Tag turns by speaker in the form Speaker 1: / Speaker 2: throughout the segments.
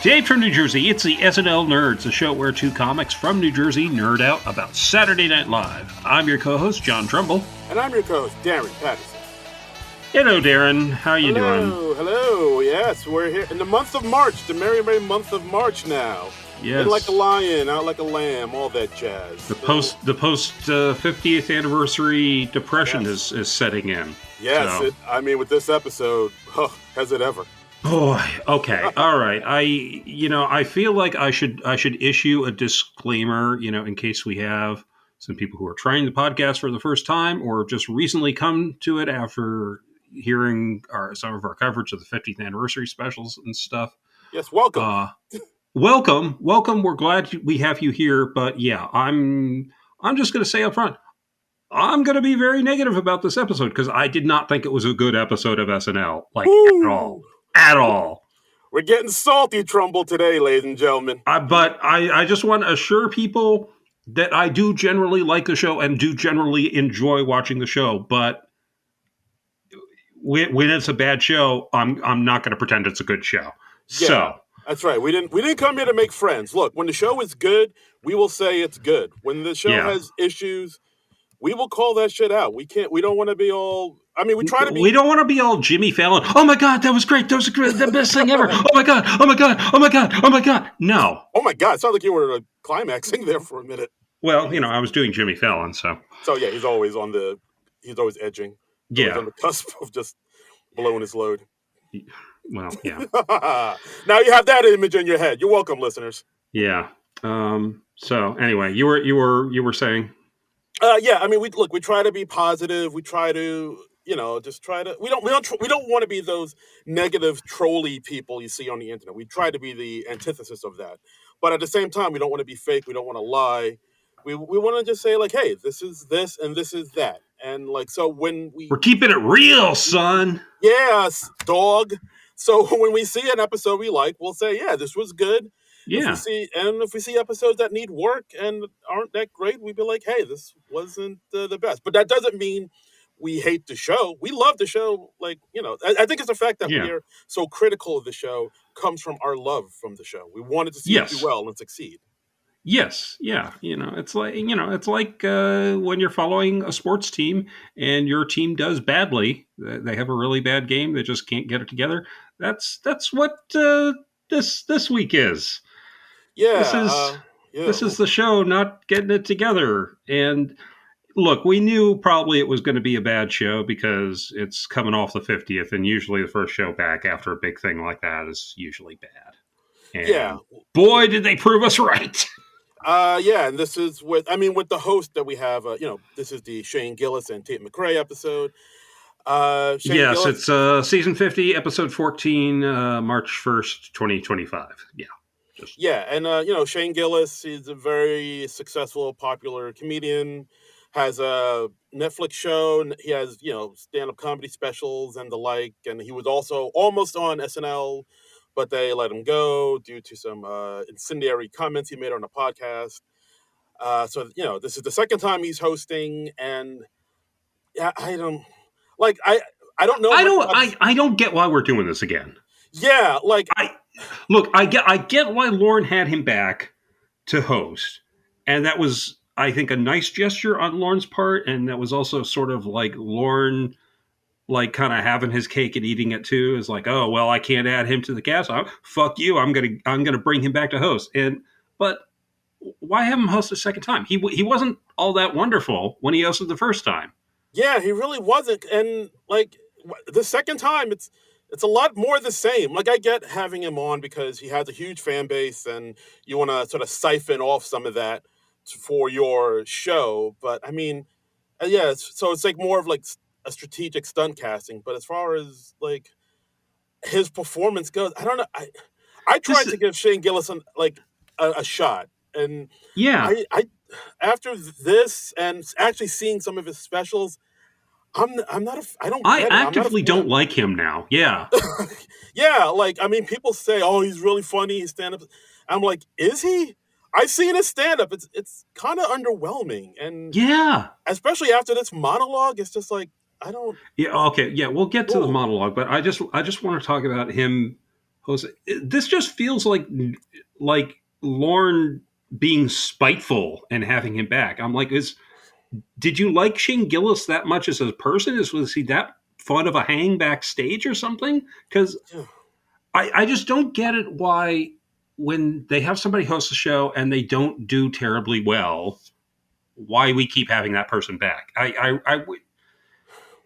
Speaker 1: Dave from New Jersey, it's the SNL Nerds, a show where two comics from New Jersey nerd out about Saturday Night Live. I'm your co-host, John Trumbull.
Speaker 2: And I'm your co-host, Darren Patterson.
Speaker 1: Hello, Darren. How you doing?
Speaker 2: Hello. Yes, we're here in the month of March, the merry month of March now.
Speaker 1: Yes.
Speaker 2: In like a lion, out like a lamb, all that jazz.
Speaker 1: The post 50th anniversary depression is setting in.
Speaker 2: Yes,
Speaker 1: so.
Speaker 2: With this episode, has it ever?
Speaker 1: Boy, okay, all right. I feel like I should issue a disclaimer, in case we have some people who are trying the podcast for the first time or just recently come to it after hearing some of our coverage of the 50th anniversary specials and stuff.
Speaker 2: Yes, welcome.
Speaker 1: Welcome. We're glad we have you here, but yeah, I'm just going to say up front, I'm going to be very negative about this episode because I did not think it was a good episode of SNL, at all.
Speaker 2: We're getting salty, Trumbull, today, ladies and gentlemen.
Speaker 1: But I just want to assure people that I do generally like the show and do generally enjoy watching the show. But when it's a bad show, I'm not going to pretend it's a good show.
Speaker 2: Yeah,
Speaker 1: so
Speaker 2: that's right. We didn't come here to make friends. Look, when the show is good, we will say it's good. When the show has issues, we will call that shit out. We don't want to be all. We try to be.
Speaker 1: We don't want to be all Jimmy Fallon. Oh my God, that was great. That was the best thing ever. Oh my God. Oh my God. Oh my God. Oh my God. No.
Speaker 2: Oh my God. It sounds like you were climaxing there for a minute.
Speaker 1: Well, I was doing Jimmy Fallon, so.
Speaker 2: So yeah, he's always edging.
Speaker 1: Yeah.
Speaker 2: On the cusp of just blowing his load.
Speaker 1: Well, yeah.
Speaker 2: Now you have that image in your head. You're welcome, listeners.
Speaker 1: Yeah. So anyway, you were saying.
Speaker 2: We try to be positive. We try to, just try to. We don't want to be those negative trolly people you see on the internet. We try to be the antithesis of that. But at the same time, we don't want to be fake. We don't want to lie. We want to just say hey, this is this and this is that. And so when we're
Speaker 1: keeping it real, son.
Speaker 2: Yes, dog. So when we see an episode we like, we'll say, yeah, this was good.
Speaker 1: Yeah.
Speaker 2: If we see episodes that need work and aren't that great, we'd be like, hey, this wasn't the best. But that doesn't mean we hate the show. We love the show. I think it's the fact that we're so critical of the show comes from our love from the show. We wanted to see it do well and succeed.
Speaker 1: Yes. Yeah. It's like when you're following a sports team and your team does badly, they have a really bad game. They just can't get it together. That's what this week is.
Speaker 2: Yeah.
Speaker 1: This is the show not getting it together. And look, we knew probably it was going to be a bad show because it's coming off the 50th, and usually the first show back after a big thing like that is usually bad. And boy, did they prove us right.
Speaker 2: And this is with the host that we have, this is the Shane Gillis and Tate McRae episode.
Speaker 1: Gillis, it's season 50, episode 14, March 1st, 2025. Yeah.
Speaker 2: And Shane Gillis, he's a very successful, popular comedian, has a Netflix show, and he has, stand-up comedy specials and the like, and he was also almost on SNL, but they let him go due to some incendiary comments he made on a podcast. So this is the second time he's hosting, and I don't know.
Speaker 1: I don't get why we're doing this again.
Speaker 2: Yeah,
Speaker 1: I get why Lauren had him back to host, and that was, I think, a nice gesture on Lauren's part, and that was also sort of like Lauren, kind of having his cake and eating it too. Is like, oh well, I can't add him to the cast. Fuck you. I'm gonna bring him back to host. But why have him host a second time? He wasn't all that wonderful when he hosted the first time.
Speaker 2: Yeah, he really wasn't. And the second time, it's a lot more the same. I get having him on because he has a huge fan base and you want to sort of siphon off some of that for your show. But so it's more of a strategic stunt casting. But as far as his performance goes, I don't know. I tried to give Shane Gillis a shot. And I after this and actually seeing some of his specials,
Speaker 1: I actively don't like him now. Yeah.
Speaker 2: Yeah. People say, oh, he's really funny. He's stand up. I'm like, is he? I've seen his stand up. It's kind of underwhelming. And especially after this monologue, it's just I don't.
Speaker 1: Yeah. Okay. Yeah. We'll get to the monologue, but I just want to talk about him Jose, this just feels like Lorne being spiteful and having him back. I'm like, did you like Shane Gillis that much as a person? Was he that fun of a hang backstage or something? Because
Speaker 2: Yeah.
Speaker 1: I just don't get it why when they have somebody host the show and they don't do terribly well, why we keep having that person back.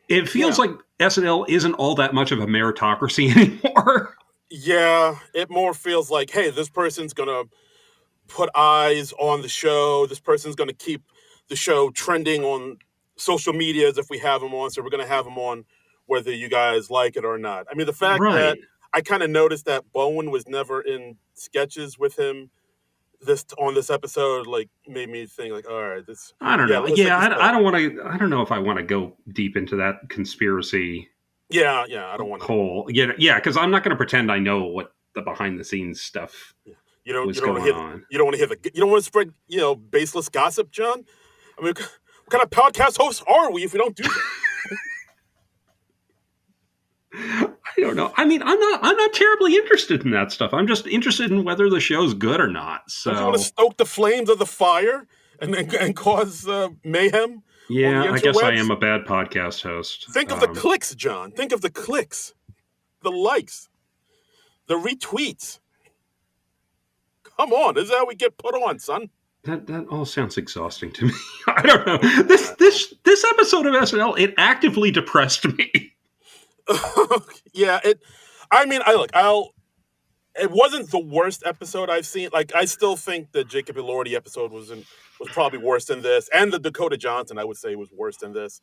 Speaker 1: It feels
Speaker 2: Yeah.
Speaker 1: like SNL isn't all that much of a meritocracy anymore.
Speaker 2: Yeah, it more feels like, hey, this person's gonna put eyes on the show. This person's gonna keep the show trending on social medias if we have them on. So we're gonna have them on whether you guys like it or not. I mean, the fact that
Speaker 1: Right.
Speaker 2: I kind of noticed that Bowen was never in sketches with him this episode, like made me think like, all right, this
Speaker 1: I don't
Speaker 2: yeah,
Speaker 1: know.
Speaker 2: let's take
Speaker 1: Yeah,
Speaker 2: this back.
Speaker 1: I don't want to. I don't know if I want to go deep into that conspiracy
Speaker 2: Yeah, I don't want to.
Speaker 1: hole. Yeah, because I'm not going to pretend I know what the behind the scenes stuff
Speaker 2: You
Speaker 1: was
Speaker 2: don't want to
Speaker 1: going
Speaker 2: hear
Speaker 1: on.
Speaker 2: you don't want to hear you don't want to spread baseless gossip, John. I mean, what kind of podcast hosts are we if we don't do that?
Speaker 1: I don't know. I mean, I'm not terribly interested in that stuff. I'm just interested in whether the show's good or not.
Speaker 2: Don't you want to
Speaker 1: So
Speaker 2: stoke the flames of the fire and cause mayhem on the
Speaker 1: yeah, I guess I
Speaker 2: interwebs?
Speaker 1: am a bad podcast host.
Speaker 2: Think of the clicks, John. Think of the clicks, the likes, the retweets. Come on, this is how we get put on, son.
Speaker 1: That all sounds exhausting to me. I don't know. This episode of SNL, it actively depressed me.
Speaker 2: Yeah, it. I mean, I'll. It wasn't the worst episode I've seen. Like, I still think the Jacob Elordi episode was probably worse than this, and the Dakota Johnson I would say was worse than this.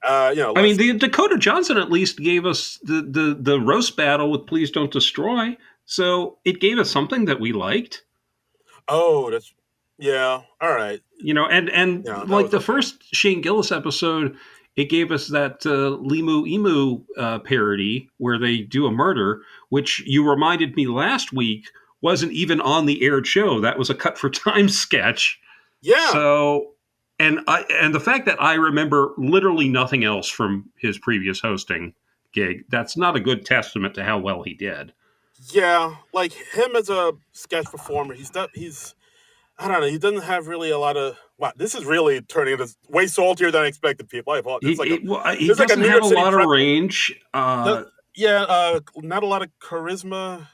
Speaker 1: I mean, the Dakota Johnson at least gave us the roast battle with "Please Don't Destroy," so it gave us something that we liked.
Speaker 2: Oh, that's yeah. All right.
Speaker 1: And
Speaker 2: Yeah, that
Speaker 1: like
Speaker 2: was
Speaker 1: the
Speaker 2: okay.
Speaker 1: first Shane Gillis episode, it gave us that Limu Emu parody where they do a murder, which you reminded me last week wasn't even on the aired show. That was a cut for time sketch.
Speaker 2: Yeah,
Speaker 1: So, and the fact that I remember literally nothing else from his previous hosting gig, that's not a good testament to how well he did.
Speaker 2: yeah. Like him as a sketch performer, he's I don't know. He doesn't have really a lot of. Wow, this is really turning into way saltier than I expected. People, I apologize.
Speaker 1: He
Speaker 2: It's like a
Speaker 1: doesn't
Speaker 2: New
Speaker 1: have
Speaker 2: York
Speaker 1: a
Speaker 2: City
Speaker 1: lot of
Speaker 2: pretzel.
Speaker 1: range.
Speaker 2: Yeah, not a lot of charisma,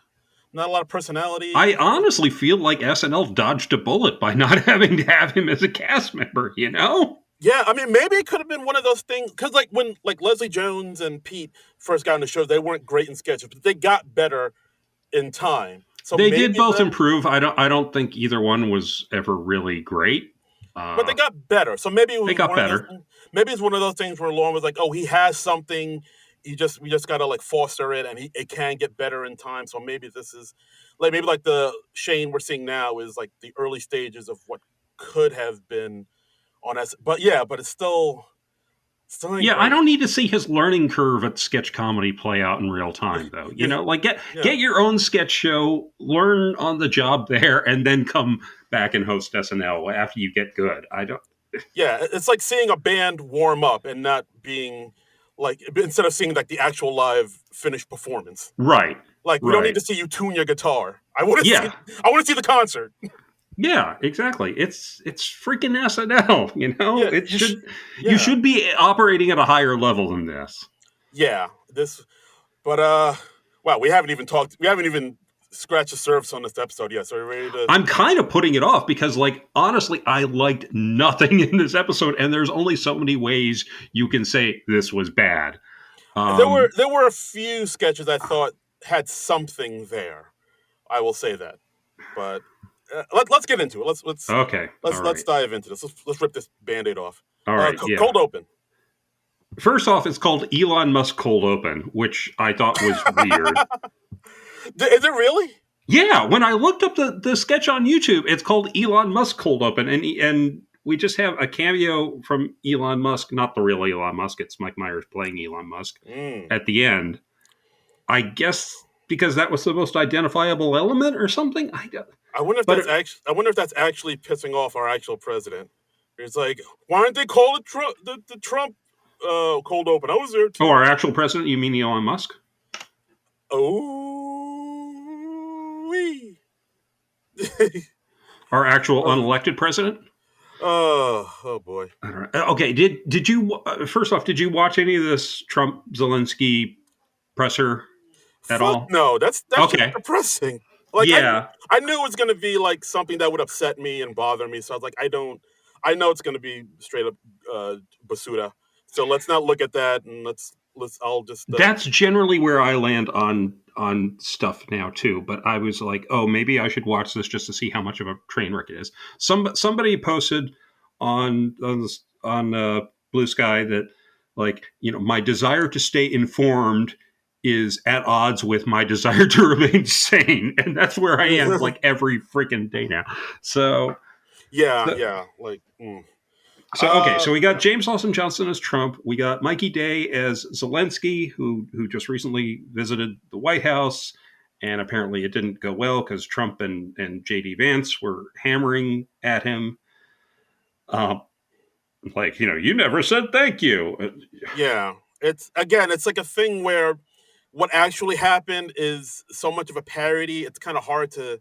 Speaker 2: not a lot of personality.
Speaker 1: I honestly feel like SNL dodged a bullet by not having to have him as a cast member, you know?
Speaker 2: Yeah, I mean, maybe it could have been one of those things because, like, when like Leslie Jones and Pete first got on the show, they weren't great in sketches, but they got better in time. So
Speaker 1: They did
Speaker 2: maybe
Speaker 1: both improve. I don't think either one was ever really great.
Speaker 2: but they got better. So maybe it
Speaker 1: They
Speaker 2: was
Speaker 1: got
Speaker 2: one of
Speaker 1: better.
Speaker 2: those. Maybe it's one of those things where Lauren was like, "Oh, he has something. We just gotta like foster it, and it can get better in time." So maybe this is maybe the Shane we're seeing now is like the early stages of what could have been on us. But yeah, but it's still ain't
Speaker 1: Yeah, I
Speaker 2: great.
Speaker 1: don't need to see his learning curve at sketch comedy play out in real time, though. Like
Speaker 2: Yeah.
Speaker 1: get your own sketch show, learn on the job there, and then come back and host SNL after you get good. I don't.
Speaker 2: Yeah, it's like seeing a band warm up and not being like instead of seeing like the actual live finished performance.
Speaker 1: Right,
Speaker 2: Like we don't need
Speaker 1: right.
Speaker 2: to see you tune your guitar. I want to
Speaker 1: Yeah,
Speaker 2: see the concert.
Speaker 1: yeah, exactly. It's freaking SNL.
Speaker 2: Yeah,
Speaker 1: You
Speaker 2: yeah,
Speaker 1: should be operating at a higher level than this.
Speaker 2: yeah. This, but wow, we haven't even scratched the surface on this episode yet. So we're ready to.
Speaker 1: I'm kind of putting it off because, like, honestly, I liked nothing in this episode, and there's only so many ways you can say this was bad.
Speaker 2: There were a few sketches I thought had something there. I will say that, but let's get into it.
Speaker 1: Okay, all
Speaker 2: Let's
Speaker 1: right,
Speaker 2: dive into this. Let's rip this Band-Aid off.
Speaker 1: all right, yeah.
Speaker 2: Cold open.
Speaker 1: First off, it's called Elon Musk Cold Open, which I thought was weird.
Speaker 2: Is it really?
Speaker 1: Yeah, when I looked up the sketch on YouTube, it's called Elon Musk Cold Open, and we just have a cameo from Elon Musk, not the real Elon Musk. It's Mike Myers playing Elon Musk
Speaker 2: Mm.
Speaker 1: at the end. I guess because that was the most identifiable element or something.
Speaker 2: I wonder if
Speaker 1: But
Speaker 2: that's actually pissing off our actual president. It's like, why didn't they call it the Trump cold open? I was there too.
Speaker 1: our actual president, you mean Elon Musk?
Speaker 2: Oh, Wee.
Speaker 1: Our actual
Speaker 2: Oh,
Speaker 1: unelected president.
Speaker 2: oh boy.
Speaker 1: I don't know. Okay, did you first off? Did you watch any of this Trump Zelensky presser at
Speaker 2: Fuck
Speaker 1: all?
Speaker 2: no. That's just
Speaker 1: Okay,
Speaker 2: depressing. Like
Speaker 1: yeah,
Speaker 2: I knew it was gonna be like something that would upset me and bother me. So I was like, I know it's gonna be straight up basura. So let's not look at that and let's I'll just
Speaker 1: that's generally where I land on stuff now too. But I was like, oh, maybe I should watch this just to see how much of a train wreck it is. Somebody posted on Blue Sky that, like, my desire to stay informed is at odds with my desire to remain sane, and that's where I am like every freaking day now. So
Speaker 2: yeah,
Speaker 1: the,
Speaker 2: yeah. Like
Speaker 1: okay,
Speaker 2: uh
Speaker 1: so we got James Lawson Johnson as Trump. We got Mikey Day as Zelensky, who just recently visited the White House, and apparently it didn't go well because Trump and JD Vance were hammering at him. Uh, like, you never said thank you.
Speaker 2: yeah. It's like a thing where what actually happened is so much of a parody. It's kind of hard to make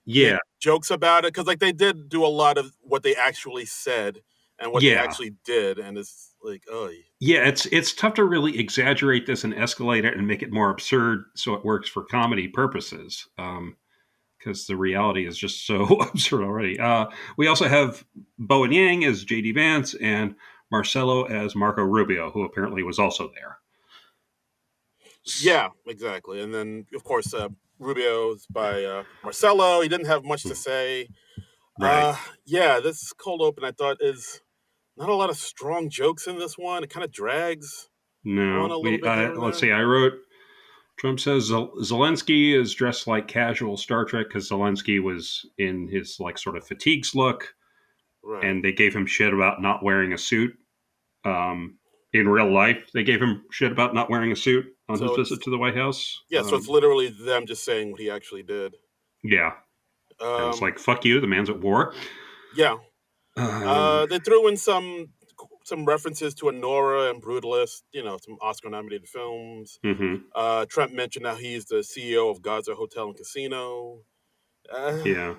Speaker 1: Yeah,
Speaker 2: jokes about it because like they did do a lot of what they actually said and what they
Speaker 1: yeah,
Speaker 2: actually did, and it's like, oh
Speaker 1: yeah. It's tough to really exaggerate this and escalate it and make it more absurd so it works for comedy purposes. Because the reality is just so absurd already. We also have Bowen Yang as JD Vance and Marcelo as Marco Rubio, who apparently was also there.
Speaker 2: yeah, exactly. And then of course Rubio's by Marcelo. He didn't have much to say.
Speaker 1: Right.
Speaker 2: Yeah, this cold open I thought is not a lot of strong jokes in this one. It kind of drags on
Speaker 1: No,
Speaker 2: a little bit here and
Speaker 1: let's
Speaker 2: there.
Speaker 1: see. I wrote Trump says Zelensky is dressed like casual Star Trek because Zelensky was in his like sort of fatigues look,
Speaker 2: Right.
Speaker 1: and they gave him shit about not wearing a suit. In real life, they gave him shit about not wearing a suit on his
Speaker 2: So it's
Speaker 1: visit to the White House.
Speaker 2: yeah, so it's literally them just saying what he actually did.
Speaker 1: Yeah, and it's
Speaker 2: Um,
Speaker 1: like fuck you, the man's at war.
Speaker 2: yeah.
Speaker 1: Um,
Speaker 2: They threw in some references to Anora and Brutalist, some Oscar nominated films.
Speaker 1: mhm.
Speaker 2: Trump mentioned how he's the CEO of Gaza Hotel and Casino. Uh,
Speaker 1: Yeah.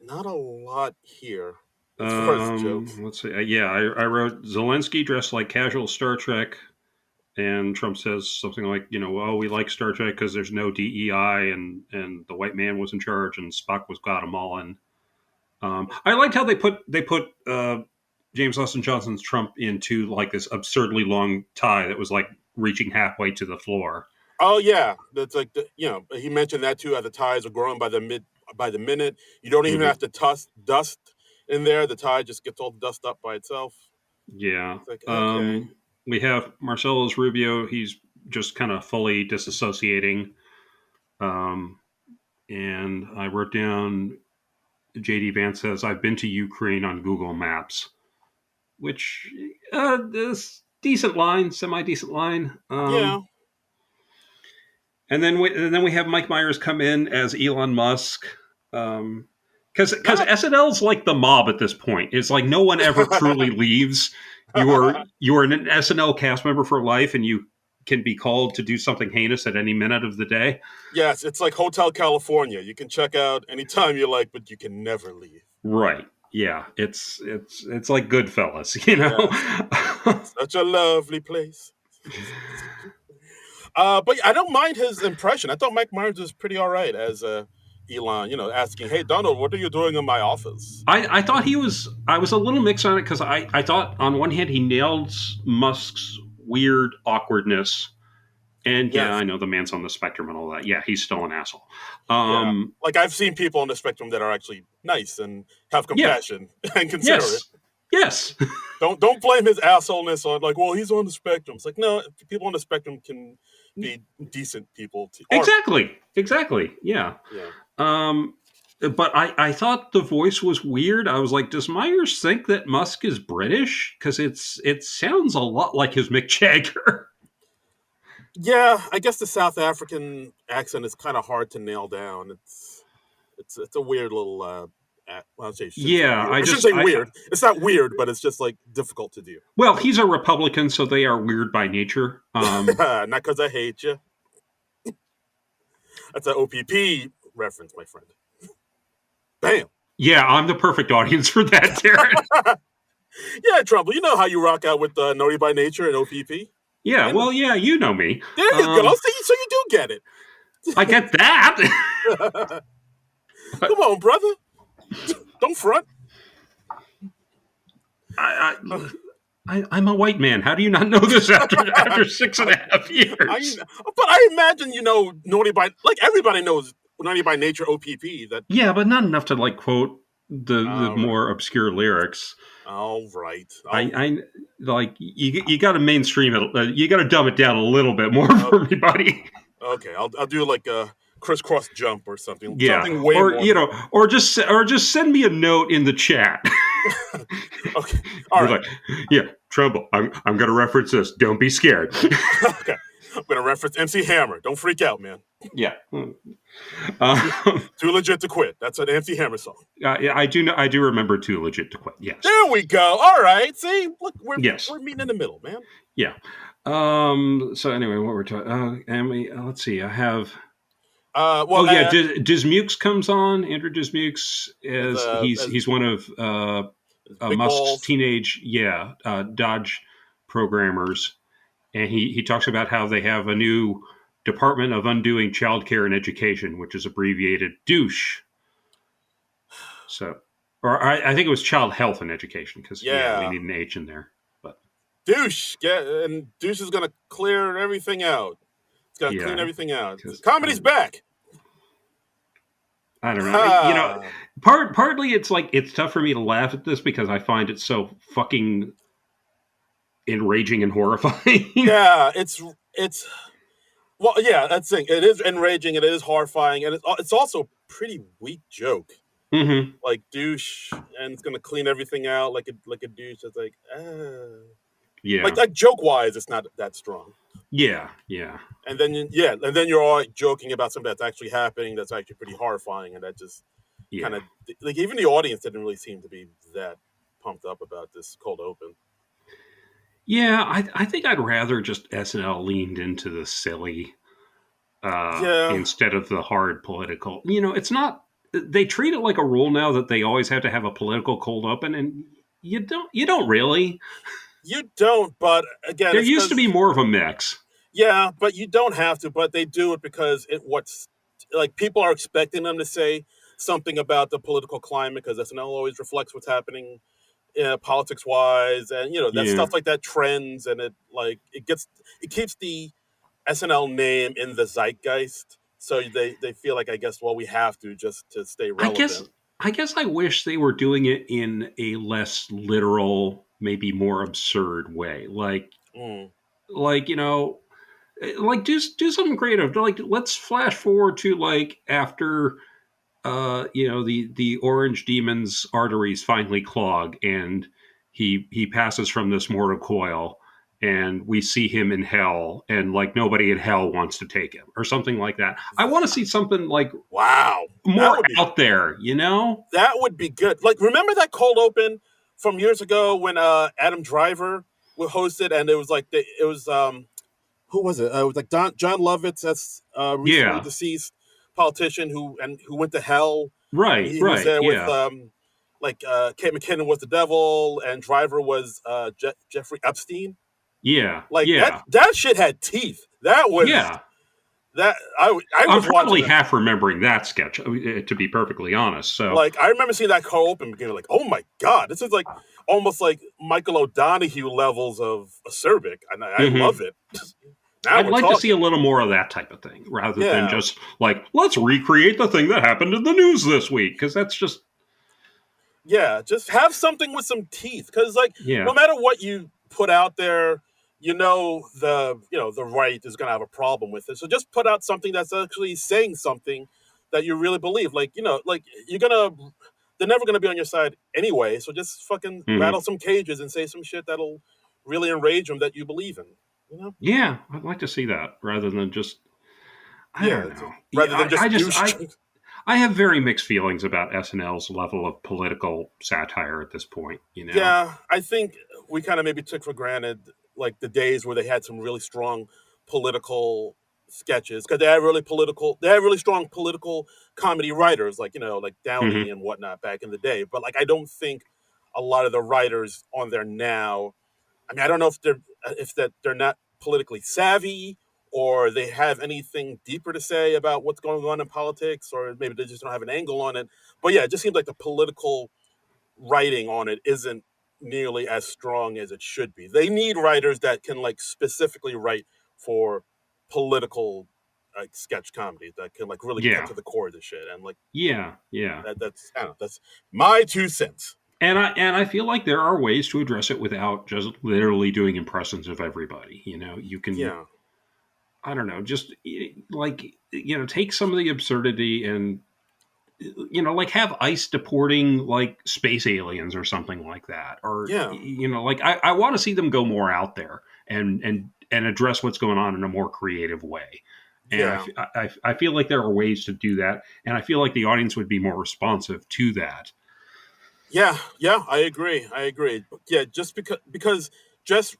Speaker 2: Not a lot here as far as jokes.
Speaker 1: Let's see. Yeah, I wrote Zelensky dressed like casual Star Trek, and Trump says something like, well, we like Star Trek because there's no DEI, and the white man was in charge, and Spock was Guatemalan. I liked how they put James Austin Johnson's Trump into like this absurdly long tie that was like reaching halfway to the floor.
Speaker 2: Oh yeah, that's like he mentioned that too. How the ties are growing by the minute. You don't even
Speaker 1: Hmm.
Speaker 2: have to toss dust in there. The tie just gets all the dust up by itself.
Speaker 1: Yeah.
Speaker 2: It's like okay,
Speaker 1: We have Marcellus Rubio. He's just kind of fully disassociating. Um, and I wrote down JD Vance says, I've been to Ukraine on Google Maps, which is decent line, semi decent line.
Speaker 2: yeah.
Speaker 1: And then we have Mike Myers come in as Elon Musk. Because
Speaker 2: Not
Speaker 1: SNL's like the mob at this point. It's like no one ever truly leaves. You are an SNL cast member for life, and you can be called to do something heinous at any minute of the day.
Speaker 2: yes, it's like Hotel California. You can check out anytime you like, but you can never leave.
Speaker 1: Right. Yeah. It's like Goodfellas, you
Speaker 2: Yes,
Speaker 1: know?
Speaker 2: such a lovely place. But I don't mind his impression. I thought Mike Myers was pretty all right as Elon. Asking, "Hey Donald, what are you doing in my office?"
Speaker 1: I thought I was a little mixed on it because I thought on one hand he nailed Musk's weird awkwardness. And yeah,
Speaker 2: Yes,
Speaker 1: I know the man's on the spectrum and all that. Yeah, he's still an asshole.
Speaker 2: yeah.
Speaker 1: Um,
Speaker 2: Like I've seen people on the spectrum that are actually nice and have
Speaker 1: yeah,
Speaker 2: compassion and considerate.
Speaker 1: yes, yes,
Speaker 2: Don't blame his assholeness on like, well, he's on the spectrum. It's like no, people on the spectrum can be decent people or
Speaker 1: exactly. Yeah.
Speaker 2: yeah.
Speaker 1: Um, but I thought the voice was weird. I was like, does Myers think that Musk is British? Because it sounds a lot like his Mick Jagger.
Speaker 2: Yeah, I guess the South African accent is kind of hard to nail down. It's a weird little. Well, I shouldn't say
Speaker 1: Yeah,
Speaker 2: weird. I shouldn't say
Speaker 1: I
Speaker 2: weird. It's not weird, but it's just like difficult to do.
Speaker 1: well, he's a Republican, so they are weird by nature.
Speaker 2: Not because I hate you. That's an OPP reference, my friend. Bam.
Speaker 1: Yeah, I'm the perfect audience for that, Darren.
Speaker 2: Yeah, Trumbull, you know how you rock out with Naughty by Nature and OPP?
Speaker 1: Yeah,
Speaker 2: And
Speaker 1: well, yeah, you know me.
Speaker 2: there you go. See, so you do get it.
Speaker 1: I get that.
Speaker 2: Come on, brother. Don't front.
Speaker 1: I'm a white man. How do you not know this after 6.5 years?
Speaker 2: But I imagine you know Naughty by, like, everybody knows Naughty by Nature OPP. That
Speaker 1: Yeah, but not enough to like quote the
Speaker 2: All
Speaker 1: more obscure lyrics.
Speaker 2: all right.
Speaker 1: I like you got to mainstream it. You got to dumb it down a little bit more for me, buddy.
Speaker 2: Okay, I'll do like a crisscross jump or something.
Speaker 1: Yeah,
Speaker 2: Something way
Speaker 1: or
Speaker 2: more.
Speaker 1: or just send me a note in the chat.
Speaker 2: Okay, all right.
Speaker 1: Like, yeah, Trumbull. I'm going to reference this. Don't be scared.
Speaker 2: Okay, I'm gonna reference MC Hammer. Don't freak out, man.
Speaker 1: Yeah.
Speaker 2: Too legit to quit. That's an MC Hammer song.
Speaker 1: I do know. I do remember Too Legit to Quit. Yes.
Speaker 2: There we go. All right. See, look, we're meeting in the middle, man.
Speaker 1: Yeah. So anyway, what we're talking? Let's see. I have. Dismukes comes on. Andrew Dismukes he's one of Musk's
Speaker 2: balls.
Speaker 1: teenage Dodge programmers, and he talks about how they have a new Department of Undoing Child Care and Education, which is abbreviated douche. So, or I think it was Child Health and Education because we need an H in there. But
Speaker 2: douche, and douche is gonna clear everything out. It's gonna clean everything out. Comedy's back.
Speaker 1: I don't know. Partly it's like it's tough for me to laugh at this because I find it so fucking enraging and horrifying.
Speaker 2: Yeah, it's well, yeah, that's the thing. It is enraging and it is horrifying, and it's also a pretty weak joke.
Speaker 1: Mm-hmm.
Speaker 2: Like douche, and it's gonna clean everything out like a douche. It's like,
Speaker 1: yeah,
Speaker 2: like joke wise, it's not that strong.
Speaker 1: Yeah.
Speaker 2: And then you're all joking about something that's actually happening. That's actually pretty horrifying, and that just kind of like even the audience didn't really seem to be that pumped up about this cold open.
Speaker 1: Yeah, I think I'd rather just SNL leaned into the silly instead of the hard political. It's not. They treat it like a rule now that they always have to have a political cold open, and you don't really.
Speaker 2: You don't, but again,
Speaker 1: there used to be more of a mix.
Speaker 2: Yeah, but you don't have to. But they do it because people are expecting them to say something about the political climate because SNL always reflects what's happening, politics wise, and that stuff like that trends, and it keeps the SNL name in the zeitgeist. So they feel like, I guess, well, we have to just to stay relevant.
Speaker 1: I guess I wish they were doing it in a less literal, maybe more absurd way. Like do something creative. Like, let's flash forward to after the orange demon's arteries finally clog and he passes from this mortal coil and we see him in hell and nobody in hell wants to take him or something like that. I want to see something more out there,
Speaker 2: That would be good. Remember that cold open from years ago when Adam Driver hosted, and it was who was it? It was John Lovitz, that's recently deceased politician who went to hell.
Speaker 1: Right,
Speaker 2: he was there with Kate McKinnon was the devil, and Driver was Jeffrey Epstein.
Speaker 1: Yeah,
Speaker 2: that shit had teeth. That was that I'm
Speaker 1: probably half remembering that sketch, to be perfectly honest. So
Speaker 2: I remember seeing that co open beginning, oh my god, this is almost like Michael O'Donoghue levels of acerbic, and I love it.
Speaker 1: I'd like to see a little more of that type of thing rather than just let's recreate the thing that happened in the news this week, because that's just
Speaker 2: just have something with some teeth, because no matter what you put out there, the right is going to have a problem with it. So just put out something that's actually saying something that you really believe. They're never going to be on your side anyway. So just fucking rattle some cages and say some shit that'll really enrage them that you believe in.
Speaker 1: Yeah, I'd like to see that rather than just. I don't know.
Speaker 2: Rather than just.
Speaker 1: I have very mixed feelings about SNL's level of political satire at this point.
Speaker 2: Yeah, I think we kind of maybe took for granted the days where they had some really strong political sketches because they had really political. They had really strong political comedy writers, like like Downey
Speaker 1: Hmm.
Speaker 2: and whatnot back in the day. But like, I don't think a lot of the writers on there now. I mean, I don't know if that they're not politically savvy or they have anything deeper to say about what's going on in politics, or maybe they just don't have an angle on it. But yeah, it just seems like the political writing on it isn't nearly as strong as it should be. They need writers that can like specifically write for political like sketch comedy that can like really get
Speaker 1: Yeah.
Speaker 2: to the core of the shit. And like
Speaker 1: Yeah. Yeah.
Speaker 2: that's I don't know, that's my 2 cents.
Speaker 1: And I feel like there are ways to address it without just literally doing impressions of everybody. You can,
Speaker 2: Yeah.
Speaker 1: I don't know, just like take some of the absurdity and like have ICE deporting like space aliens or something like that, or
Speaker 2: Yeah.
Speaker 1: like I want to see them go more out there and address what's going on in a more creative way. And
Speaker 2: Yeah.
Speaker 1: I feel like there are ways to do that, and I feel like the audience would be more responsive to that.
Speaker 2: Yeah, yeah, I agree. I agree. Yeah, just because just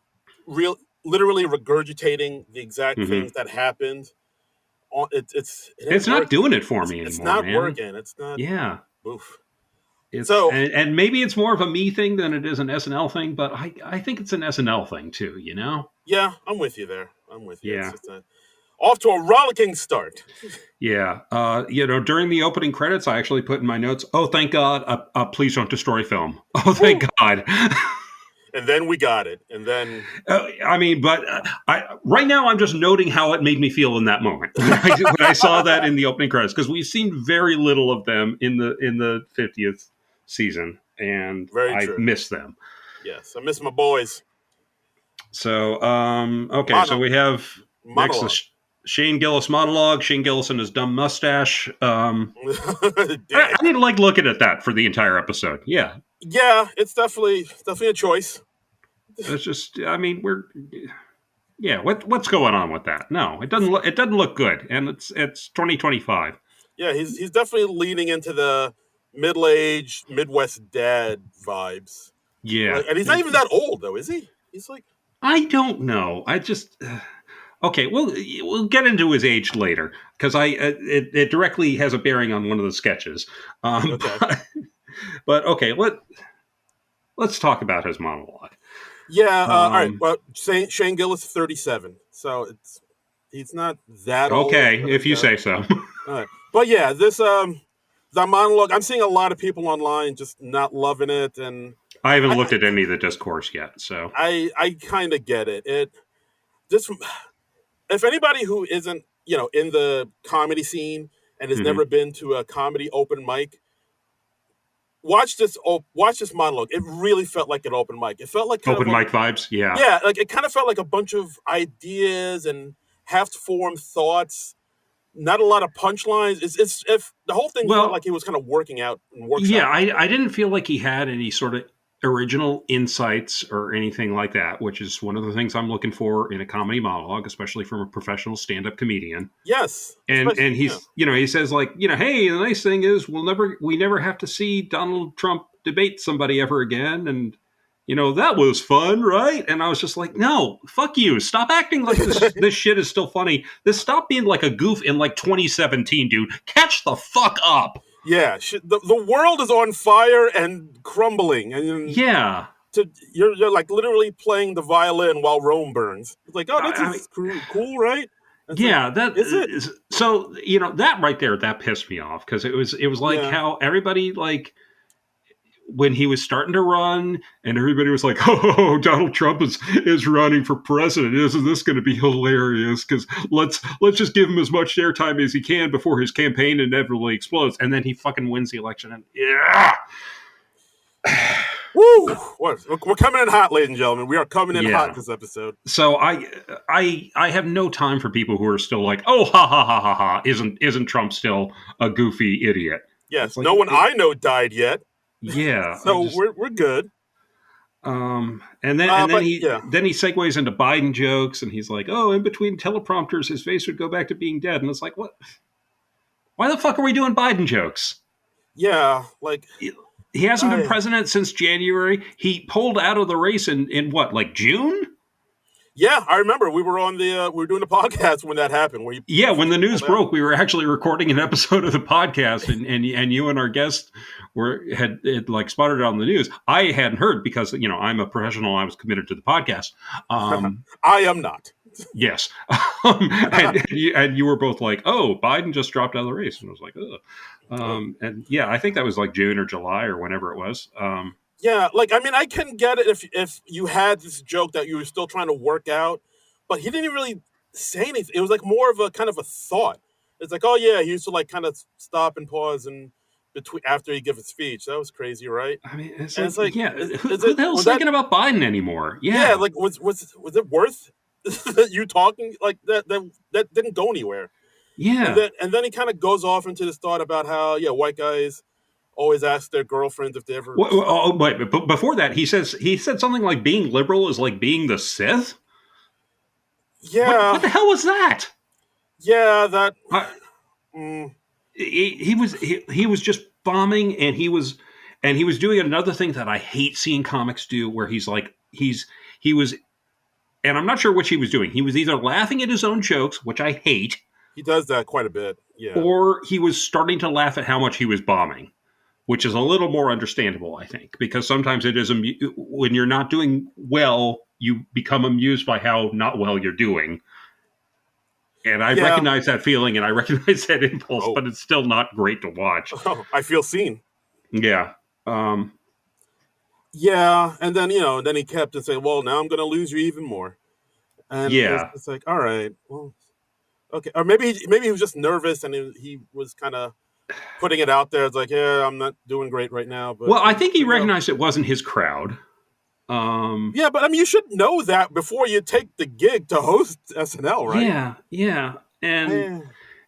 Speaker 2: real literally regurgitating the exact
Speaker 1: Hmm.
Speaker 2: things that happened on it ain't
Speaker 1: It's not
Speaker 2: working.
Speaker 1: doing it for me
Speaker 2: It's
Speaker 1: anymore,
Speaker 2: not
Speaker 1: man.
Speaker 2: working. It's not.
Speaker 1: Yeah.
Speaker 2: Oof.
Speaker 1: It's
Speaker 2: So
Speaker 1: and maybe it's more of a me thing than it is an SNL thing, but I think it's an SNL thing too.
Speaker 2: yeah, I'm with you there. I'm with you. It's
Speaker 1: Yeah,
Speaker 2: just off to a rollicking start,
Speaker 1: yeah. During the opening credits, I actually put in my notes, "Oh, thank God! Please don't destroy film. Oh, thank
Speaker 2: woo!
Speaker 1: God."
Speaker 2: And then we got it, and then
Speaker 1: I mean, but right now I'm just noting how it made me feel in that moment when I saw that in the opening credits, because we've seen very little of them in the 50th season, and
Speaker 2: very
Speaker 1: I've
Speaker 2: true.
Speaker 1: missed them.
Speaker 2: Yes, I miss my boys.
Speaker 1: So, okay, so
Speaker 2: Mono
Speaker 1: we have next
Speaker 2: monologue.
Speaker 1: is Shane Gillis monologue. Shane Gillis and his dumb mustache. I didn't like looking at that for the entire episode. Yeah,
Speaker 2: Yeah, it's definitely a choice.
Speaker 1: it's just. I mean, yeah. What's going on with that? No, it doesn't look good, and it's 2025.
Speaker 2: Yeah, he's definitely leaning into the middle-aged Midwest dad vibes.
Speaker 1: Yeah,
Speaker 2: Like, and he's not even that old though, is he? He's like,
Speaker 1: I don't know. I just. Okay, we'll get into his age later because it directly has a bearing on one of the sketches.
Speaker 2: okay,
Speaker 1: But okay, let's talk about his monologue.
Speaker 2: yeah. All right.
Speaker 1: Um,
Speaker 2: Well, Shane Gillis, 37, so he's not that old.
Speaker 1: okay,
Speaker 2: But
Speaker 1: if you
Speaker 2: okay,
Speaker 1: say so.
Speaker 2: all right. But yeah, this the monologue. I'm seeing a lot of people online just not loving it, and
Speaker 1: I haven't
Speaker 2: I
Speaker 1: looked at any of the discourse yet, so.
Speaker 2: I kind of get it. It just if anybody who isn't in the comedy scene and has
Speaker 1: Mhm.
Speaker 2: never been to a comedy open mic, watch this monologue. It really felt like an open mic. It felt like kind of
Speaker 1: Open
Speaker 2: like
Speaker 1: mic vibes, yeah.
Speaker 2: yeah, like it kind of felt like a bunch of ideas and half formed thoughts. Not a lot of punchlines. It's if the whole thing felt like
Speaker 1: Well,
Speaker 2: he was kind of working out and
Speaker 1: yeah,
Speaker 2: workshopping
Speaker 1: I
Speaker 2: stuff.
Speaker 1: didn't feel like he had any sort of original insights or anything like that, which is one of the things I'm looking for in a comedy monologue, especially from a professional stand-up comedian.
Speaker 2: Yes, especially
Speaker 1: And
Speaker 2: yeah,
Speaker 1: he's he says like hey, the nice thing is we never have to see Donald Trump debate somebody ever again, and that was fun, right? And I was just like, no, fuck you, stop acting like this shit is still funny. This Stop being like a goof in like 2017, dude. Catch the fuck up.
Speaker 2: yeah. The world is on fire and crumbling, and
Speaker 1: Yeah.
Speaker 2: you're like literally playing the violin while Rome burns. It's like, oh, this
Speaker 1: I mean,
Speaker 2: is cool, right? It's like,
Speaker 1: yeah, that
Speaker 2: is it?
Speaker 1: is so that right there, that pissed me off because it was like
Speaker 2: Yeah,
Speaker 1: how everybody, like, when he was starting to run and everybody was like, oh, Donald Trump is running for president, isn't this going to be hilarious, because let's just give him as much airtime as he can before his campaign inevitably explodes, and then he fucking wins the election, and yeah.
Speaker 2: woo! We're coming in hot, ladies and gentlemen. We are coming in hot
Speaker 1: Yeah.
Speaker 2: this episode.
Speaker 1: So I have no time for people who are still like, oh, ha ha ha ha ha, isn't Trump still a goofy idiot? It's
Speaker 2: Yes,
Speaker 1: like,
Speaker 2: no one I know died yet,
Speaker 1: yeah, I
Speaker 2: so
Speaker 1: just
Speaker 2: we're good.
Speaker 1: and then
Speaker 2: But
Speaker 1: he
Speaker 2: yeah,
Speaker 1: then he segues into Biden jokes, and he's like, oh, in between teleprompters his face would go back to being dead, and it's like, what? Why the fuck are we doing Biden jokes?
Speaker 2: yeah, like
Speaker 1: He hasn't been
Speaker 2: I
Speaker 1: president since January. He pulled out of the race in what, like June?
Speaker 2: Yeah, I remember we were on the we were doing the podcast when that happened. Where
Speaker 1: Yeah, when the news
Speaker 2: pulled out.
Speaker 1: broke, we were actually recording an episode of the podcast, and you and our guest had like spotted it on the news. I hadn't heard because I'm a professional. I was committed to the podcast.
Speaker 2: I am not.
Speaker 1: Yes, and you were both like, "Oh, Biden just dropped out of the race," and I was like, "Ugh." And yeah, I think that was like June or July or whenever it was.
Speaker 2: Yeah, like I mean, I can get it if you had this joke that you were still trying to work out, but he didn't really say anything. It was like more of a kind of a thought. It's like, oh yeah, he used to like kind of stop and pause and between after he give a speech. That was crazy, right?
Speaker 1: I mean, it's
Speaker 2: And
Speaker 1: like,
Speaker 2: it's like,
Speaker 1: yeah,
Speaker 2: is
Speaker 1: who
Speaker 2: it
Speaker 1: the hell's
Speaker 2: was that
Speaker 1: thinking about Biden anymore?
Speaker 2: yeah?
Speaker 1: Yeah,
Speaker 2: Like was it worth you talking like that? That didn't go anywhere. And
Speaker 1: yeah.
Speaker 2: then he kind of goes off into this thought about how yeah, white guys always ask their girlfriends if they ever
Speaker 1: Oh, wait, but before that, he said something like being liberal is like being the Sith. What
Speaker 2: yeah
Speaker 1: the hell was that?
Speaker 2: yeah that.
Speaker 1: I,
Speaker 2: Mm,
Speaker 1: he was just bombing, and he was doing another thing that I hate seeing comics do, where he was, and I'm not sure which he was doing. He was either laughing at his own jokes, which I hate,
Speaker 2: he does that quite a bit. Yeah.
Speaker 1: or he was starting to laugh at how much he was bombing, which is a little more understandable, I think, because sometimes it is when you're not doing well, you become amused by how not well you're doing. And I
Speaker 2: Yeah.
Speaker 1: recognize that feeling and I recognize that impulse,
Speaker 2: Oh.
Speaker 1: but it's still not great to watch.
Speaker 2: Oh, I feel seen.
Speaker 1: Yeah. Um,
Speaker 2: Yeah, and then then he kept saying, "Well, now I'm going to lose you even more." And it's
Speaker 1: yeah.
Speaker 2: just like, all right, well, okay, or maybe he was just nervous and he was kind of putting it out there. It's like, yeah, I'm not doing great right now, but
Speaker 1: Well, I think he
Speaker 2: here we go.
Speaker 1: recognized it wasn't his crowd. Um,
Speaker 2: Yeah, but I mean, you should know that before you take the gig to host SNL, right?
Speaker 1: yeah, yeah. And
Speaker 2: Eh.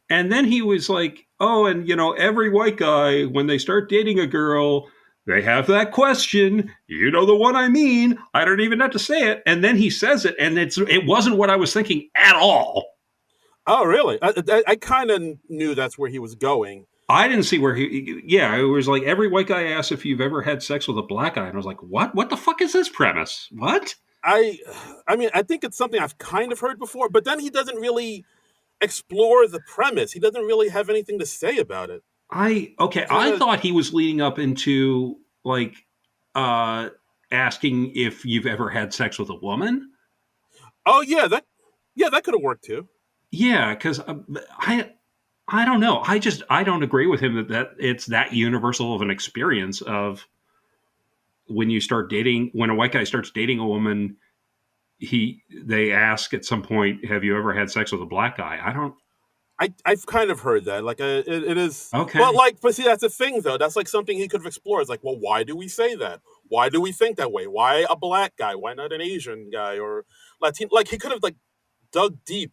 Speaker 1: and then he was like, "Oh, and every white guy when they start dating a girl, they have that question. You know the one I mean. I don't even have to say it." And then he says it, and it wasn't what I was thinking at all.
Speaker 2: Oh, really? I kind of knew that's where he was going.
Speaker 1: I didn't see where yeah, it was like every white guy asks if you've ever had sex with a black guy. And I was like, what? What the fuck is this premise? What?
Speaker 2: I I mean, I think it's something I've kind of heard before, but then he doesn't really explore the premise. He doesn't really have anything to say about it.
Speaker 1: Okay,
Speaker 2: Kind
Speaker 1: I
Speaker 2: of.
Speaker 1: thought he was leading up into like uh asking if you've ever had sex with a woman.
Speaker 2: Oh yeah, that could have worked too.
Speaker 1: Yeah, because I don't know. I don't agree with him that it's that universal of an experience of when a white guy starts dating a woman, they ask at some point, have you ever had sex with a black guy? I don't.
Speaker 2: I've kind of heard that. Like it is. Well,
Speaker 1: Okay.
Speaker 2: like, but see, that's the thing though. That's like something he could have explored. It's like, well, why do we say that? Why do we think that way? Why a black guy? Why not an Asian guy or Latino? Like he could have like dug deep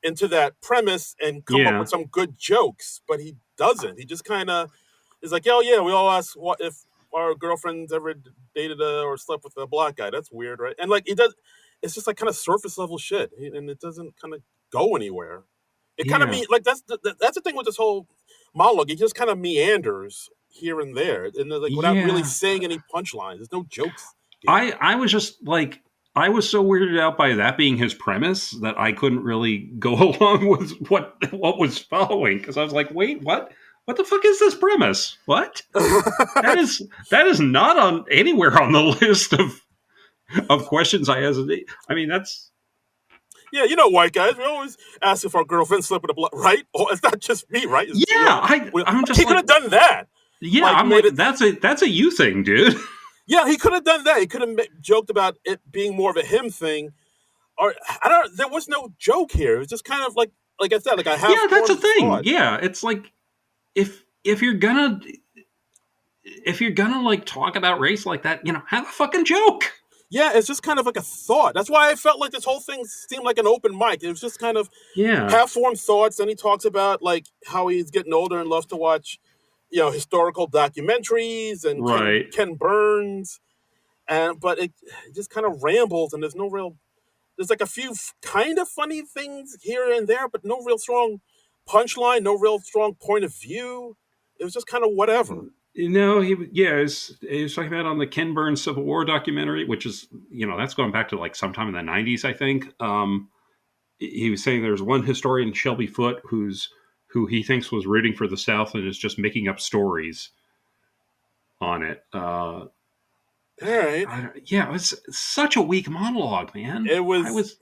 Speaker 2: into that premise and come up
Speaker 1: Yeah.
Speaker 2: with some good jokes, but he doesn't. He just kind of is like, oh yeah, we all ask what if our girlfriends ever dated or slept with a black guy. That's weird, right? And like it does, it's just like kind of surface level shit, and it doesn't kind of go anywhere. It kind of
Speaker 1: Yeah.
Speaker 2: me like that's the thing with this whole monologue. It just kind of meanders here and there, and like without really
Speaker 1: Yeah.
Speaker 2: saying any punchlines. There's no jokes given.
Speaker 1: I was just like I was so weirded out by that being his premise that I couldn't really go along with what was following because I was like, wait, what? What the fuck is this premise? What? That is not on anywhere on the list of questions I hesitate. I mean, that's
Speaker 2: Yeah, white guys. We always ask if our girlfriends slept with a black, right? Oh, it's not just me, right? It's,
Speaker 1: yeah. I'm just
Speaker 2: he could
Speaker 1: like
Speaker 2: have done that.
Speaker 1: yeah.
Speaker 2: Like
Speaker 1: I'm
Speaker 2: made
Speaker 1: like
Speaker 2: it.
Speaker 1: that's a you thing, dude.
Speaker 2: Yeah, he could have done that. He could have joked about it being more of a him thing, or I don't. There was no joke here. It was just kind of like I said, like a half
Speaker 1: Yeah, that's the
Speaker 2: formed
Speaker 1: thing.
Speaker 2: thought.
Speaker 1: Yeah, it's like if you're gonna like talk about race like that, have a fucking joke.
Speaker 2: Yeah, it's just kind of like a thought. That's why I felt like this whole thing seemed like an open mic. It was just kind of
Speaker 1: Yeah.
Speaker 2: half-formed thoughts. And he talks about like how he's getting older and loves to watch, historical documentaries and
Speaker 1: Right.
Speaker 2: Ken Burns. And but it just kind of rambles, and there's like a few kind of funny things here and there, but no real strong punchline, no real strong point of view. It was just kind of whatever.
Speaker 1: he was talking about on the Ken Burns Civil War documentary, which is, that's going back to like sometime in the 90s, I think. He was saying there's one historian, Shelby Foote, who he thinks was rooting for the South and is just making up stories on it.
Speaker 2: All right.
Speaker 1: It was such a weak monologue, man.
Speaker 2: It was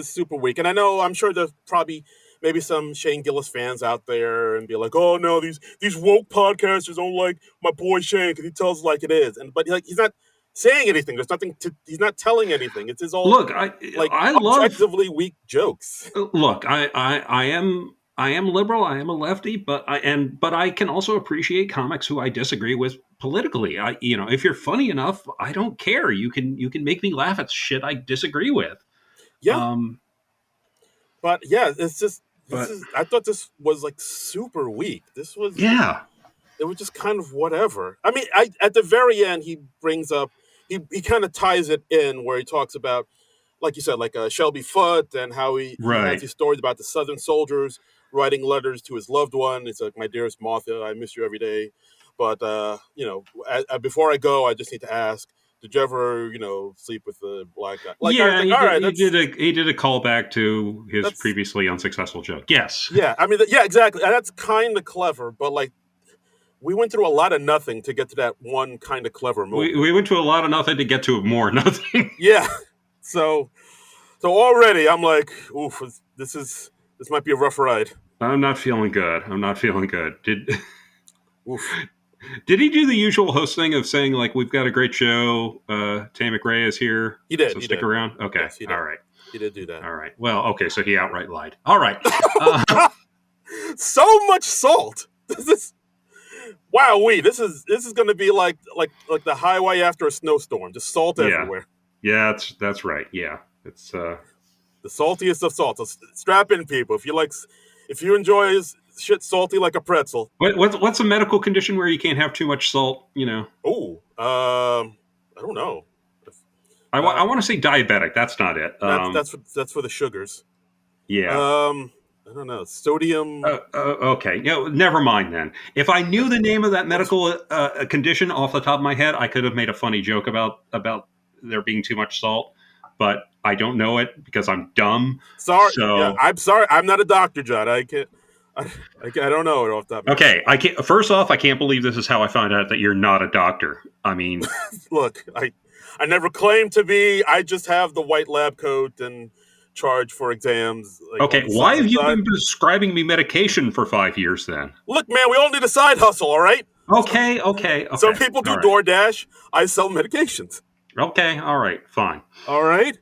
Speaker 2: super weak. And I'm sure there's probably maybe some Shane Gillis fans out there and be like, oh no, these woke podcasters don't like my boy Shane because he tells it like it is. But he's not saying anything. There's nothing he's not telling anything. It's his own objectively weak jokes.
Speaker 1: Look, I am liberal. I am a lefty, but I can also appreciate comics who I disagree with politically. If you're funny enough, I don't care. You can make me laugh at shit I disagree with.
Speaker 2: Yeah. But yeah, it's just I thought this was like super weak. This was it was just kind of whatever. I mean, at the very end he brings up he kind of ties it in where he talks about, like you said, like Shelby Foote and how he has these stories about the Southern soldiers writing letters to his loved one. It's like, my dearest Martha, I miss you every day. But, before I go, I just need to ask, did you ever, sleep with the black guy?
Speaker 1: He did a callback to his previously unsuccessful joke. Yes.
Speaker 2: Yeah, I mean, exactly. And that's kind of clever, but like, we went through a lot of nothing to get to that one kind of clever moment.
Speaker 1: We went to a lot of nothing to get to more nothing.
Speaker 2: Yeah. So already I'm like, oof, this might be a rough ride.
Speaker 1: I'm not feeling good. Did he do the usual host thing of saying, like, we've got a great show, Tate McRae is here?
Speaker 2: He did.
Speaker 1: So stick around? Okay.
Speaker 2: Yes,
Speaker 1: all right.
Speaker 2: He did do that.
Speaker 1: All right. Well, okay, so he outright lied. All right.
Speaker 2: So much salt. This is going to be like the highway after a snowstorm. Just salt everywhere.
Speaker 1: Yeah, that's right. Yeah. It's
Speaker 2: the saltiest of salt. So strap in, people. If you enjoy shit salty like a pretzel.
Speaker 1: What's a medical condition where you can't have too much salt?
Speaker 2: Oh, I don't know.
Speaker 1: I want to say diabetic. That's not it.
Speaker 2: That's for the sugars.
Speaker 1: Yeah.
Speaker 2: I don't know. Sodium.
Speaker 1: Okay. Never mind then. If I knew the name of that medical condition off the top of my head, I could have made a funny joke about there being too much salt. But I don't know it because I'm dumb.
Speaker 2: Sorry.
Speaker 1: So,
Speaker 2: yeah, I'm sorry. I'm not a doctor, John. I don't know it off the top of my
Speaker 1: head. I can't. First off, I can't believe this is how I found out that you're not a doctor. I mean,
Speaker 2: look, I never claimed to be. I just have the white lab coat and charge for exams.
Speaker 1: Okay, why have you been prescribing me medication for 5 years then?
Speaker 2: Look, man, we all need a side hustle, all right?
Speaker 1: Okay.
Speaker 2: Some people do DoorDash. I sell medications.
Speaker 1: Okay, all right, fine.
Speaker 2: All right?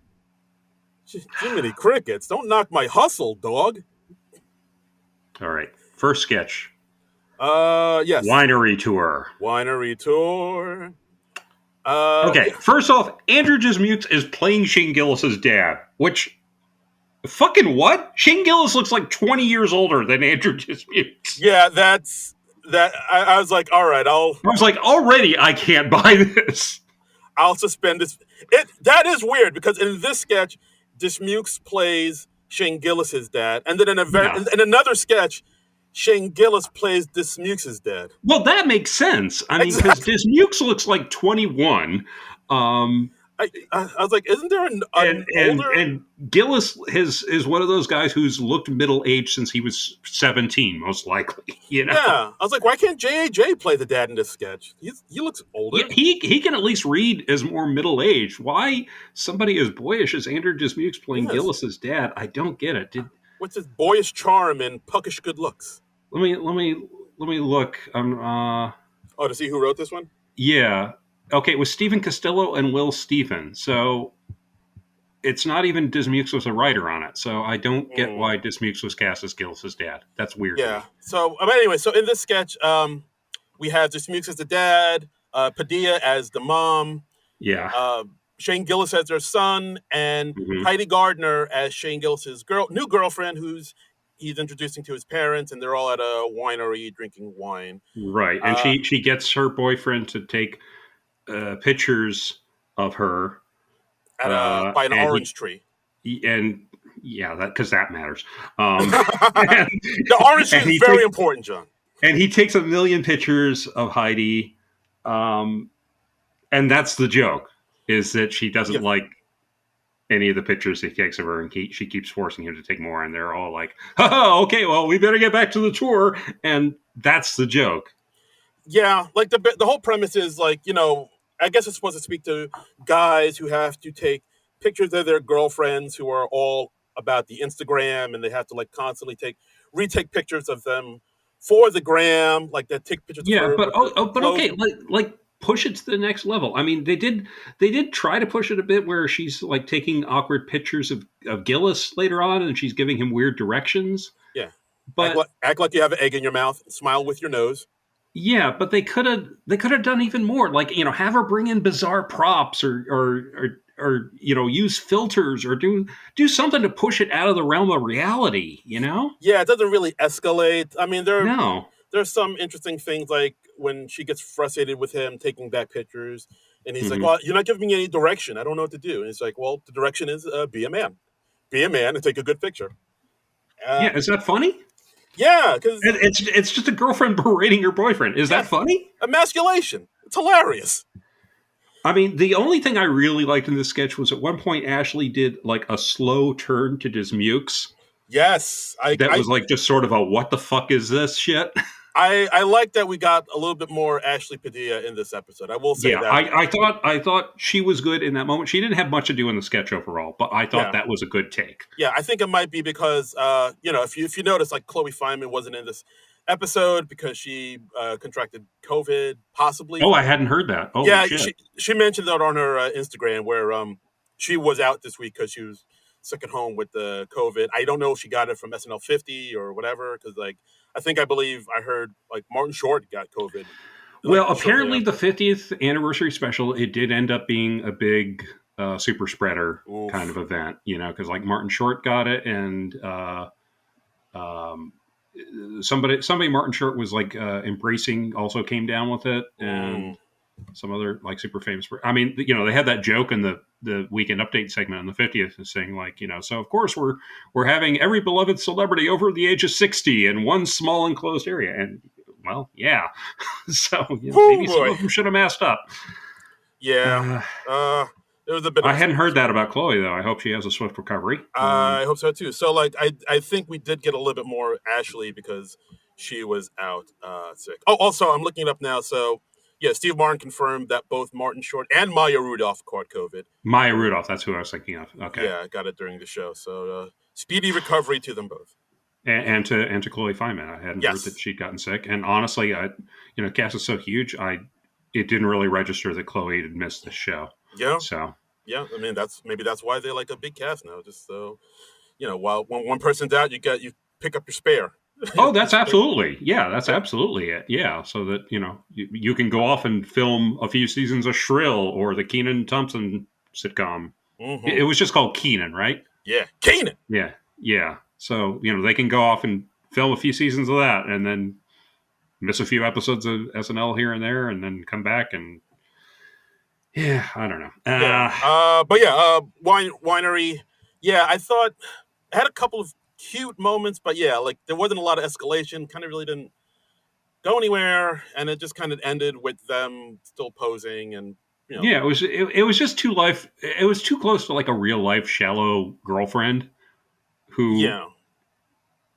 Speaker 2: Jiminy Crickets, don't knock my hustle, dog.
Speaker 1: All right, first sketch.
Speaker 2: Yes.
Speaker 1: Winery tour. Okay, first off, Andrew Dismukes is playing Shane Gillis' dad, which... Fucking what? Shane Gillis looks like 20 years older than Andrew Dismukes.
Speaker 2: Yeah, that's... I was like, all right, I
Speaker 1: was like, already I can't buy this.
Speaker 2: I'll suspend this. That is weird because in this sketch, Dismukes plays Shane Gillis' dad, and then in another sketch, Shane Gillis plays Dismukes' dad.
Speaker 1: Well, that makes sense. I mean, because Dismukes looks like 21.
Speaker 2: I was like, isn't there an older...
Speaker 1: And Gillis is one of those guys who's looked middle-aged since he was 17, most likely.
Speaker 2: Yeah, I was like, why can't J.A.J. play the dad in this sketch? He looks older.
Speaker 1: Yeah, he can at least read as more middle-aged. Why somebody as boyish as Andrew Dismukes playing Gillis' dad? I don't get it.
Speaker 2: What's his boyish charm and puckish good looks?
Speaker 1: Let me look.
Speaker 2: To see who wrote this one?
Speaker 1: Yeah. Okay, it was Stephen Castillo and Will Stephen. So it's not even Dismukes was a writer on it. So I don't get why Dismukes was cast as Gillis' dad. That's weird.
Speaker 2: Yeah. So anyway, so in this sketch, we have Dismukes as the dad, Padilla as the mom.
Speaker 1: Yeah.
Speaker 2: Shane Gillis as their son, and Heidi Gardner as Shane Gillis' new girlfriend, he's introducing to his parents, and they're all at a winery drinking wine.
Speaker 1: Right, and she gets her boyfriend to take pictures of her
Speaker 2: by an orange tree.
Speaker 1: And yeah, because that matters.
Speaker 2: The orange tree is very important, John.
Speaker 1: And he takes a million pictures of Heidi, um, and that's the joke: is that she doesn't
Speaker 2: Yeah,
Speaker 1: like any of the pictures he takes of her, and she keeps forcing him to take more. And they're all like, "Oh, okay, well, we better get back to the tour." And that's the joke.
Speaker 2: yeah. Like the whole premise is like, I guess it's supposed to speak to guys who have to take pictures of their girlfriends who are all about the Instagram, and they have to like constantly retake pictures of them for the gram, like they take pictures of
Speaker 1: Yeah,
Speaker 2: her
Speaker 1: but
Speaker 2: with the
Speaker 1: but
Speaker 2: clothes.
Speaker 1: okay, like push it to the next level. I mean, they did try to push it a bit where she's like taking awkward pictures of Gillis later on, and she's giving him weird directions.
Speaker 2: Yeah,
Speaker 1: But
Speaker 2: act like you have an egg in your mouth, smile with your nose.
Speaker 1: yeah, but they could have done even more. Like, have her bring in bizarre props, or use filters, or do something to push it out of the realm of reality.
Speaker 2: Yeah, it doesn't really escalate. I mean,
Speaker 1: No.
Speaker 2: there's some interesting things like when she gets frustrated with him taking back pictures, and he's like,
Speaker 1: Hmm.
Speaker 2: "Well, you're not giving me any direction. I don't know what to do." And he's like, "Well, the direction is be a man, and take a good picture." Uh,
Speaker 1: Yeah, is that funny?
Speaker 2: yeah, because
Speaker 1: It's just a girlfriend berating her boyfriend. Is that
Speaker 2: yeah,
Speaker 1: funny?
Speaker 2: emasculation. It's hilarious.
Speaker 1: I mean, the only thing I really liked in this sketch was at one point Ashley did like a slow turn to Dismukes
Speaker 2: Yes,
Speaker 1: that was like just sort of a what the fuck is this shit.
Speaker 2: I like that we got a little bit more Ashley Padilla in this episode. I will say
Speaker 1: Yeah,
Speaker 2: that.
Speaker 1: I thought she was good in that moment. She didn't have much to do in the sketch overall, but I thought
Speaker 2: Yeah,
Speaker 1: that was a good take.
Speaker 2: yeah, I think it might be because if you notice, like Chloe Fineman wasn't in this episode because she contracted COVID, possibly.
Speaker 1: Oh, I hadn't heard that. Holy
Speaker 2: Yeah,
Speaker 1: shit.
Speaker 2: she mentioned that on her Instagram where she was out this week because she was sick at home with the COVID. I don't know if she got it from SNL 50 or whatever because like I believe I heard like Martin Short got COVID like
Speaker 1: Well,
Speaker 2: shortly
Speaker 1: apparently the
Speaker 2: after.
Speaker 1: 50th anniversary special, it did end up being a big super spreader kind of
Speaker 2: Oof.
Speaker 1: event, because like Martin Short got it, and um, somebody Martin Short was like embracing also came down with it,
Speaker 2: Mm.
Speaker 1: and some other like super famous. I mean, they had that joke in the weekend update segment on the 50th, saying like, so of course we're having every beloved celebrity over the age of 60 in one small enclosed area, and well, yeah. So
Speaker 2: Oh
Speaker 1: maybe some
Speaker 2: boy.
Speaker 1: of them should have masked up.
Speaker 2: Yeah.
Speaker 1: Uh,
Speaker 2: Uh, it was a bit of
Speaker 1: I
Speaker 2: a
Speaker 1: hadn't
Speaker 2: slippery
Speaker 1: heard that
Speaker 2: slope.
Speaker 1: about Chloe though. I hope she has a swift recovery.
Speaker 2: I hope so too. So like I think we did get a little bit more Ashley because she was out sick. Oh, also I'm looking it up now. So yeah, Steve Martin confirmed that both Martin Short and Maya Rudolph caught COVID.
Speaker 1: Maya
Speaker 2: And
Speaker 1: Rudolph, that's who I was thinking of. Okay,
Speaker 2: yeah, got it during the show. So speedy recovery to them both.
Speaker 1: and to Chloe Fineman, I hadn't heard that
Speaker 2: Yes.
Speaker 1: she'd gotten sick. And honestly, cast is so huge, it didn't really register that Chloe had missed the show.
Speaker 2: Yeah.
Speaker 1: So
Speaker 2: Yeah. I mean that's why they're like a big cast now. Just so while one person's out, you pick up your spare.
Speaker 1: oh, that's
Speaker 2: Just pick-
Speaker 1: absolutely, yeah, that's
Speaker 2: yeah.
Speaker 1: absolutely it. Yeah, so that you can go off and film a few seasons of Shrill or the Keenan Thompson sitcom. It
Speaker 2: Mm-hmm.
Speaker 1: was just called Keenan, right?
Speaker 2: Yeah. Kanan.
Speaker 1: Yeah, yeah. So they can go off and film a few seasons of that, and then miss a few episodes of SNL here and there, and then come back and yeah, I don't know.
Speaker 2: Yeah. But yeah, winery. Yeah, I thought it had a couple of cute moments, but yeah, like there wasn't a lot of escalation. Kind of really didn't go anywhere, and it just kind of ended with them still posing, and you know,
Speaker 1: Yeah, it was just too life. It was too close to like a real life shallow girlfriend who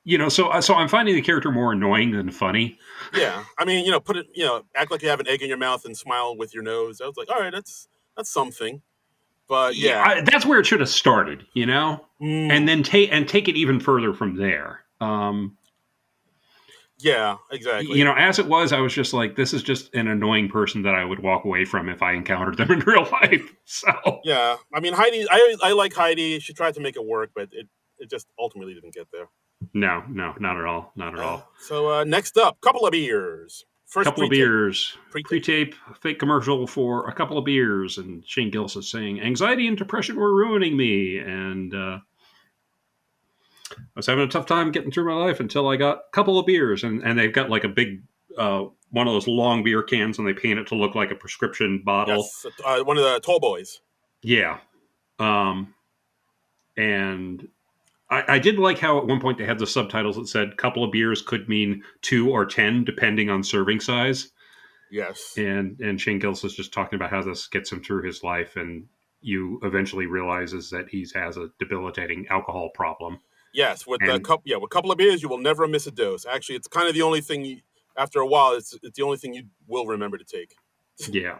Speaker 2: yeah,
Speaker 1: So I'm finding the character more annoying than funny.
Speaker 2: yeah. I mean, put it, act like you have an egg in your mouth and smile with your nose. I was like, all right, that's something, but
Speaker 1: Yeah,
Speaker 2: yeah,
Speaker 1: that's where it should have started, and
Speaker 2: mm,
Speaker 1: then take it even further from there.
Speaker 2: yeah, exactly.
Speaker 1: As it was, I was just like, this is just an annoying person that I would walk away from if I encountered them in real life. So
Speaker 2: Yeah, I mean Heidi. I like Heidi. She tried to make it work, but it just ultimately didn't get there.
Speaker 1: no, no, not at all, not at all.
Speaker 2: So next up, couple of beers. First
Speaker 1: Couple of
Speaker 2: pre-tape.
Speaker 1: beers,
Speaker 2: Pre-tape.
Speaker 1: pre-tape, fake commercial for a couple of beers, and Shane Gillis is saying anxiety and depression were ruining me, and I was having a tough time getting through my life until I got a couple of beers, and they've got like a big one of those long beer cans, and they paint it to look like a prescription bottle.
Speaker 2: Yes, one of the tall boys.
Speaker 1: Yeah, um, and I did like how at one point they had the subtitles that said couple of beers could mean 2 or 10 depending on serving size.
Speaker 2: Yes.
Speaker 1: And Shane Gillis is just talking about how this gets him through his life, and you eventually realizes that he has a debilitating alcohol problem.
Speaker 2: Yes, with
Speaker 1: And
Speaker 2: with a couple of beers, you will never miss a dose. Actually, it's kind of the only thing. After a while, it's the only thing you will remember to take
Speaker 1: yeah,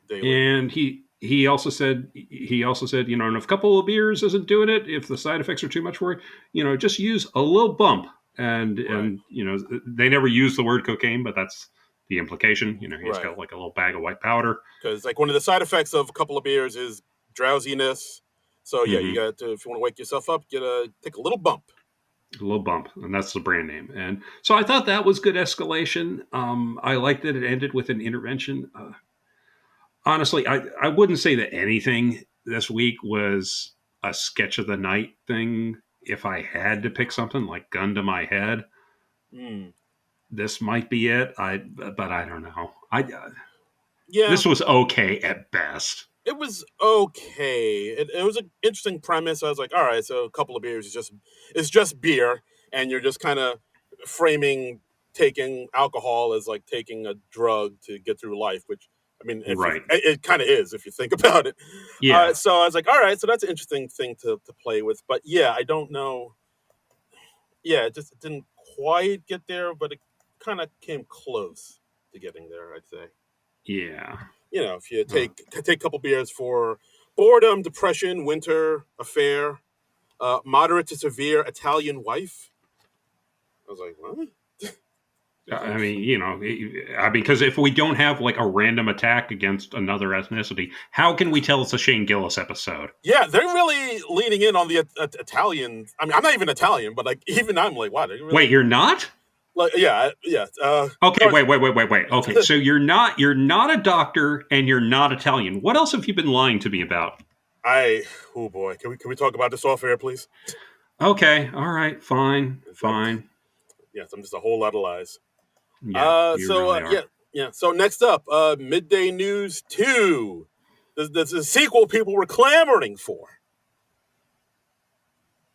Speaker 2: daily.
Speaker 1: and he also said and if a couple of beers isn't doing it, if the side effects are too much for you, just use a little bump. And
Speaker 2: Right.
Speaker 1: they never use the word cocaine, but that's the implication. He's
Speaker 2: Right.
Speaker 1: got like a little bag of white powder.
Speaker 2: Because like one of the side effects of a couple of beers is drowsiness. So yeah, you
Speaker 1: Mm-hmm.
Speaker 2: got to, if you want to wake yourself up, take a little bump.
Speaker 1: A little bump, and that's the brand name. And so I thought that was good escalation. I liked that it ended with an intervention. Honestly, I wouldn't say that anything this week was a sketch of the night thing. If I had to pick something like gun to my head,
Speaker 2: Mm.
Speaker 1: this might be it. But I don't know.
Speaker 2: Yeah,
Speaker 1: This was okay at best.
Speaker 2: it was okay. It was an interesting premise. I was like, all right, so a couple of beers is just beer, and you're just kind of framing taking alcohol as like taking a drug to get through life, which I mean, if
Speaker 1: Right.
Speaker 2: it kind of is if you think about it.
Speaker 1: Yeah.
Speaker 2: So I was like, all right, so that's an interesting thing to play with. But yeah, I don't know. Yeah, it didn't quite get there, but it kind of came close to getting there, I'd say.
Speaker 1: Yeah.
Speaker 2: If you
Speaker 1: Uh,
Speaker 2: take a couple beers for boredom, depression, winter, affair, moderate to severe Italian wife. I was like, what?
Speaker 1: I mean, because if we don't have like a random attack against another ethnicity, how can we tell it's a Shane Gillis episode?
Speaker 2: Yeah, they're really leaning in on the Italian. I mean, I'm not even Italian, but like even I'm like, wow, really,
Speaker 1: Wait, you're not?
Speaker 2: like, yeah, yeah.
Speaker 1: Okay, wait. Okay, so you're not a doctor and you're not Italian. What else have you been lying to me about?
Speaker 2: Oh boy, can we talk about this off air, please?
Speaker 1: Okay, all right, fine.
Speaker 2: Yes, I'm just a whole lot of lies.
Speaker 1: Yeah, you really
Speaker 2: Yeah,
Speaker 1: are.
Speaker 2: yeah. So next up, Midday News 2. This is a sequel people were clamoring for.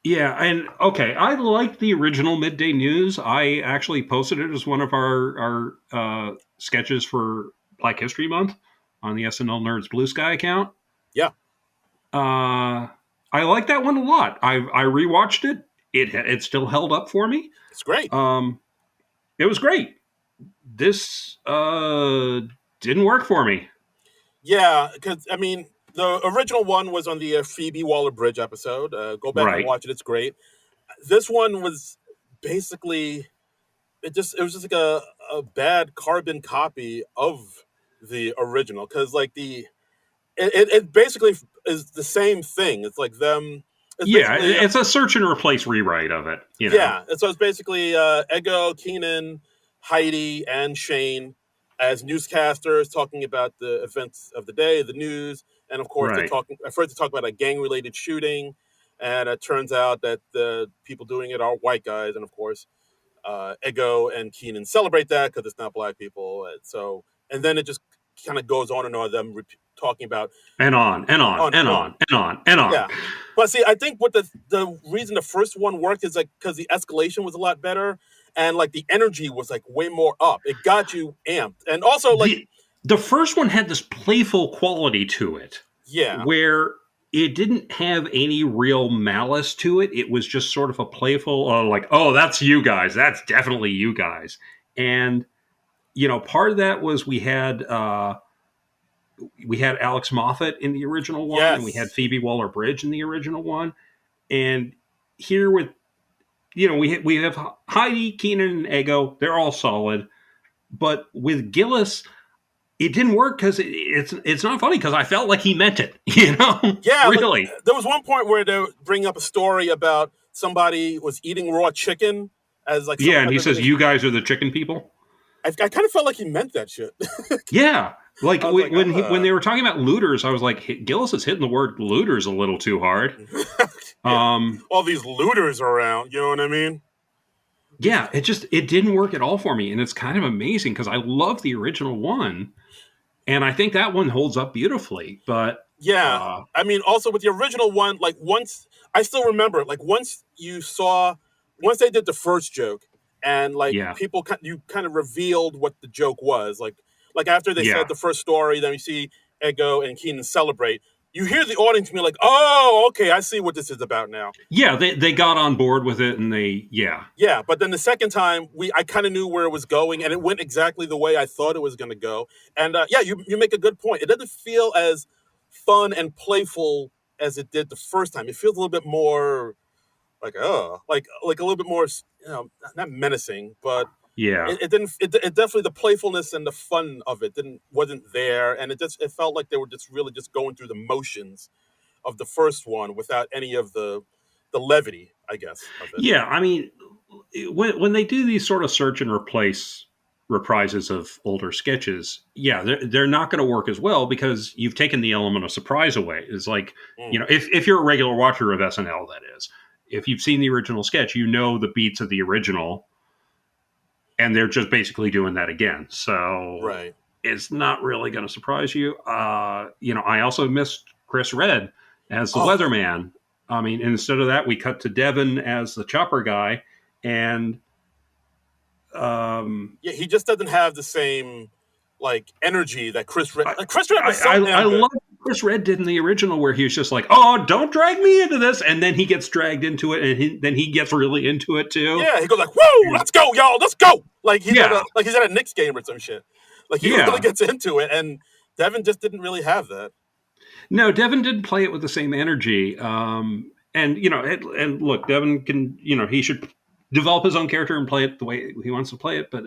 Speaker 1: Yeah, and okay, I like the original Midday News. I actually posted it as one of our sketches for Black History Month on the SNL Nerds Blue Sky account.
Speaker 2: Yeah,
Speaker 1: I like that one a lot. I rewatched it. It still held up for me.
Speaker 2: it's great.
Speaker 1: It was great. This didn't work for me.
Speaker 2: Yeah, because I mean, the original one was on the Phoebe Waller-Bridge episode. Go back and
Speaker 1: Right.
Speaker 2: watch it; it's great. This one was basically it was just like a bad carbon copy of the original because like it basically is the same thing. It's like them. It's
Speaker 1: Yeah,
Speaker 2: basically
Speaker 1: it's a search and replace rewrite of it.
Speaker 2: yeah. And so it's basically Ego, Keenan, Heidi, and Shane as newscasters talking about the events of the day, the news, and of course
Speaker 1: Right.
Speaker 2: first to talk about a gang-related shooting, and it turns out that the people doing it are white guys, and of course Ego and Keenan celebrate that because it's not black people, and then it just kind of goes on and on them talking about
Speaker 1: And on and on
Speaker 2: on
Speaker 1: and
Speaker 2: and
Speaker 1: on
Speaker 2: on.
Speaker 1: and on and on.
Speaker 2: Yeah, but see, I think what the reason the first one worked is like because the escalation was a lot better, and like the energy was like way more up. It got you amped, and also like
Speaker 1: The first one had this playful quality to it
Speaker 2: yeah,
Speaker 1: where it didn't have any real malice to it. It was just sort of a playful, like, oh, that's you guys. That's definitely you guys. And part of that was we had Alex Moffat in the original one, and we had
Speaker 2: yes,
Speaker 1: Phoebe Waller-Bridge in the original one, and here with we have Heidi, Keenan, and Ego. They're all solid, but with Gillis, it didn't work because it's not funny because I felt like he meant it.
Speaker 2: yeah. Like,
Speaker 1: Really.
Speaker 2: there was one point where they bring up a story about somebody was eating raw chicken as like some
Speaker 1: Yeah, and
Speaker 2: type
Speaker 1: he
Speaker 2: of
Speaker 1: says, "You guys are the chicken people."
Speaker 2: I kind of felt like he meant that shit.
Speaker 1: Yeah, like
Speaker 2: I was like,
Speaker 1: when they were talking about looters, I was like, Gillis is hitting the word looters a little too hard.
Speaker 2: Yeah.
Speaker 1: Um,
Speaker 2: All these looters around, you know what I mean?
Speaker 1: yeah, it didn't work at all for me, and it's kind of amazing because I love the original one, and I think that one holds up beautifully. But
Speaker 2: Yeah.
Speaker 1: Uh,
Speaker 2: I mean, also with the original one, like once I still remember, like once they did the first joke, and like
Speaker 1: yeah,
Speaker 2: you kind of revealed what the joke was. Like after they
Speaker 1: yeah,
Speaker 2: said the first story, then we see Ego and Keenan celebrate. You hear the audience be like, "Oh, okay, I see what this is about now."
Speaker 1: yeah. They got on board with it, and yeah,
Speaker 2: Yeah, but then the second time, I kind of knew where it was going, and it went exactly the way I thought it was going to go. And yeah, you make a good point. It doesn't feel as fun and playful as it did the first time. It feels a little bit more like like a little bit more, not menacing, but
Speaker 1: yeah.
Speaker 2: it didn't. It definitely, the playfulness and the fun of it didn't wasn't there, and it felt like they were just really just going through the motions of the first one without any of the levity, I guess, of it.
Speaker 1: Yeah, I mean, when they do these sort of search and replace reprises of older sketches, yeah, they're not going to work as well because you've taken the element of surprise away. It's like,
Speaker 2: Mm,
Speaker 1: if you're a regular watcher of SNL, that is, if you've seen the original sketch, you know the beats of the original, and they're just basically doing that again. So
Speaker 2: right.
Speaker 1: it's not really going to surprise you. I also missed Chris Red as the
Speaker 2: Oh,
Speaker 1: weatherman. I mean, instead of that, we cut to Devin as the chopper guy, and
Speaker 2: yeah, he just doesn't have the same like energy that Chris Red.
Speaker 1: I,
Speaker 2: Like, Chris Red
Speaker 1: I,
Speaker 2: was so
Speaker 1: I
Speaker 2: damn good.
Speaker 1: love what Chris Red did in the original, where he was just like, "Oh, don't drag me into this," and then he gets dragged into it, and then he gets really into it too.
Speaker 2: Yeah, he goes like, "Woo, let's go, y'all, let's go!"
Speaker 1: Yeah,
Speaker 2: Like he's at a Knicks game or some shit. Like he really
Speaker 1: yeah.
Speaker 2: gets into it, and Devin just didn't really have that.
Speaker 1: No, Devin didn't play it with the same energy. And and look, Devin can, he should develop his own character and play it the way he wants to play it, but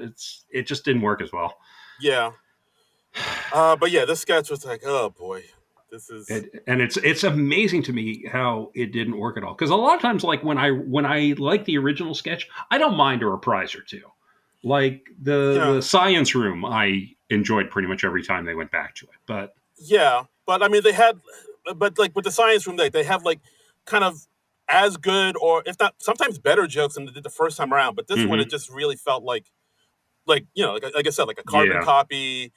Speaker 1: it just didn't work as well.
Speaker 2: Yeah, but yeah, this sketch was like, oh boy, this is
Speaker 1: And it's amazing to me how it didn't work at all. Because a lot of times, like when I like the original sketch, I don't mind a reprise or two. Like
Speaker 2: yeah,
Speaker 1: the science room, I enjoyed pretty much every time they went back to it. But
Speaker 2: yeah. But I mean, but like with the science room, they have like kind of as good or if not sometimes better jokes than they did the first time around. But this one, it
Speaker 1: mhm,
Speaker 2: just really felt like like I said, like a carbon
Speaker 1: yeah,
Speaker 2: copy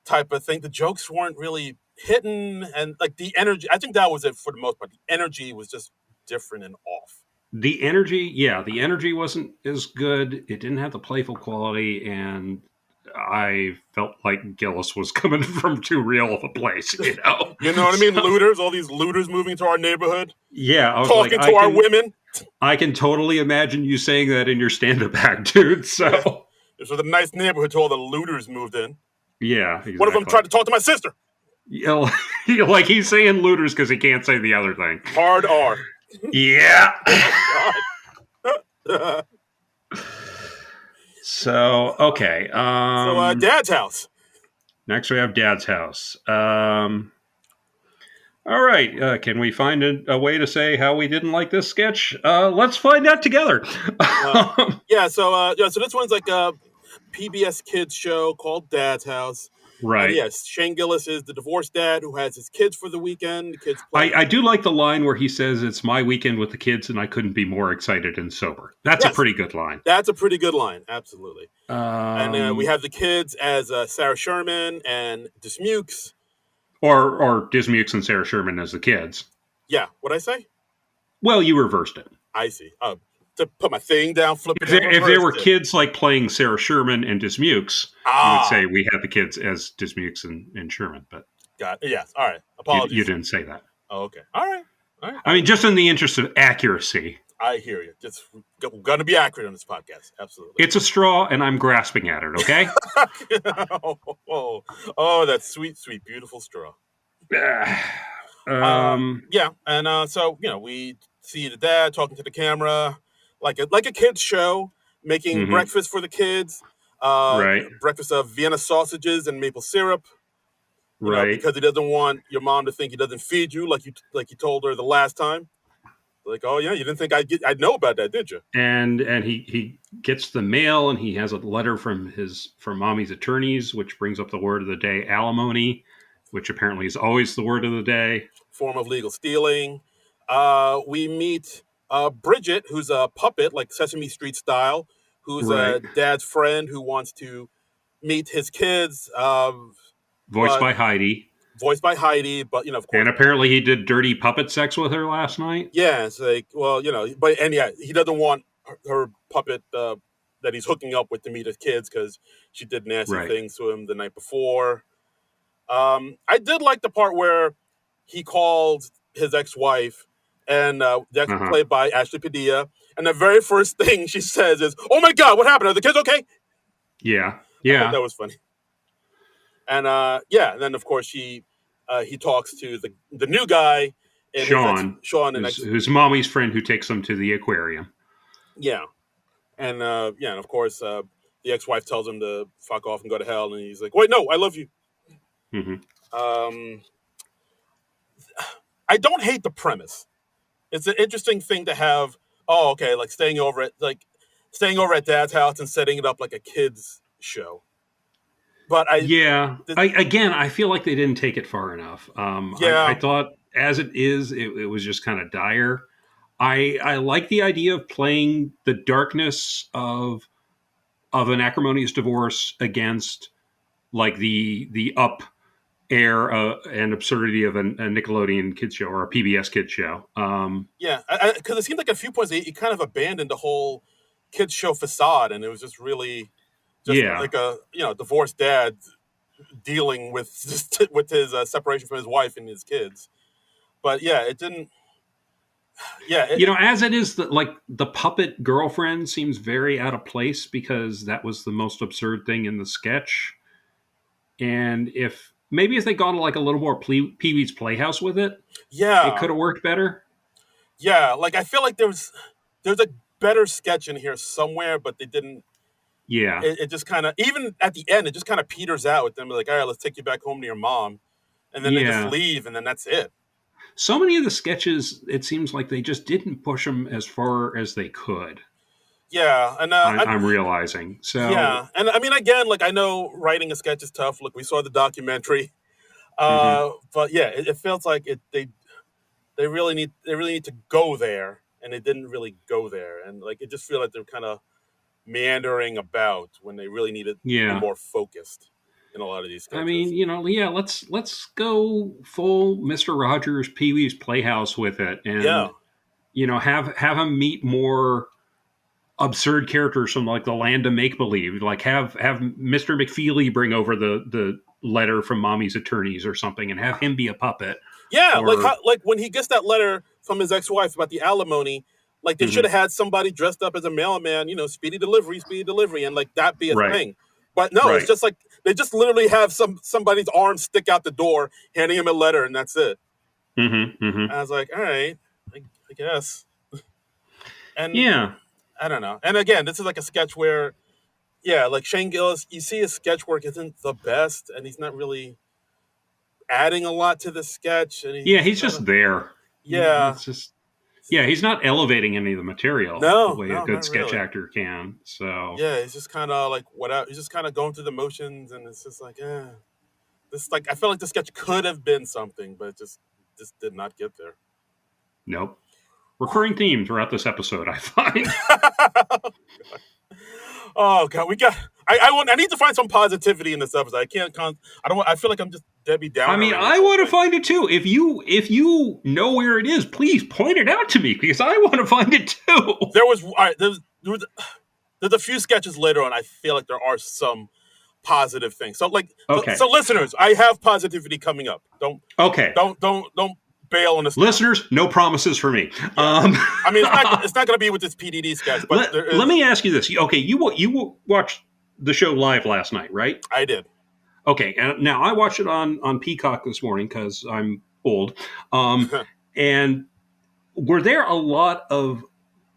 Speaker 2: type of thing. The jokes weren't really hitting, and like the energy. I think that was it for the most part. The energy was just different and off.
Speaker 1: the energy wasn't as good. It didn't have the playful quality, and I felt like Gillis was coming from too real of a place,
Speaker 2: You know what I mean?
Speaker 1: So
Speaker 2: Looters, all these looters moving to our neighborhood,
Speaker 1: yeah, I was like,
Speaker 2: talking to our women.
Speaker 1: I can totally imagine you saying that in your stand-up act, dude.
Speaker 2: Yeah,
Speaker 1: So
Speaker 2: this was a nice neighborhood to all the looters moved in.
Speaker 1: yeah,
Speaker 2: One of them
Speaker 1: exactly.
Speaker 2: tried to talk to my sister.
Speaker 1: Yeah, like he's saying looters because he can't say the other thing.
Speaker 2: Hard R.
Speaker 1: Yeah.
Speaker 2: Oh God.
Speaker 1: So okay.
Speaker 2: So, Dad's house.
Speaker 1: Next we have Dad's house. All right. Can we find a way to say how we didn't like this sketch? Let's find out together.
Speaker 2: Uh, so this one's like a PBS kids show called Dad's House. And
Speaker 1: Right.
Speaker 2: yes, Shane Gillis is the divorced dad who has his kids for the weekend. The kids play.
Speaker 1: I do like the line where he says, "It's my weekend with the kids, and I couldn't be more excited and sober." That's a
Speaker 2: Yes,
Speaker 1: pretty good line.
Speaker 2: that's a pretty good line. Absolutely. And we
Speaker 1: Um,
Speaker 2: have the kids as Sarah Sherman and Dismukes.
Speaker 1: or Dismukes and Sarah Sherman as the kids.
Speaker 2: Yeah, what'd I say?
Speaker 1: Well, you reversed it.
Speaker 2: I see. To put my thing down, flip it,
Speaker 1: If there were
Speaker 2: reversed it.
Speaker 1: kids like playing Sarah Sherman and Dismukes, you would
Speaker 2: Ah,
Speaker 1: say we had the kids as Dismukes and Sherman, but
Speaker 2: got it. Yes. All right.
Speaker 1: you
Speaker 2: Apologies.
Speaker 1: didn't say that.
Speaker 2: Oh, okay. All right. All right.
Speaker 1: I mean, just in the interest of accuracy,
Speaker 2: I hear you. Just gonna be accurate on this podcast. Absolutely.
Speaker 1: it's a straw and I'm grasping at it, okay?
Speaker 2: Oh, that sweet, sweet, beautiful straw.
Speaker 1: um,
Speaker 2: Yeah, and so we see the dad talking to the camera, like a kids show, making
Speaker 1: mhm,
Speaker 2: breakfast for the kids. Uh,
Speaker 1: right,
Speaker 2: breakfast of Vienna sausages and maple syrup.
Speaker 1: right.
Speaker 2: Because he doesn't want your mom to think he doesn't feed you like you told her the last time. Like, oh yeah, you didn't think I'd know about that, did you?
Speaker 1: And he gets the mail and he has a letter from mommy's attorneys, which brings up the word of the day, alimony, which apparently is always the word of the day.
Speaker 2: Form of legal stealing. We meet Bridget, who's a puppet, like Sesame Street style, who's
Speaker 1: Right.
Speaker 2: a dad's friend who wants to meet his kids.
Speaker 1: Voiced
Speaker 2: But
Speaker 1: by Heidi.
Speaker 2: voiced by Heidi, but of course.
Speaker 1: And apparently he did dirty puppet sex with her last night.
Speaker 2: Yeah, it's like, well, he doesn't want her puppet that he's hooking up with to meet his kids because she did nasty
Speaker 1: Right.
Speaker 2: things to him the night before. I did like the part where he called his ex-wife, and the ex played by Ashley Padilla, and the very first thing she says is, "Oh my God, what happened? Are the kids okay?"
Speaker 1: Yeah.
Speaker 2: I thought that was funny. And and then of course he talks to the new guy, and
Speaker 1: Sean,
Speaker 2: who's
Speaker 1: mommy's friend who takes them to the aquarium.
Speaker 2: Yeah, and and of course the ex-wife tells him to fuck off and go to hell, and he's like, "Wait, no, I love you." I don't hate the premise. It's an interesting thing to have. Oh, okay, like staying over at Dad's house and setting it up like a kids show. But I
Speaker 1: feel like they didn't take it far enough. I thought as it is, it was just kind of dire. I like the idea of playing the darkness of an acrimonious divorce against like the up air and absurdity of a Nickelodeon kids show or a PBS kids show.
Speaker 2: Because it seemed like at a few points he kind of abandoned the whole kids show facade, and it was just really like a divorced dad dealing with his separation from his wife and his kids. But it didn't.
Speaker 1: As it is, the puppet girlfriend seems very out of place because that was the most absurd thing in the sketch. And if they gone like a little more Pee-wee's Playhouse with it, it could have worked better.
Speaker 2: Yeah, like I feel like there's a better sketch in here somewhere, but they didn't.
Speaker 1: Yeah,
Speaker 2: it just kind of, even at the end, it just kind of peters out with them like, all right, let's take you back home to your mom, and then they just leave, and then that's it.
Speaker 1: So many of the sketches, it seems like they just didn't push them as far as they could.
Speaker 2: Yeah, and
Speaker 1: I'm realizing. So
Speaker 2: and I mean, again, like I know writing a sketch is tough. Look, we saw the documentary, but it feels like they really need to go there, and they didn't really go there, and like it just feels like they're kind of meandering about when they really needed to be more focused in a lot of these sketches.
Speaker 1: I mean, let's go full Mr. Rogers Pee-wee's Playhouse with it, and have him meet more absurd characters from like the land of make believe. Like have Mr. McFeely bring over the letter from mommy's attorneys or something, and have him be a puppet.
Speaker 2: Yeah, like when he gets that letter from his ex-wife about the alimony. Like they should have had somebody dressed up as a mailman, speedy delivery, and like that be a thing. But no, it's just like they just literally have somebody's arm stick out the door, handing him a letter, and that's it. I was like, all right, I guess. And I don't know. And again, this is like a sketch where, like Shane Gillis, you see his sketch work isn't the best, and he's not really adding a lot to the sketch. And
Speaker 1: he's just there.
Speaker 2: Yeah,
Speaker 1: it's just. Yeah, he's not elevating any of the material the way a good sketch actor can. So
Speaker 2: he's just kind of like he's just kind of going through the motions, and it's just like, I feel like the sketch could have been something, but it just did not get there.
Speaker 1: Nope. Recurring theme throughout this episode, I find.
Speaker 2: Oh God, I need to find some positivity in this episode. I feel like I'm just Debbie Downer.
Speaker 1: I mean, I want to find it too. If you know where it is, please point it out to me because I want to find it too.
Speaker 2: There's a few sketches later on. I feel like there are some positive things. So so listeners, I have positivity coming up. Don't bail on this.
Speaker 1: Listeners, no promises for me.
Speaker 2: Yeah. I mean, it's not going to be with this PDD sketch. But
Speaker 1: let me ask you this. Okay, you watched the show live last night, right?
Speaker 2: I did.
Speaker 1: Okay, and now I watched it on Peacock this morning because I'm old. And were there a lot of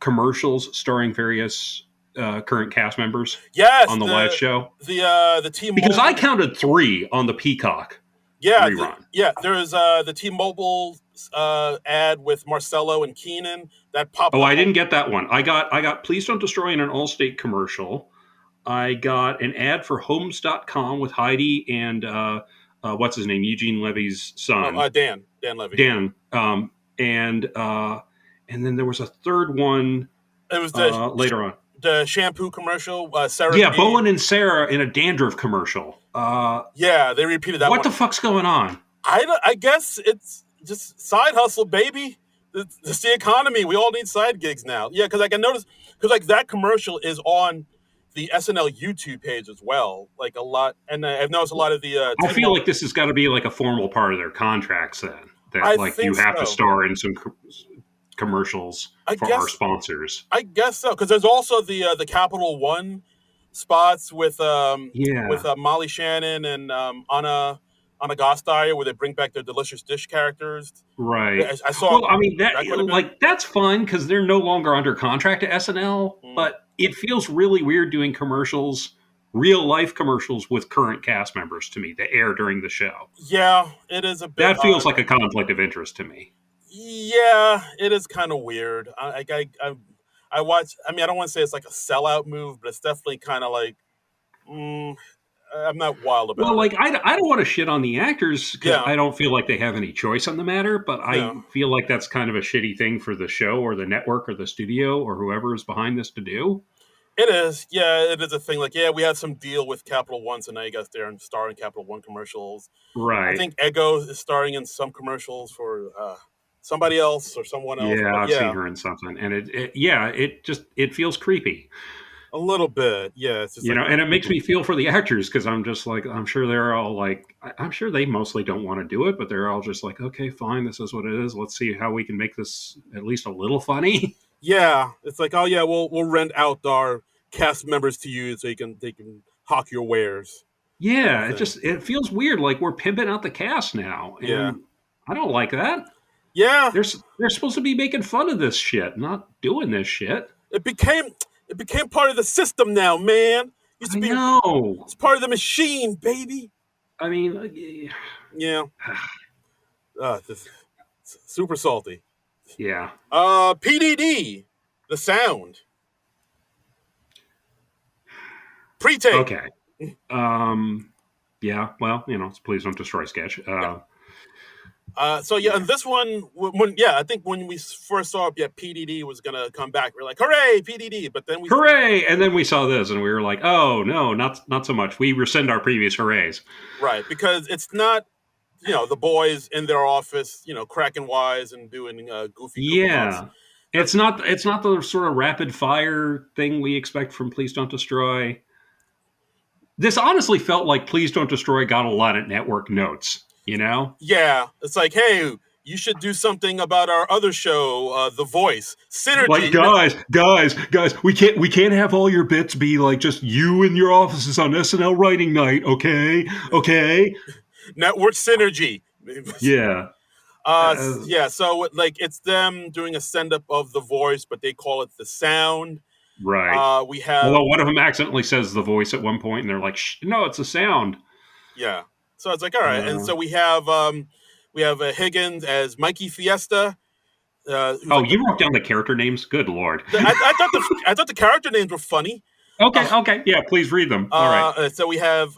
Speaker 1: commercials starring various current cast members?
Speaker 2: Yes,
Speaker 1: on the live show.
Speaker 2: The T-Mobile,
Speaker 1: because I counted 3 on the Peacock. Rerun.
Speaker 2: There's the T-Mobile ad with Marcello and Keenan that popped.
Speaker 1: Oh, I didn't get that one. I got Please Don't Destroy in an Allstate commercial. I got an ad for Homes.com with Heidi and what's his name, Eugene Levy's son,
Speaker 2: Dan Levy.
Speaker 1: Dan, and then there was a third one.
Speaker 2: It was
Speaker 1: later on.
Speaker 2: The shampoo commercial, Sarah.
Speaker 1: Yeah, Bowen and Sarah in a dandruff commercial.
Speaker 2: They repeated that.
Speaker 1: What the fuck's going on?
Speaker 2: I guess it's just side hustle, baby. It's the economy. We all need side gigs now. Yeah, because I can notice because like that commercial is on the SNL YouTube page as well. Like a lot, and I've noticed a lot of the
Speaker 1: I feel
Speaker 2: T-Mobile.
Speaker 1: like this has got to be like a formal part of their contracts then. That
Speaker 2: I
Speaker 1: like you
Speaker 2: think
Speaker 1: have to
Speaker 2: so.
Speaker 1: star in some commercials
Speaker 2: I
Speaker 1: for our
Speaker 2: guess
Speaker 1: sponsors.
Speaker 2: I guess so because there's also the Capital One spots with
Speaker 1: Yeah.
Speaker 2: Molly Shannon and Anna Gasteyer where they bring back their delicious dish characters.
Speaker 1: Right.
Speaker 2: I saw
Speaker 1: Well, I mean that
Speaker 2: that quite a bit.
Speaker 1: like that's fine because they're no longer under contract to SNL,
Speaker 2: Mm.
Speaker 1: but it feels really weird doing commercials, real life commercials with current cast members to me that air during the show.
Speaker 2: Yeah, it is a bit
Speaker 1: That feels
Speaker 2: odd.
Speaker 1: like a conflict of interest to me.
Speaker 2: Yeah, it is kind of weird. I watch. I mean, I don't want to say it's like a sellout move, but it's definitely kind of like mm, I'm not wild
Speaker 1: Well,
Speaker 2: about it.
Speaker 1: like I don't want to shit on the actors because
Speaker 2: Yeah,
Speaker 1: I don't feel like they have any choice on the matter, but
Speaker 2: yeah,
Speaker 1: I feel like that's kind of a shitty thing for the show or the network or the studio or whoever is behind this to do.
Speaker 2: it is. Yeah, it is a thing. Like, yeah, we had some deal with Capital One, so now you guys there and star in Capital One commercials. I
Speaker 1: Right.
Speaker 2: think Ego is starring in some commercials for somebody else or someone else.
Speaker 1: Yeah,
Speaker 2: But
Speaker 1: I've seen
Speaker 2: yeah,
Speaker 1: her in something, and yeah, it just it feels creepy,
Speaker 2: a little bit. Yeah, it's just
Speaker 1: you
Speaker 2: like
Speaker 1: know, and it makes me feel for the actors because I'm just like I'm sure they're all like I'm sure they mostly don't want to do it, but they're all just like okay, fine, this is what it is. Let's see how we can make this at least a little funny.
Speaker 2: yeah, it's like oh yeah, we'll rent out our cast members to you so they can hawk your wares type of
Speaker 1: Yeah,
Speaker 2: thing.
Speaker 1: it feels weird. Like we're pimping out the cast now,
Speaker 2: Yeah,
Speaker 1: and I don't like that.
Speaker 2: yeah.
Speaker 1: They're supposed to be making fun of this shit, not doing this shit.
Speaker 2: It became it became part of the system now, man. Used to
Speaker 1: I
Speaker 2: be
Speaker 1: know.
Speaker 2: it's part of the machine, baby.
Speaker 1: I mean,
Speaker 2: Yeah, this super salty.
Speaker 1: yeah.
Speaker 2: PDD, the sound pre-tape.
Speaker 1: Okay. Um. Yeah. Well, you know, it's please don't destroy sketch.
Speaker 2: Yeah. So yeah, and this one, when yeah, I think when we first saw yeah, PDD was gonna come back, we are like, hooray, PDD! But then we see
Speaker 1: Hooray! And then we saw this, and we were like, oh no, not so much. We rescind our previous hoorays.
Speaker 2: right because it's not the boys in their office, cracking wise and doing goofy goof offs.
Speaker 1: Yeah. It's not the sort of rapid fire thing we expect from Please Don't Destroy. This honestly felt like Please Don't Destroy got a lot of network notes, you know?
Speaker 2: Yeah, it's like, hey, you should do something about our other show, The Voice,
Speaker 1: Like
Speaker 2: Synergy,
Speaker 1: guys, we can't have all your bits be like just you in your offices on SNL writing night, okay? Okay?
Speaker 2: Network Synergy.
Speaker 1: Yeah.
Speaker 2: Yeah, so like it's them doing a send up of The Voice, but they call it The Sound.
Speaker 1: Right.
Speaker 2: We have
Speaker 1: Although one of them accidentally says the voice at one point, and they're like, no, it's a sound.
Speaker 2: yeah, so it's like all right, and
Speaker 1: Uh,
Speaker 2: so we have Higgins as Mikey Fiesta, who's
Speaker 1: oh,
Speaker 2: like
Speaker 1: you wrote down the character names? Good Lord.
Speaker 2: I thought the character names were funny.
Speaker 1: Okay, okay. Yeah, please read them. All right.
Speaker 2: So we have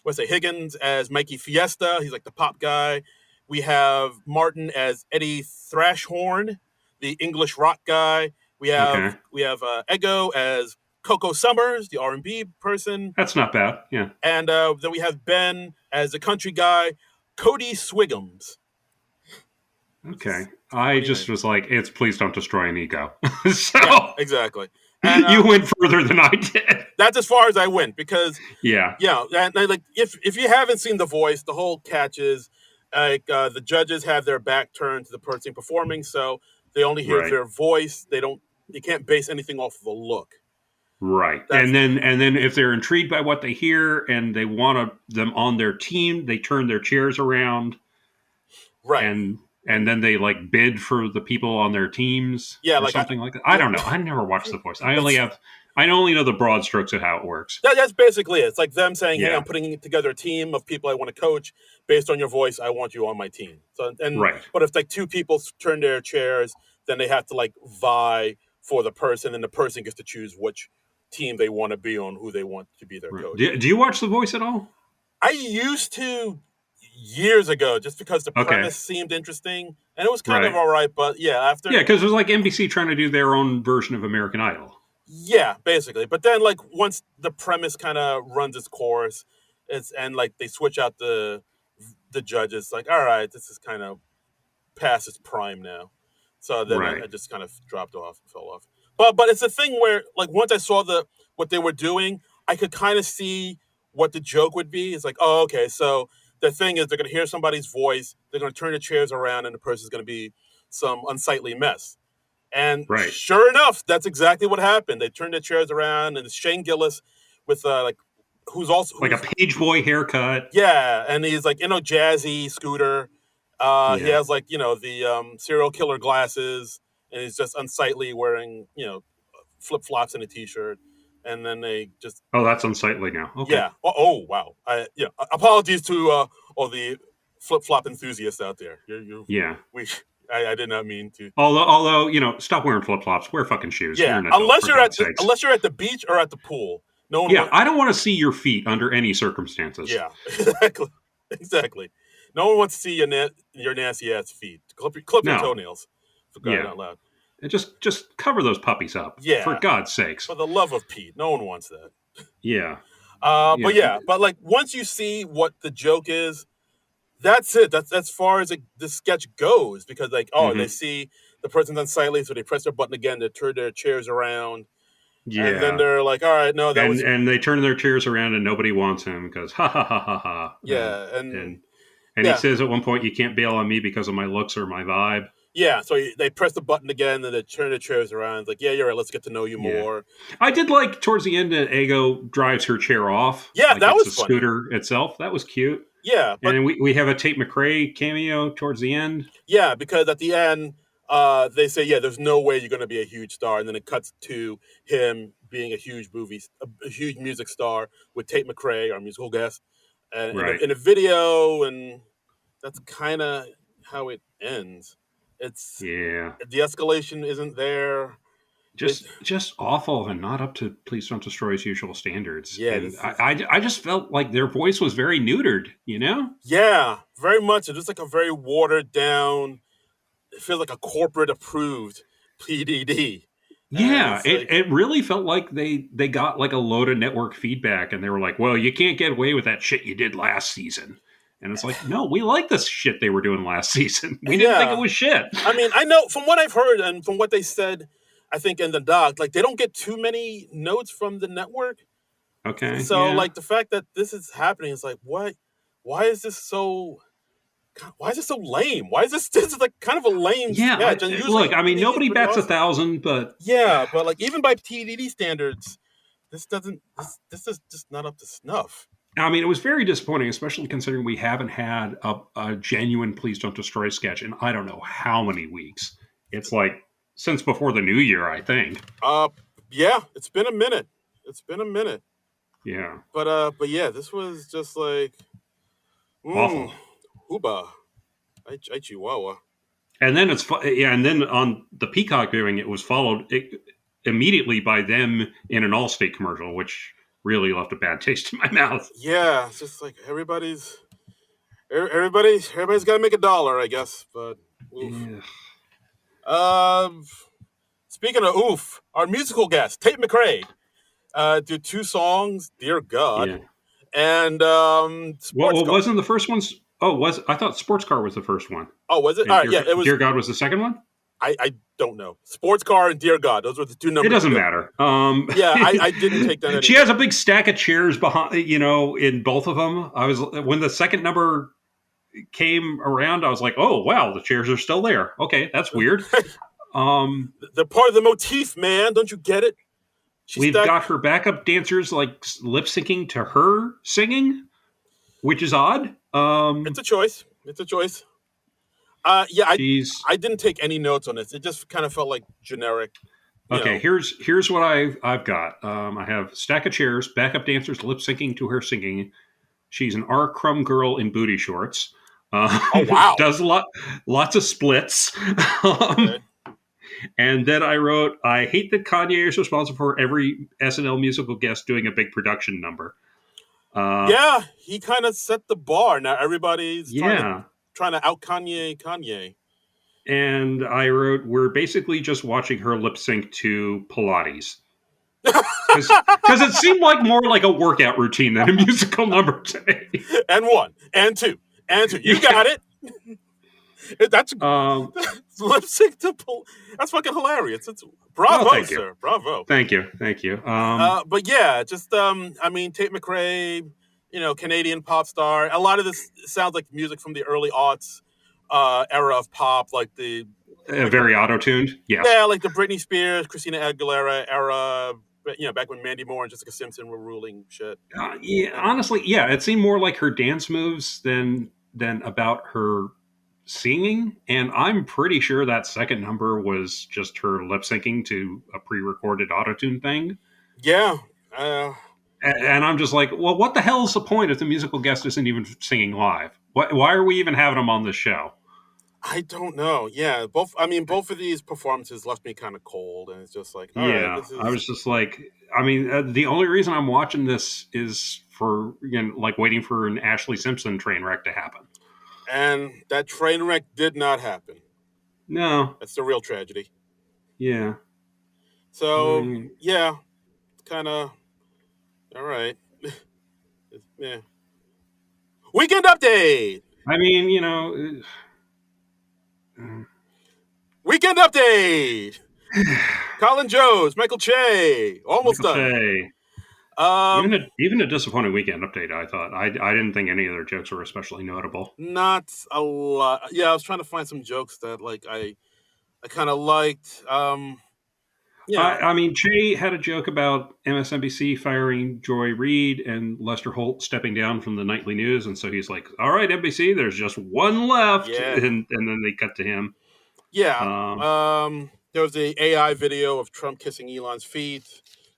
Speaker 2: what's it Higgins as Mikey Fiesta. He's like the pop guy. We have Martin as Eddie Thrashhorn, the English rock guy.
Speaker 1: Okay.
Speaker 2: We have Ego as Coco Summers, the R&B person,
Speaker 1: That's not bad. Yeah.
Speaker 2: and then we have Ben as the country guy, Cody Swigums.
Speaker 1: Okay. I
Speaker 2: Funny
Speaker 1: just
Speaker 2: name.
Speaker 1: was like, it's please don't destroy an ego. So
Speaker 2: Yeah, exactly. And
Speaker 1: you went further than I did.
Speaker 2: that's as far as I went because
Speaker 1: Yeah.
Speaker 2: yeah, and like if you haven't seen The Voice, the whole catch is like the judges have their back turned to the person performing, so they only hear
Speaker 1: Right.
Speaker 2: their voice. You can't base anything off of a look.
Speaker 1: Right.
Speaker 2: That's
Speaker 1: And then if they're intrigued by what they hear and they want them on their team, they turn their chairs around
Speaker 2: right.
Speaker 1: and then they like bid for the people on their teams
Speaker 2: Yeah,
Speaker 1: or
Speaker 2: like
Speaker 1: something like that. I don't know. I never watched The Voice. I only know the broad strokes of how it works.
Speaker 2: that's basically it. It's like them saying, "Hey,
Speaker 1: Yeah.
Speaker 2: I'm putting together a team of people I want to coach based on your voice. I want you on my team." So
Speaker 1: Right.
Speaker 2: but if like two people turn their chairs, then they have to like vie for the person, and the person gets to choose which team they want to be on, who they want to be their
Speaker 1: Right.
Speaker 2: coach.
Speaker 1: Do you watch The Voice at all?
Speaker 2: I used to years ago just because the
Speaker 1: Okay.
Speaker 2: premise seemed interesting and it was kind of
Speaker 1: Right.
Speaker 2: all right, but yeah, after
Speaker 1: Yeah, because it was like NBC trying to do their own version of American Idol.
Speaker 2: yeah, basically. But then like once the premise kind of runs its course, it's and like they switch out the judges like, all right, this is kind of past its prime now. So then
Speaker 1: Right.
Speaker 2: I just kind of dropped off, fell off. But it's a thing where like once I saw what they were doing, I could kind of see what the joke would be. It's like, oh, okay, so the thing is they're gonna hear somebody's voice, they're gonna turn the chairs around, and the person's gonna be some unsightly mess. And
Speaker 1: Right.
Speaker 2: sure enough, that's exactly what happened. They turned their chairs around, and it's Shane Gillis with like
Speaker 1: Like a page boy haircut.
Speaker 2: yeah, and he's like jazzy scooter. He
Speaker 1: Yeah.
Speaker 2: has like the serial killer glasses, and he's just unsightly wearing flip flops and a t-shirt. And then they just
Speaker 1: Oh, that's unsightly now. Okay.
Speaker 2: yeah. Oh wow. Apologies to all the flip flop enthusiasts out there.
Speaker 1: Yeah.
Speaker 2: I did not mean to.
Speaker 1: Although, stop wearing flip flops. Wear fucking shoes.
Speaker 2: Yeah,
Speaker 1: You're an adult,
Speaker 2: unless
Speaker 1: for
Speaker 2: you're at the beach or at the pool. No one.
Speaker 1: Yeah, I don't want to see your feet under any circumstances.
Speaker 2: Yeah, exactly. No one wants to see your nasty ass feet. Clip your toenails. For crying out loud.
Speaker 1: And just cover those puppies up.
Speaker 2: Yeah.
Speaker 1: For God's sakes.
Speaker 2: For the love of Pete, no one wants that.
Speaker 1: Yeah.
Speaker 2: But like once you see what the joke is, that's it. That's as far as the sketch goes. Because like, they see the person's unsightly, so they press their button again, they turn their chairs around. Yeah. And then they're like, all right, no,
Speaker 1: and they turn their chairs around and nobody wants him because ha ha ha ha ha.
Speaker 2: Yeah.
Speaker 1: And he says at one point, you can't bail on me because of my looks or my vibe.
Speaker 2: Yeah, so they press the button again, and they turn the chairs around. It's like, yeah, you're right. Let's get to know you more.
Speaker 1: I did like towards the end that Ego drives her chair off.
Speaker 2: Yeah,
Speaker 1: like
Speaker 2: that was
Speaker 1: the
Speaker 2: funny.
Speaker 1: Scooter itself. That was cute.
Speaker 2: Yeah,
Speaker 1: and we have a Tate McRae cameo towards the end.
Speaker 2: Yeah, because at the end, they say, yeah, there's no way you're going to be a huge star, and then it cuts to him being a huge music star with Tate McRae, our musical guest, in a video, and that's kind of how it ends. It's the escalation isn't there.
Speaker 1: Just awful and not up to Please Don't Destroy's usual standards.
Speaker 2: Yeah,
Speaker 1: and I just felt like their voice was very neutered.
Speaker 2: Yeah, very much. It's just like a very watered down. It feels like a corporate approved PDD.
Speaker 1: Yeah, it really felt like they got like a load of network feedback, and they were like, "Well, you can't get away with that shit you did last season." And it's like, no, we like this shit they were doing last season. We didn't think it was shit.
Speaker 2: I mean, I know from what I've heard and from what they said, I think in the doc, like they don't get too many notes from the network.
Speaker 1: Okay.
Speaker 2: So like the fact that this is happening is like, what? Why is this so lame? Why is this like kind of a lame sketch? And
Speaker 1: look, I mean, nobody bats 1,000, but
Speaker 2: but like even by TDD standards, this is just not up to snuff.
Speaker 1: I mean, it was very disappointing, especially considering we haven't had a genuine Please Don't Destroy sketch in I don't know how many weeks. It's like since before the new year, I think.
Speaker 2: Yeah, it's been a minute.
Speaker 1: Yeah.
Speaker 2: But yeah, this was just like
Speaker 1: awful.
Speaker 2: Hooba. I chihuahua.
Speaker 1: And then and then on the Peacock viewing, it was followed immediately by them in an Allstate commercial, which really left a bad taste in my mouth.
Speaker 2: Yeah, it's just like everybody's got to make $1, I guess. But oof. Yeah. Speaking of oof, our musical guest Tate McRae did 2 songs, Dear God, and
Speaker 1: what wasn't the first one? I thought Sports Car was the first one.
Speaker 2: Oh, was it?
Speaker 1: And
Speaker 2: all right, it was.
Speaker 1: Dear God was the second one.
Speaker 2: I don't know. Sports Car and Dear God, those were the 2 numbers.
Speaker 1: It doesn't matter.
Speaker 2: I didn't take that anymore.
Speaker 1: She has a big stack of chairs behind, in both of them. When the second number came around, I was like, oh, wow, the chairs are still there. Okay, that's weird.
Speaker 2: They're part of the motif, man. Don't you get it?
Speaker 1: We've got her backup dancers like lip syncing to her singing, which is odd.
Speaker 2: It's a choice. I didn't take any notes on this. It just kind of felt like generic.
Speaker 1: Okay, here's what I've got. I have stack of chairs, backup dancers lip syncing to her singing. She's an R. Crumb girl in booty shorts.
Speaker 2: Oh wow!
Speaker 1: Does lots of splits.
Speaker 2: Okay.
Speaker 1: And then I wrote, I hate that Kanye is responsible for every SNL musical guest doing a big production number.
Speaker 2: Yeah, he kind of set the bar. Now everybody's trying to out Kanye.
Speaker 1: And I wrote, we're basically just watching her lip sync to Pilates. Because it seemed like more like a workout routine than a musical number to me.
Speaker 2: And 1, and 2, Answer. You got it. That's
Speaker 1: Um,
Speaker 2: lip sync to that's fucking hilarious. It's bravo,
Speaker 1: well, thank you.
Speaker 2: sir. Bravo.
Speaker 1: Thank you. Thank you.
Speaker 2: But yeah, just I mean, Tate McRae, Canadian pop star. A lot of this sounds like music from the early aughts era of pop, like the
Speaker 1: Very auto-tuned. Yes.
Speaker 2: yeah, like the Britney Spears, Christina Aguilera era. Back when Mandy Moore and Jessica Simpson were ruling shit.
Speaker 1: Yeah, honestly, yeah, it seemed more like her dance moves than about her singing. And I'm pretty sure that second number was just her lip syncing to a pre-recorded auto-tune thing.
Speaker 2: Yeah.
Speaker 1: And I'm just like, well, what the hell is the point if the musical guest isn't even singing live? Why are we even having them on this show?
Speaker 2: I don't know. Yeah, both of these performances left me kind of cold, and it's just like, all right, this is.
Speaker 1: I was just like, the only reason I'm watching this is for like waiting for an Ashley Simpson train wreck to happen.
Speaker 2: And that train wreck did not happen.
Speaker 1: No,
Speaker 2: that's the real tragedy.
Speaker 1: Yeah.
Speaker 2: So yeah, kind of. All right. Yeah. Weekend update.
Speaker 1: I mean,
Speaker 2: Weekend update. Colin Jost, Michael Che, almost
Speaker 1: Michael
Speaker 2: done.
Speaker 1: Che. Even a disappointing weekend update. I thought I didn't think any of their jokes were especially notable.
Speaker 2: Not a lot. Yeah, I was trying to find some jokes that like I kind of liked.
Speaker 1: I mean, Che had a joke about MSNBC firing Joy Reid and Lester Holt stepping down from the nightly news, and so he's like, "All right, NBC, there's just one left," and then they cut to him.
Speaker 2: Yeah. There was a AI video of Trump kissing Elon's feet.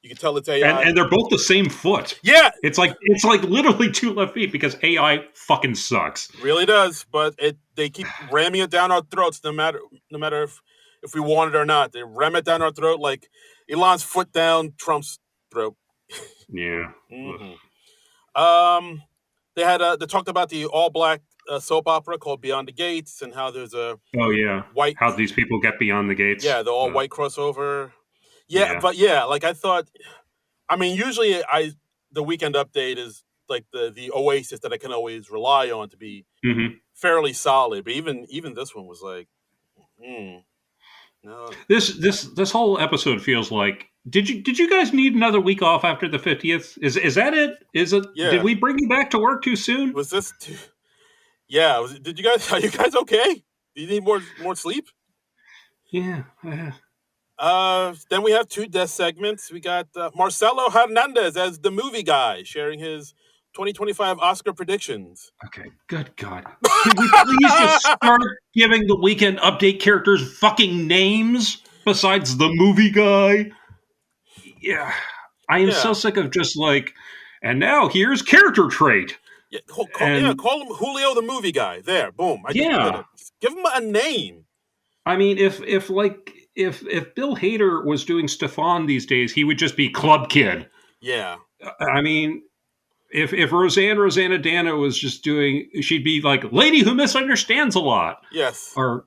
Speaker 2: You can tell it's AI,
Speaker 1: and they're both the same foot.
Speaker 2: Yeah,
Speaker 1: it's like literally two left feet because AI fucking sucks.
Speaker 2: Really does, but they keep ramming it down our throats no matter if we want it or not. They ram it down our throat like Elon's foot down Trump's throat.
Speaker 1: Yeah.
Speaker 2: Mm-hmm. They talked about the all black soap opera called Beyond the Gates and how there's a white
Speaker 1: how these people get beyond the gates.
Speaker 2: Yeah, the all white crossover. Yeah, but like I thought. I mean, usually the weekend update is like the oasis that I can always rely on to be fairly solid. But even this one was like, no.
Speaker 1: This whole episode feels like did you guys need another week off after the 50th? Is that it? Is it? Yeah. Did we bring you back to work too soon?
Speaker 2: Was this? Yeah. Are you guys okay? Do you need more sleep?
Speaker 1: Yeah.
Speaker 2: Then we have two death segments. We got Marcelo Hernandez as the movie guy sharing his 2025 Oscar predictions.
Speaker 1: Okay, good God. Can we please just start giving the weekend update characters fucking names besides the movie guy? Yeah. I am so sick of just like, and now here's character trait.
Speaker 2: Yeah, call him Julio the movie guy. There, boom. I just did it. Give him a name. I mean,
Speaker 1: if Bill Hader was doing Stefan these days, he would just be Club Kid.
Speaker 2: Yeah.
Speaker 1: I mean, if Rosanna Dana was just doing, she'd be like Lady Who Misunderstands a Lot.
Speaker 2: Yes.
Speaker 1: Or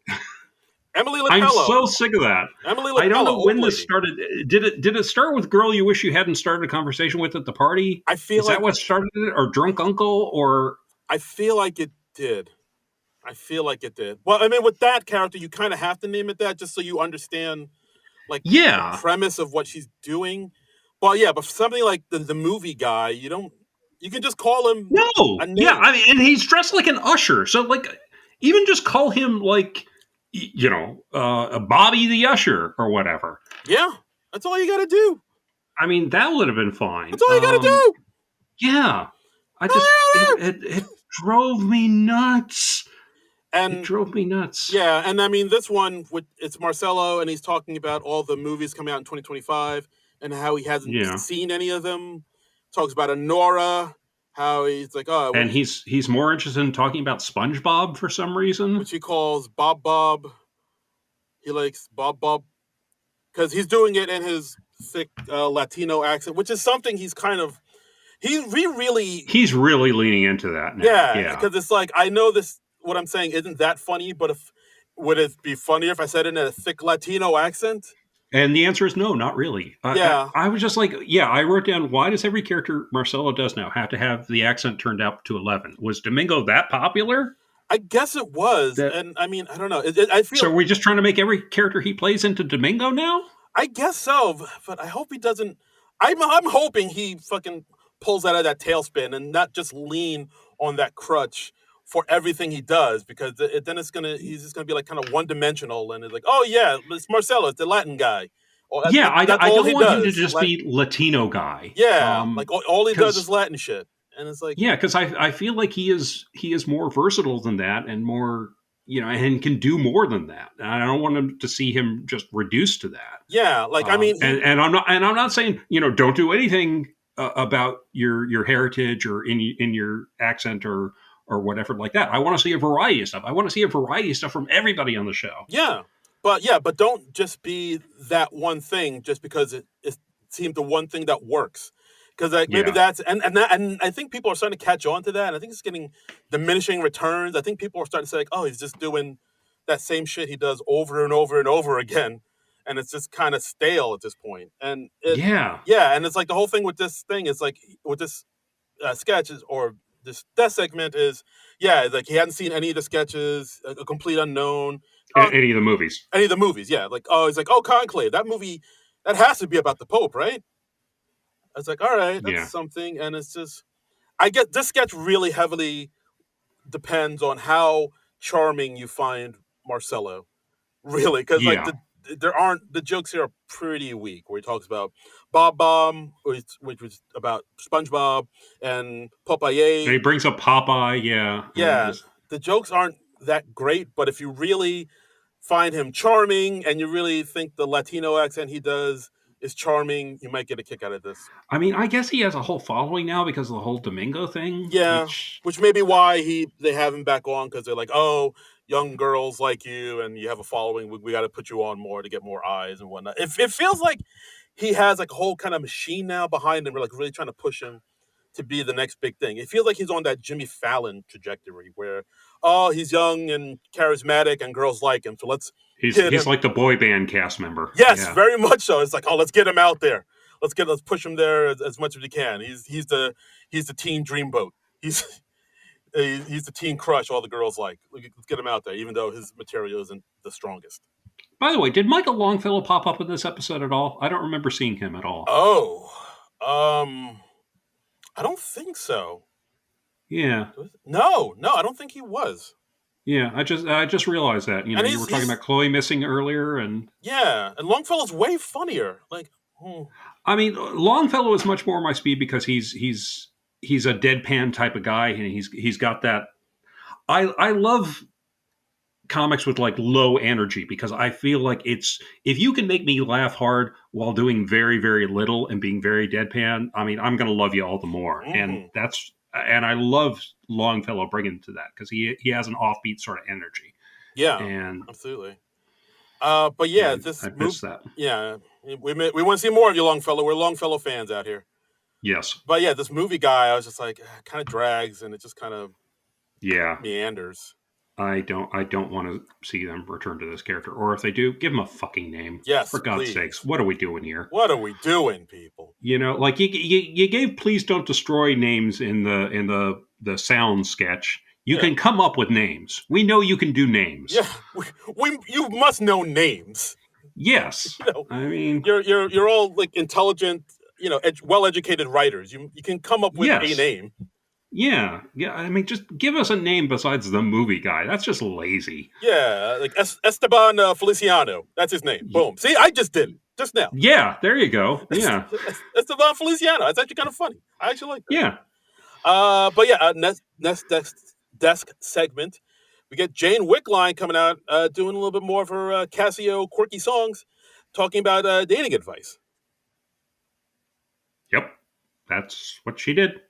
Speaker 2: Emily Lapello.
Speaker 1: I'm so sick of that.
Speaker 2: Emily Lapello.
Speaker 1: I don't know when this started. Did it start with Girl You Wish You Hadn't Started a Conversation With at the Party? Is that what started it? Or Drunk Uncle? Or
Speaker 2: I feel like it did. Well, I mean, with that character, you kind of have to name it that just so you understand, the premise of what she's doing. Well, yeah, but for something like the movie guy, you can just call him.
Speaker 1: No, yeah, I mean, and he's dressed like an usher, so even just call him Bobby the Usher or whatever.
Speaker 2: Yeah, that's all you got to do.
Speaker 1: I mean, that would have been fine.
Speaker 2: That's all you got to do.
Speaker 1: Yeah, I just it drove me nuts.
Speaker 2: And
Speaker 1: it drove me nuts.
Speaker 2: Yeah, and I mean, this one, it's Marcelo, and he's talking about all the movies coming out in 2025 and how he hasn't seen any of them. Talks about Anora, how he's like, oh.
Speaker 1: And he's more interested in talking about SpongeBob for some reason.
Speaker 2: Which he calls Bob. He likes Bob, because he's doing it in his thick Latino accent, which is something he's really
Speaker 1: leaning into that now.
Speaker 2: Yeah, because it's like, I know this. What I'm saying isn't that funny, but would it be funnier if I said it in a thick Latino accent?
Speaker 1: And the answer is no, not really.
Speaker 2: Yeah,
Speaker 1: I was just like, yeah, I wrote down, why does every character Marcelo does now have to have the accent turned up to 11? Was Domingo that popular?
Speaker 2: I guess it was,
Speaker 1: That
Speaker 2: and I mean, I don't know. I
Speaker 1: So
Speaker 2: feel,
Speaker 1: are we just trying to make every character he plays into Domingo now?
Speaker 2: I guess so, but I hope he doesn't. I'm hoping he fucking pulls out of that tailspin and not just lean on that crutch for everything he does, because then he's just gonna be like kind of one dimensional, and it's like, oh yeah, it's Marcelo, it's the Latin guy. Oh,
Speaker 1: Yeah,
Speaker 2: that's
Speaker 1: I
Speaker 2: all
Speaker 1: don't
Speaker 2: he
Speaker 1: want him to
Speaker 2: does.
Speaker 1: just be Latino guy.
Speaker 2: Yeah, like all he does is
Speaker 1: Because
Speaker 2: Latin shit, and it's like,
Speaker 1: yeah, because I feel like he is more versatile than that, and more, and can do more than that. And I don't want him to see him just reduced to that.
Speaker 2: yeah, like I mean,
Speaker 1: And I'm not saying, don't do anything about your heritage or in your accent or whatever like that. I want to see a variety of stuff. I want to see a variety of stuff from everybody on the show.
Speaker 2: but don't just be that one thing just because it seemed the one thing that works. Because like maybe
Speaker 1: Yeah,
Speaker 2: that's and I think people are starting to catch on to that. And I think it's getting diminishing returns. I think people are starting to say like, oh, he's just doing that same shit he does over and over and over again, and it's just kind of stale at this point. And
Speaker 1: yeah.
Speaker 2: yeah, and it's like the whole thing with this thing is like with this sketches or this death segment is, yeah, like he hadn't seen any of the sketches, a complete unknown.
Speaker 1: Any of the movies.
Speaker 2: Any of the movies, yeah. Like, oh, he's like, oh, Conclave, that movie, that has to be about the Pope, right? I was like, all right, that's
Speaker 1: Yeah,
Speaker 2: something. And it's just, I get this sketch really heavily depends on how charming you find Marcelo, really, because like
Speaker 1: yeah.
Speaker 2: the jokes here are pretty weak. Where he talks about Bob Bomb, which was about SpongeBob, and
Speaker 1: And he
Speaker 2: Popeye.
Speaker 1: brings up Popeye. Yeah, and
Speaker 2: Yeah,
Speaker 1: just
Speaker 2: the jokes aren't that great, but if you really find him charming and you really think the Latino accent he does is charming, you might get a kick out of this.
Speaker 1: I mean, I guess he has a whole following now because of the whole Domingo thing,
Speaker 2: Yeah,
Speaker 1: which
Speaker 2: which may be why they have him back on, because they're like, oh, young girls like you and you have a following. We got to put you on more to get more eyes and whatnot. It feels like he has like a whole kind of machine now behind him. We're like really trying to push him to be the next big thing. It feels like he's on that Jimmy Fallon trajectory where, oh, he's young and charismatic and girls like him, so let's get
Speaker 1: he's
Speaker 2: him.
Speaker 1: like the boy band cast member.
Speaker 2: Yes,
Speaker 1: Yeah,
Speaker 2: very much so. It's like, oh, let's get him out there. Let's push him there as much as we can. He's the teen dreamboat. He's he's the teen crush all the girls like. Let's get him out there, even though his material isn't the strongest.
Speaker 1: by the way, did Michael Longfellow pop up in this episode at all? I don't remember seeing him at all.
Speaker 2: Oh, um, I don't think so.
Speaker 1: Yeah,
Speaker 2: No, no, I don't think he was.
Speaker 1: yeah. I just realized that.
Speaker 2: And
Speaker 1: You were talking about Chloe missing earlier, and
Speaker 2: yeah, and Longfellow's way funnier. Like, hmm.
Speaker 1: I mean, Longfellow is much more my speed because he's a deadpan type of guy, and he's got that. I love comics with like low energy because I feel like it's if you can make me laugh hard while doing very very little and being very deadpan, I mean I'm going to love you all the more.
Speaker 2: Hmm.
Speaker 1: And I love Longfellow bringing to that because he has an offbeat sort of energy
Speaker 2: Yeah,
Speaker 1: and
Speaker 2: absolutely. But yeah,
Speaker 1: and
Speaker 2: this
Speaker 1: I
Speaker 2: move.
Speaker 1: miss that.
Speaker 2: Yeah, we want to see more of you, Longfellow. We're Longfellow fans out here.
Speaker 1: Yes,
Speaker 2: But yeah, this movie guy, I was just like, kind of drags and it just kind of
Speaker 1: yeah.
Speaker 2: meanders.
Speaker 1: I don't want to see them return to this character, or if they do, give him a fucking name.
Speaker 2: Yes,
Speaker 1: For God's
Speaker 2: please.
Speaker 1: sakes, what are we doing here?
Speaker 2: What are we doing, people?
Speaker 1: Like you gave "Please Don't Destroy" names in the sound sketch. You
Speaker 2: Yeah,
Speaker 1: can come up with names. We know you can do names.
Speaker 2: yeah. You must know names.
Speaker 1: Yes,
Speaker 2: You know,
Speaker 1: I mean
Speaker 2: you're all like intelligent, well educated writers. You can come up with a
Speaker 1: yes,
Speaker 2: name.
Speaker 1: yeah. I mean, just give us a name besides the movie guy. That's just lazy.
Speaker 2: Yeah, like Esteban Feliciano. That's his name. Boom. See, I just did it just now.
Speaker 1: Yeah, there you go. Yeah,
Speaker 2: Esteban Feliciano. That's actually kind of funny. I actually like that.
Speaker 1: yeah.
Speaker 2: But yeah, next desk segment, we get Jane Wickline coming out, doing a little bit more of her Casio quirky songs, talking about dating advice.
Speaker 1: Yep, that's what she did.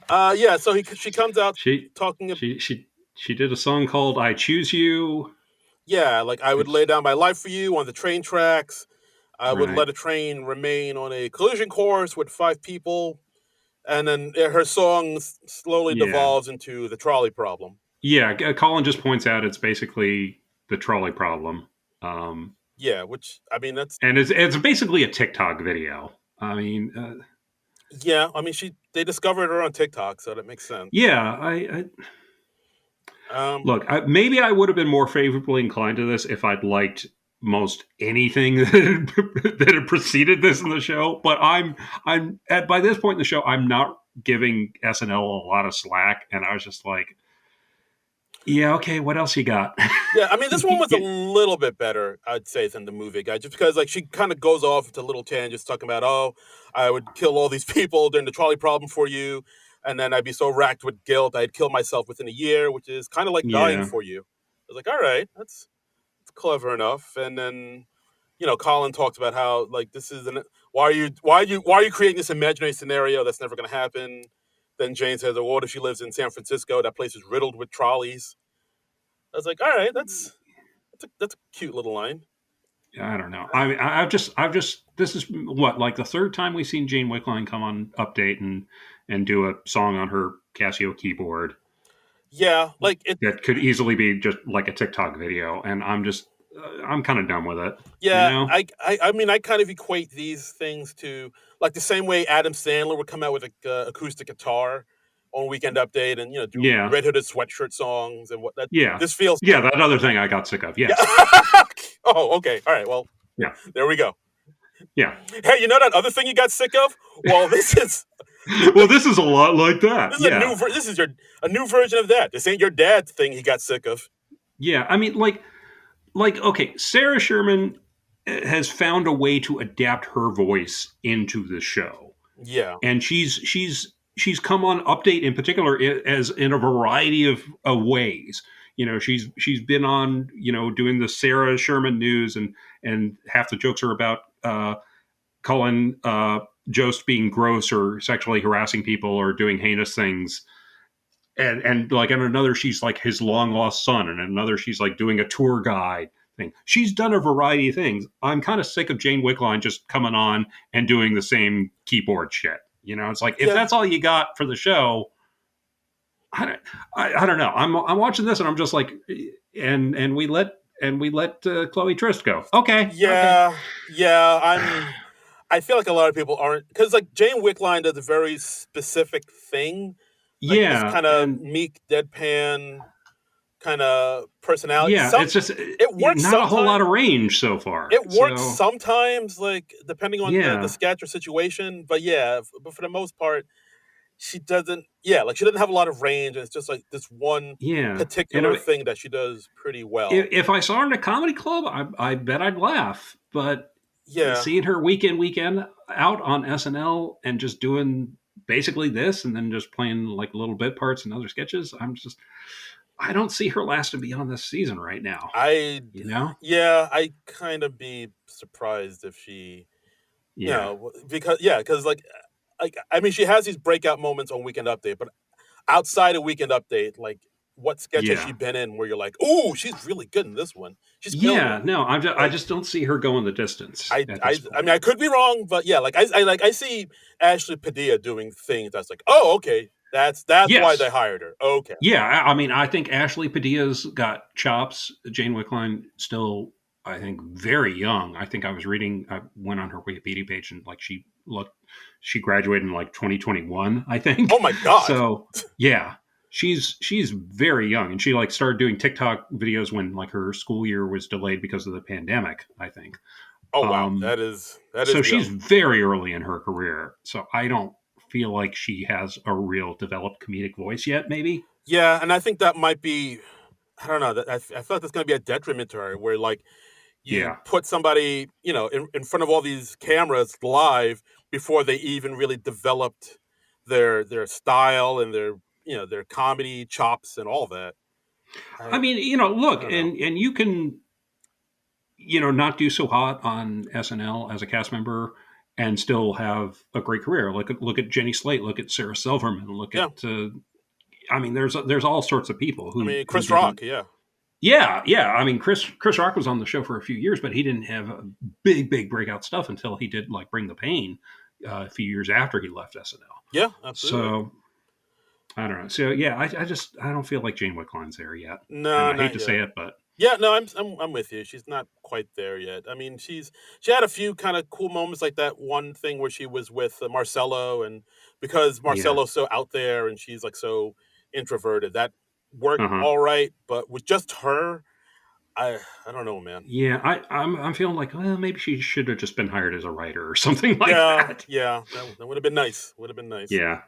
Speaker 2: Yeah, so she comes out
Speaker 1: She
Speaker 2: talking.
Speaker 1: she did a song called "I Choose You."
Speaker 2: Yeah, like I would lay
Speaker 1: Which
Speaker 2: down my life for you on the train tracks. I would
Speaker 1: right.
Speaker 2: let a train remain on a collision course with 5 people, and then her song slowly
Speaker 1: Yeah.
Speaker 2: devolves into the trolley problem.
Speaker 1: Yeah, Colin just points out it's basically the trolley problem. Um,
Speaker 2: Yeah, which I mean that's
Speaker 1: and it's basically a TikTok video. I mean,
Speaker 2: yeah. I mean they discovered her on TikTok, so that makes sense.
Speaker 1: yeah. I
Speaker 2: Um,
Speaker 1: look. Maybe I would have been more favorably inclined to this if I'd liked most anything that had preceded this in the show. But I'm at by this point in the show, I'm not giving SNL a lot of slack, and I was just like, yeah, okay, what else you got?
Speaker 2: yeah, I mean this one was a
Speaker 1: Yeah,
Speaker 2: little bit better, I'd say, than the movie guy, just because like she kind of goes off into little tangents talking about, oh, I would kill all these people during the trolley problem for you, and then I'd be so racked with guilt I'd kill myself within a year, which is kind of like dying
Speaker 1: yeah,
Speaker 2: for you. I was like, all right, that's clever enough. And then Colin talks about how like this is an why are you creating this imaginary scenario that's never going to happen. Then Jane says, "Oh, what if she lives in San Francisco? That place is riddled with trolleys." I was like, "All right, that's a cute little line."
Speaker 1: I don't know. I mean, I've just. This is what like the third time we've seen Jane Wickline come on Update and do a song on her Casio keyboard
Speaker 2: Yeah, like it.
Speaker 1: that could easily be just like a TikTok video, and I'm kind of done with it. You
Speaker 2: Yeah,
Speaker 1: know?
Speaker 2: I mean, I kind of equate these things to like the same way Adam Sandler would come out with a acoustic guitar on Weekend Update and do
Speaker 1: Yeah,
Speaker 2: Red Hooded Sweatshirt songs and what that
Speaker 1: yeah,
Speaker 2: this feels
Speaker 1: yeah.
Speaker 2: like.
Speaker 1: That other thing I got sick of.
Speaker 2: Yeah.
Speaker 1: Yes.
Speaker 2: Oh, okay. All right. Well,
Speaker 1: Yeah.
Speaker 2: there we go.
Speaker 1: Yeah.
Speaker 2: Hey, you know that other thing you got sick of? Well,
Speaker 1: Well, this is a lot like that.
Speaker 2: this is a
Speaker 1: Yeah.
Speaker 2: this is a new version of that. This ain't your dad thing he got sick of.
Speaker 1: Yeah. I mean, like okay, Sarah Sherman has found a way to adapt her voice into the show,
Speaker 2: Yeah.
Speaker 1: and she's come on Update in particular as in a variety of ways. She's been on doing the Sarah Sherman news, and half the jokes are about calling Jost being gross or sexually harassing people or doing heinous things. And like in another she's like his long lost son, and in another she's like doing a tour guide thing. She's done a variety of things. I'm kind of sick of Jane Wickline just coming on and doing the same keyboard shit. It's like if
Speaker 2: Yeah.
Speaker 1: that's all you got for the show, I don't know. I'm watching this and I'm just like, and we let Chloe Trist go. Okay, okay,
Speaker 2: Yeah. Yeah. I feel like a lot of people aren't, because like Jane Wickline does a very specific thing, like this
Speaker 1: yeah,
Speaker 2: kind of
Speaker 1: and
Speaker 2: meek, deadpan kind of personality.
Speaker 1: yeah, it's just
Speaker 2: It works
Speaker 1: not a whole lot
Speaker 2: sometimes.
Speaker 1: of range so far.
Speaker 2: It works
Speaker 1: So
Speaker 2: sometimes, like depending on the
Speaker 1: yeah,
Speaker 2: sketch or situation. But yeah, but for the most part, she doesn't. Yeah, like she doesn't have a lot of range, and it's just like this one
Speaker 1: yeah, and
Speaker 2: particular thing that she does pretty well.
Speaker 1: if I saw her in a comedy club, I bet I'd laugh. But
Speaker 2: Yeah,
Speaker 1: seeing her weekend out on SNL and just doing basically this, and then just playing like little bit parts and other sketches, I don't see her lasting beyond this season right now.
Speaker 2: I
Speaker 1: You know?
Speaker 2: yeah, I kind of be surprised if she,
Speaker 1: Yeah,
Speaker 2: because like I mean, she has these breakout moments on Weekend Update, but outside of Weekend Update, like what sketch has she
Speaker 1: yeah,
Speaker 2: been in where you're like, "Ooh, she's really good in this one. She's killing it."
Speaker 1: yeah. No, I
Speaker 2: Like
Speaker 1: just don't see her going the distance
Speaker 2: I
Speaker 1: at this
Speaker 2: I I
Speaker 1: point.
Speaker 2: mean, I could be wrong, but yeah, like I see Ashley Padilla doing things that's like, "Oh, okay. That's why they
Speaker 1: Yes,
Speaker 2: hired her." Okay.
Speaker 1: yeah. I mean, I think Ashley Padilla's got chops. Jane Wickline still, I think, very young. I think I went on her Wikipedia page and like she graduated in like 2021, I think.
Speaker 2: Oh my god.
Speaker 1: So yeah, she's very young, and she like started doing TikTok videos when like her school year was delayed because of the pandemic, I think.
Speaker 2: Oh wow.
Speaker 1: Um,
Speaker 2: That is
Speaker 1: so she's
Speaker 2: young.
Speaker 1: very early in her career. So I don't feel like she has a real developed comedic voice yet. Maybe.
Speaker 2: Yeah, and I think that might be, I don't know, I feel like that's going to be a detriment to her where like you
Speaker 1: Yeah.
Speaker 2: put somebody, in front of all these cameras live before they even really developed their style and their comedy chops and all that.
Speaker 1: I
Speaker 2: I
Speaker 1: mean, look,
Speaker 2: I don't know.
Speaker 1: and you can not do so hot on SNL as a cast member and still have a great career. Look at Jenny Slate, look at Sarah Silverman, look
Speaker 2: Yeah,
Speaker 1: at I mean, there's all sorts of people
Speaker 2: I
Speaker 1: who
Speaker 2: mean
Speaker 1: who
Speaker 2: Chris
Speaker 1: didn't.
Speaker 2: Rock, yeah.
Speaker 1: Yeah, yeah. I mean, Chris Rock was on the show for a few years, but he didn't have a big breakout stuff until he did like Bring the Pain a few years after he left SNL.
Speaker 2: Yeah, absolutely.
Speaker 1: So I don't know. So yeah, I don't feel like Jane Wickline's there yet, and
Speaker 2: No,
Speaker 1: I hate
Speaker 2: not
Speaker 1: to
Speaker 2: yet.
Speaker 1: say it, but.
Speaker 2: Yeah, no, I'm with you. She's not quite there yet. I mean, she had a few kind of cool moments, like that one thing where she was with Marcello, and because
Speaker 1: Yeah.
Speaker 2: Marcello's so out there and she's like so introverted, that worked
Speaker 1: Uh-huh.
Speaker 2: all right. But with just her, I don't know, man.
Speaker 1: Yeah, I'm feeling like, well, maybe she should have just been hired as a writer or something like
Speaker 2: Yeah,
Speaker 1: that.
Speaker 2: yeah, that would have been nice. Would have been nice.
Speaker 1: Yeah.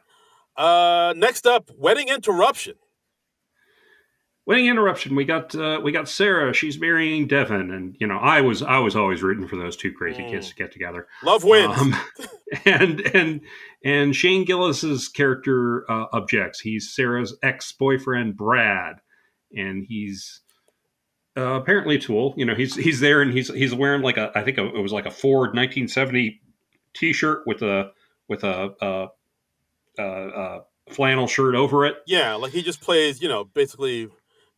Speaker 2: Next up, wedding interruption.
Speaker 1: Wedding interruption. We got Sarah. She's marrying Devin, and I was always rooting for those two crazy kids
Speaker 2: Mm,
Speaker 1: to get together.
Speaker 2: love wins.
Speaker 1: Um, and Shane Gillis's character objects. He's Sarah's ex-boyfriend Brad, and he's apparently a tool. He's there, and he's wearing like it was like a Ford 1970 T-shirt with a flannel shirt over it.
Speaker 2: Yeah, like he just plays, basically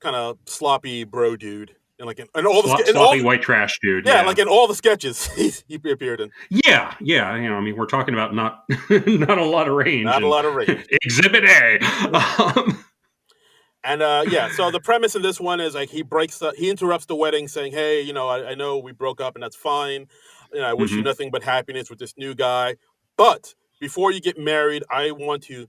Speaker 2: kind of sloppy bro dude, and like in all the in all
Speaker 1: Sloppy white trash dude.
Speaker 2: yeah,
Speaker 1: Yeah.
Speaker 2: like in all the sketches he appeared in.
Speaker 1: Yeah, yeah. I mean, we're talking about not not a lot of range.
Speaker 2: Not a lot of range.
Speaker 1: Exhibit A.
Speaker 2: And yeah, so the premise in this one is like he interrupts the wedding, saying, "Hey, I know we broke up, and that's fine. I wish you
Speaker 1: Mhm.
Speaker 2: nothing but happiness with this new guy. But before you get married, I want to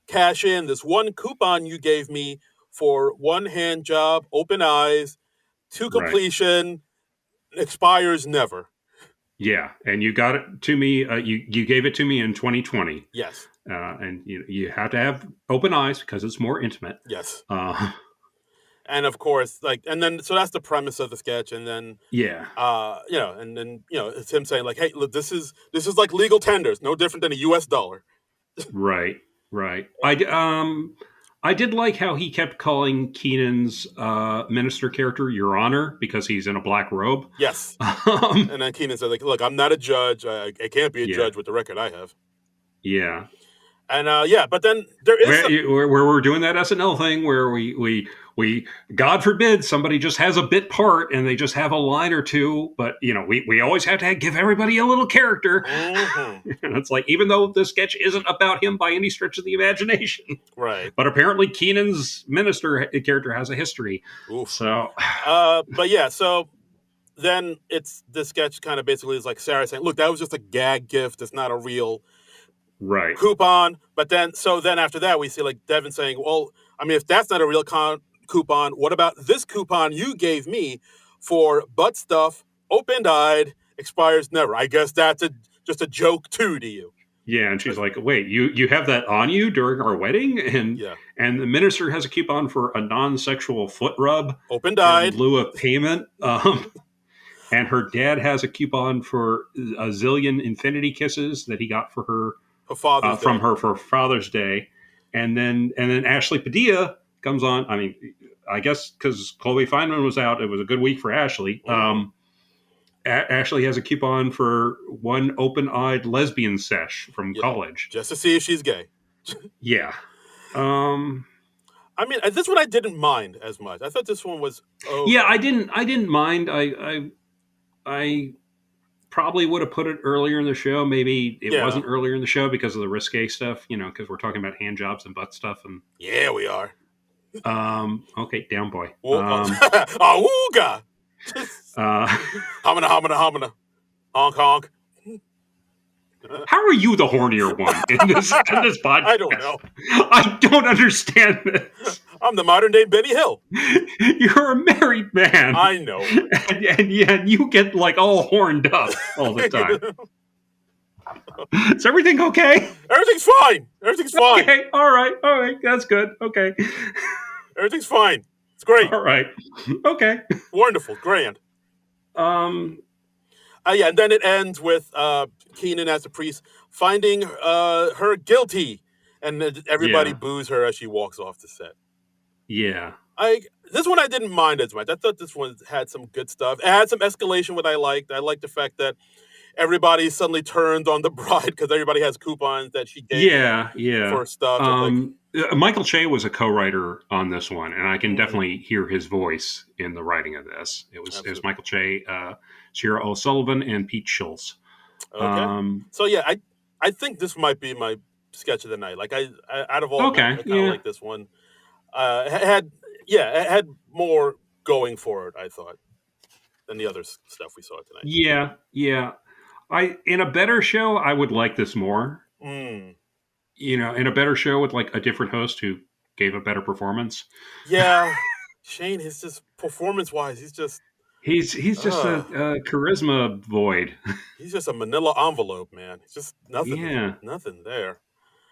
Speaker 2: cash in this one coupon you gave me for one hand job, open eyes, to
Speaker 1: Right.
Speaker 2: completion, expires never."
Speaker 1: Yeah, and you got it to me. You gave it to me in 2020,
Speaker 2: Yes,
Speaker 1: and you have to have open eyes because it's more intimate.
Speaker 2: yes.
Speaker 1: Uh,
Speaker 2: And of course, and then so that's the premise of the sketch, and then
Speaker 1: yeah.
Speaker 2: and then it's him saying like, "Hey, look, this is like legal tenders, no different than a U.S. dollar."
Speaker 1: Right. Right. I did like how he kept calling Keenan's minister character Your Honor because he's in a black robe.
Speaker 2: Yes,
Speaker 1: Um,
Speaker 2: and then Keenan said like, "Look, I'm not a judge. I can't be a
Speaker 1: yeah.
Speaker 2: judge with the record I have."
Speaker 1: Yeah.
Speaker 2: And yeah, but then there is
Speaker 1: Where we're doing that SNL thing where we God forbid somebody just has a bit part and they just have a line or two, but we always have to give everybody a little character.
Speaker 2: Mhm.
Speaker 1: And it's like, even though the sketch isn't about him by any stretch of the imagination,
Speaker 2: Right.
Speaker 1: but apparently Keenan's minister character has a history.
Speaker 2: Oof.
Speaker 1: So
Speaker 2: But yeah, so then it's this sketch kind of basically is like Sarah saying, "Look, that was just a gag gift. It's not a real
Speaker 1: right,
Speaker 2: coupon." But then after that, we see like Devin saying, "Well, I mean, if that's not a real coupon, what about this coupon you gave me for butt stuff, open eyed, expires never? I guess that's just a joke too to you."
Speaker 1: yeah. And she's like, "Wait, you have that on you during our wedding?" And
Speaker 2: Yeah,
Speaker 1: and the minister has a coupon for a non-sexual foot rub
Speaker 2: open
Speaker 1: in
Speaker 2: eyed.
Speaker 1: lieu of payment. And her dad has a coupon for a zillion infinity kisses that he got for her
Speaker 2: For Father's
Speaker 1: from
Speaker 2: Day.
Speaker 1: her for Father's Day, and then Ashley Padilla comes on. I mean, I guess because Chloe Feynman was out, it was a good week for Ashley.
Speaker 2: Mhm.
Speaker 1: Ashley has a coupon for one open-eyed lesbian sesh from
Speaker 2: Yeah,
Speaker 1: college.
Speaker 2: just to see if she's gay.
Speaker 1: Yeah. Um,
Speaker 2: I mean, this one I didn't mind as much. I thought this one was
Speaker 1: yeah,
Speaker 2: okay.
Speaker 1: I didn't mind. I probably would have put it earlier in the show. Maybe it
Speaker 2: Yeah,
Speaker 1: wasn't earlier in the show because of the risque stuff, because we're talking about hand jobs and butt stuff. And
Speaker 2: yeah, we are.
Speaker 1: okay, down boy.
Speaker 2: Awooga!
Speaker 1: Uh,
Speaker 2: Homina, homina, homina. Honk, honk.
Speaker 1: how are you the hornier one in this
Speaker 2: I don't
Speaker 1: podcast?
Speaker 2: know.
Speaker 1: I don't understand this.
Speaker 2: I'm the modern day Benny Hill.
Speaker 1: You're a married man,
Speaker 2: I know.
Speaker 1: and you get like all horned up all the time. Is everything okay?
Speaker 2: Everything's fine. Everything's fine.
Speaker 1: Okay, all right, that's good. Okay,
Speaker 2: Everything's fine. It's great.
Speaker 1: all right, okay.
Speaker 2: Wonderful. Grand.
Speaker 1: Um,
Speaker 2: Yeah, and then it ends with Keenan as the priest finding her guilty, and then everybody
Speaker 1: yeah,
Speaker 2: boos her as she walks off the set.
Speaker 1: yeah,
Speaker 2: This one I didn't mind as much. I thought this one had some good stuff. It had some escalation, what I liked. I liked the fact that everybody suddenly turned on the bride because everybody has coupons that she gave
Speaker 1: yeah.
Speaker 2: for stuff. It's like,
Speaker 1: Michael Che was a co-writer on this one, and I can
Speaker 2: mm,
Speaker 1: definitely hear his voice in the writing of this. It was
Speaker 2: absolutely.
Speaker 1: Michael Che, Shira O'Sullivan, and Pete Schultz.
Speaker 2: Okay.
Speaker 1: Um,
Speaker 2: So yeah, I think this might be my sketch of the night. Like I out of all of them,
Speaker 1: okay,
Speaker 2: I kind of
Speaker 1: yeah,
Speaker 2: like this one. It had more going forward, I thought, than the other stuff we saw tonight.
Speaker 1: Yeah. In a better show, I would like this more.
Speaker 2: Mm.
Speaker 1: In a better show with like a different host who gave a better performance.
Speaker 2: Yeah, Shane, he's just performance-wise, he's just
Speaker 1: He's just a charisma void.
Speaker 2: he's just a manila envelope, man. It's just
Speaker 1: Yeah.
Speaker 2: nothing there.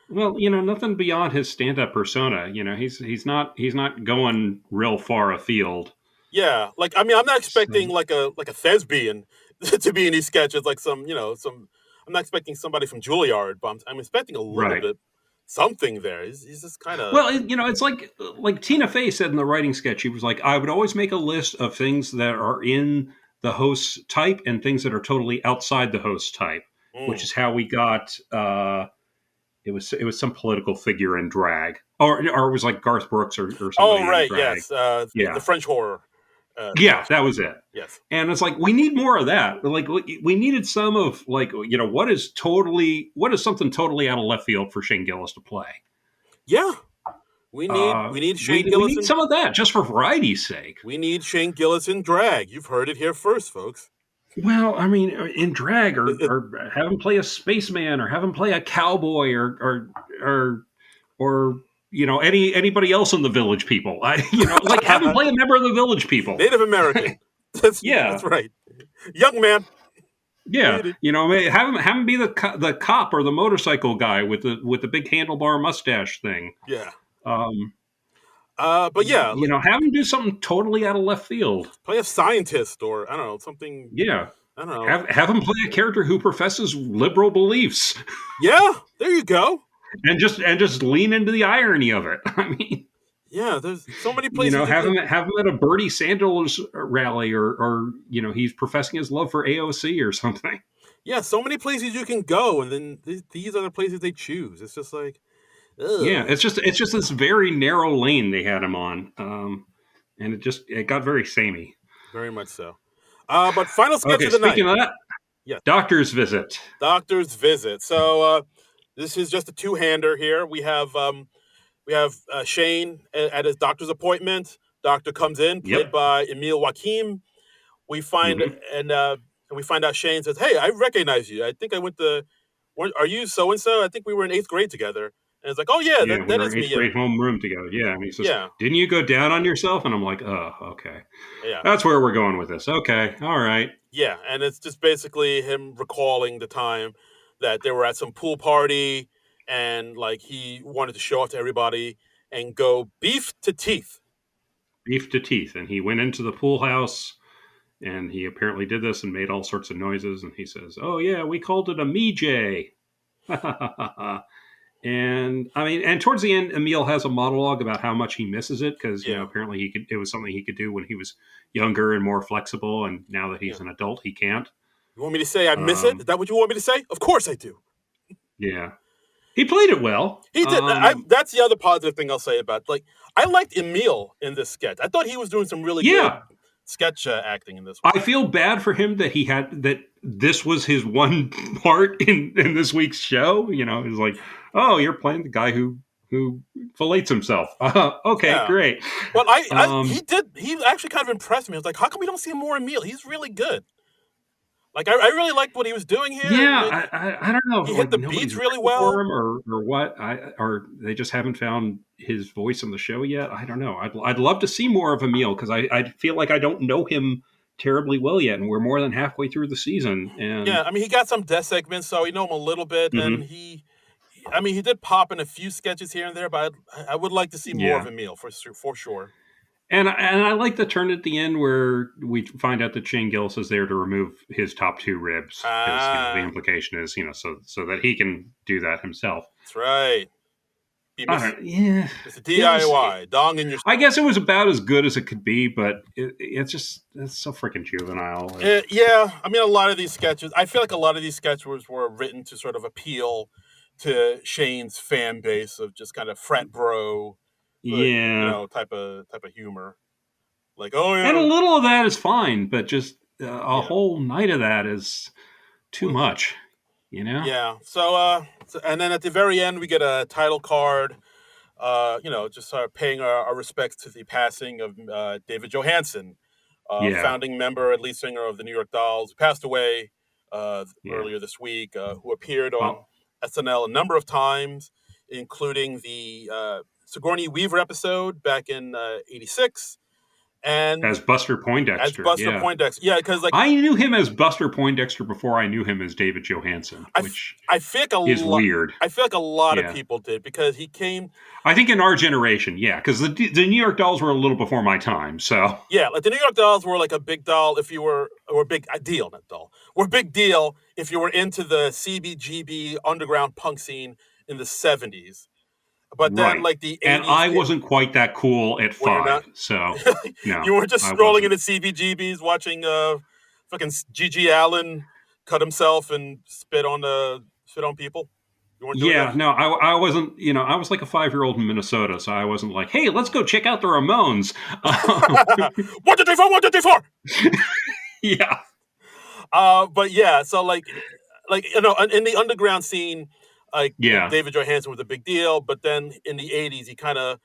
Speaker 1: Well, nothing beyond his stand-up persona. He's not going real far afield.
Speaker 2: Yeah, like I mean, I'm not expecting
Speaker 1: So,
Speaker 2: like a thespian to be in these sketches, like some. I'm not expecting somebody from Juilliard, but I'm expecting a little
Speaker 1: right.
Speaker 2: bit something there. He's just kind of
Speaker 1: Well, it's like Tina Fey said in the writing sketch. She was like, I would always make a list of things that are in the host's type and things that are totally outside the host type, which is how we got. It was some political figure in drag, or it was like Garth Brooks or somebody
Speaker 2: Oh
Speaker 1: in
Speaker 2: right,
Speaker 1: drag.
Speaker 2: yes, the
Speaker 1: Yeah,
Speaker 2: French horror.
Speaker 1: yeah, that was it.
Speaker 2: Yes.
Speaker 1: And it's like we need more of that. Like we needed some of like what is something totally out of left field for Shane Gillis to play.
Speaker 2: Yeah, we need Shane
Speaker 1: we
Speaker 2: Gillis.
Speaker 1: need some of that just for variety's sake.
Speaker 2: We need Shane Gillis in drag. You've heard it here first, folks.
Speaker 1: Well, I mean, in drag, or have him play a spaceman, or have him play a cowboy, or anybody else in the Village People. Like have him play a member of the Village People,
Speaker 2: Native American. That's right. Young man.
Speaker 1: Yeah, have him be the cop or the motorcycle guy with the big handlebar mustache thing.
Speaker 2: Yeah.
Speaker 1: But
Speaker 2: yeah,
Speaker 1: have him do something totally out of left field.
Speaker 2: Play a scientist, or I don't know, something.
Speaker 1: Yeah,
Speaker 2: I don't know.
Speaker 1: Have him play a character who professes liberal beliefs.
Speaker 2: Yeah, there you go.
Speaker 1: And just lean into the irony of it. I mean,
Speaker 2: yeah, there's so many places.
Speaker 1: Have him at a Bernie Sanders rally, or he's professing his love for AOC or something.
Speaker 2: Yeah, so many places you can go, and then these are the places they choose. It's just like. Ugh.
Speaker 1: Yeah, it's just this very narrow lane they had him on, and it got very samey.
Speaker 2: Very much so. But final sketch of the night.
Speaker 1: Speaking of that,
Speaker 2: yes.
Speaker 1: Doctor's visit.
Speaker 2: Doctor's visit. So this is just a two-hander here. We have Shane at his doctor's appointment. Doctor comes in, played by Emil Joachim. We find and we find out Shane says, "Hey, I recognize you. I think I went to. Are you so and so? I think we were in 8th grade together." And it's like, oh yeah, that is me.
Speaker 1: 8th grade homeroom together. Yeah, and he says, "Didn't you go down on yourself?" And I'm like, "Oh, okay.
Speaker 2: Yeah,
Speaker 1: that's where we're going with this. Okay, all right."
Speaker 2: Yeah, and it's just basically him recalling the time that they were at some pool party, and like he wanted to show off to everybody and go beef to teeth.
Speaker 1: Beef to teeth, and he went into the pool house, and he apparently did this and made all sorts of noises. And he says, "Oh yeah, we called it a me-jay." And I mean, and towards the end, Emil has a monologue about how much he misses it because apparently it was something he could do when he was younger and more flexible, and now that he's an adult, he can't.
Speaker 2: You want me to say I miss it? Is that what you want me to say? Of course I do.
Speaker 1: Yeah, he played it well.
Speaker 2: He did. That's the other positive thing I'll say about I liked Emil in this sketch. I thought he was doing some really good sketch acting in this one.
Speaker 1: I feel bad for him that this was his one part in this week's show. It's like, oh, you're playing the guy who fillets himself. Okay, great.
Speaker 2: Well, he actually kind of impressed me. I was like, how come we don't see more Emil? He's really good. Like, I really liked what he was doing here.
Speaker 1: Yeah, I don't know.
Speaker 2: He hit the beats really well.
Speaker 1: Or what? Or they just haven't found his voice on the show yet. I don't know. I'd love to see more of Emil because I feel like I don't know him terribly well yet, and we're more than halfway through the season. And
Speaker 2: yeah, I mean, he got some death segments, so we know him a little bit, and he did pop in a few sketches here and there, but I would like to see more of Emil for sure.
Speaker 1: And I like the turn at the end where we find out that Shane Gillis is there to remove his top 2 ribs. The implication is, so that he can do that himself.
Speaker 2: That's right.
Speaker 1: Yeah.
Speaker 2: It's a DIY. Dong in your.
Speaker 1: I guess it was about as good as it could be, but it's so freaking juvenile.
Speaker 2: Yeah. I mean, a lot of these sketches, I feel like a lot of these sketches were written to sort of appeal to Shane's fan base of just kind of frat bro. Type of humor. Like, oh yeah.
Speaker 1: And a little of that is fine, but just a whole night of that is too much,
Speaker 2: Yeah. So and then at the very end we get a title card. just paying our respects to the passing of David Johansen,
Speaker 1: Yeah.
Speaker 2: founding member and lead singer of the New York Dolls, who passed away
Speaker 1: Yeah.
Speaker 2: earlier this week, who appeared on
Speaker 1: Well,
Speaker 2: SNL a number of times, including the Sigourney Weaver episode back in '86, and
Speaker 1: as Buster
Speaker 2: as
Speaker 1: Poindexter.
Speaker 2: Buster
Speaker 1: Yeah.
Speaker 2: Poindexter. Yeah, because like
Speaker 1: I knew him as Buster Poindexter before I knew him as David Johansen,
Speaker 2: I, f-
Speaker 1: which
Speaker 2: I feel like a
Speaker 1: is
Speaker 2: lot.
Speaker 1: weird.
Speaker 2: I feel like a lot of
Speaker 1: Yeah.
Speaker 2: people did because he came.
Speaker 1: I think in our generation, yeah, because the New York Dolls were a little before my time. So,
Speaker 2: Yeah, like the New York Dolls were like a big doll if you were, or a big deal, not doll, were a big deal if you were into the CBGB underground punk scene in the '70s. But then,
Speaker 1: right.
Speaker 2: like the
Speaker 1: And
Speaker 2: '80s,
Speaker 1: I wasn't quite that cool at
Speaker 2: were you
Speaker 1: 5.
Speaker 2: not?
Speaker 1: So,
Speaker 2: You
Speaker 1: no,
Speaker 2: were just
Speaker 1: I
Speaker 2: strolling
Speaker 1: wasn't.
Speaker 2: into CBGBs, watching fucking Gigi Allen cut himself and spit on people. You weren't doing
Speaker 1: Yeah,
Speaker 2: that.
Speaker 1: no, I wasn't, I was like a 5-year-old in Minnesota. So I wasn't like, hey, let's go check out the Ramones.
Speaker 2: What did they for? What did they for?
Speaker 1: Yeah.
Speaker 2: But yeah, so like in the underground scene, like
Speaker 1: Yeah.
Speaker 2: David Johansen was a big deal, but then in the '80s, he kind of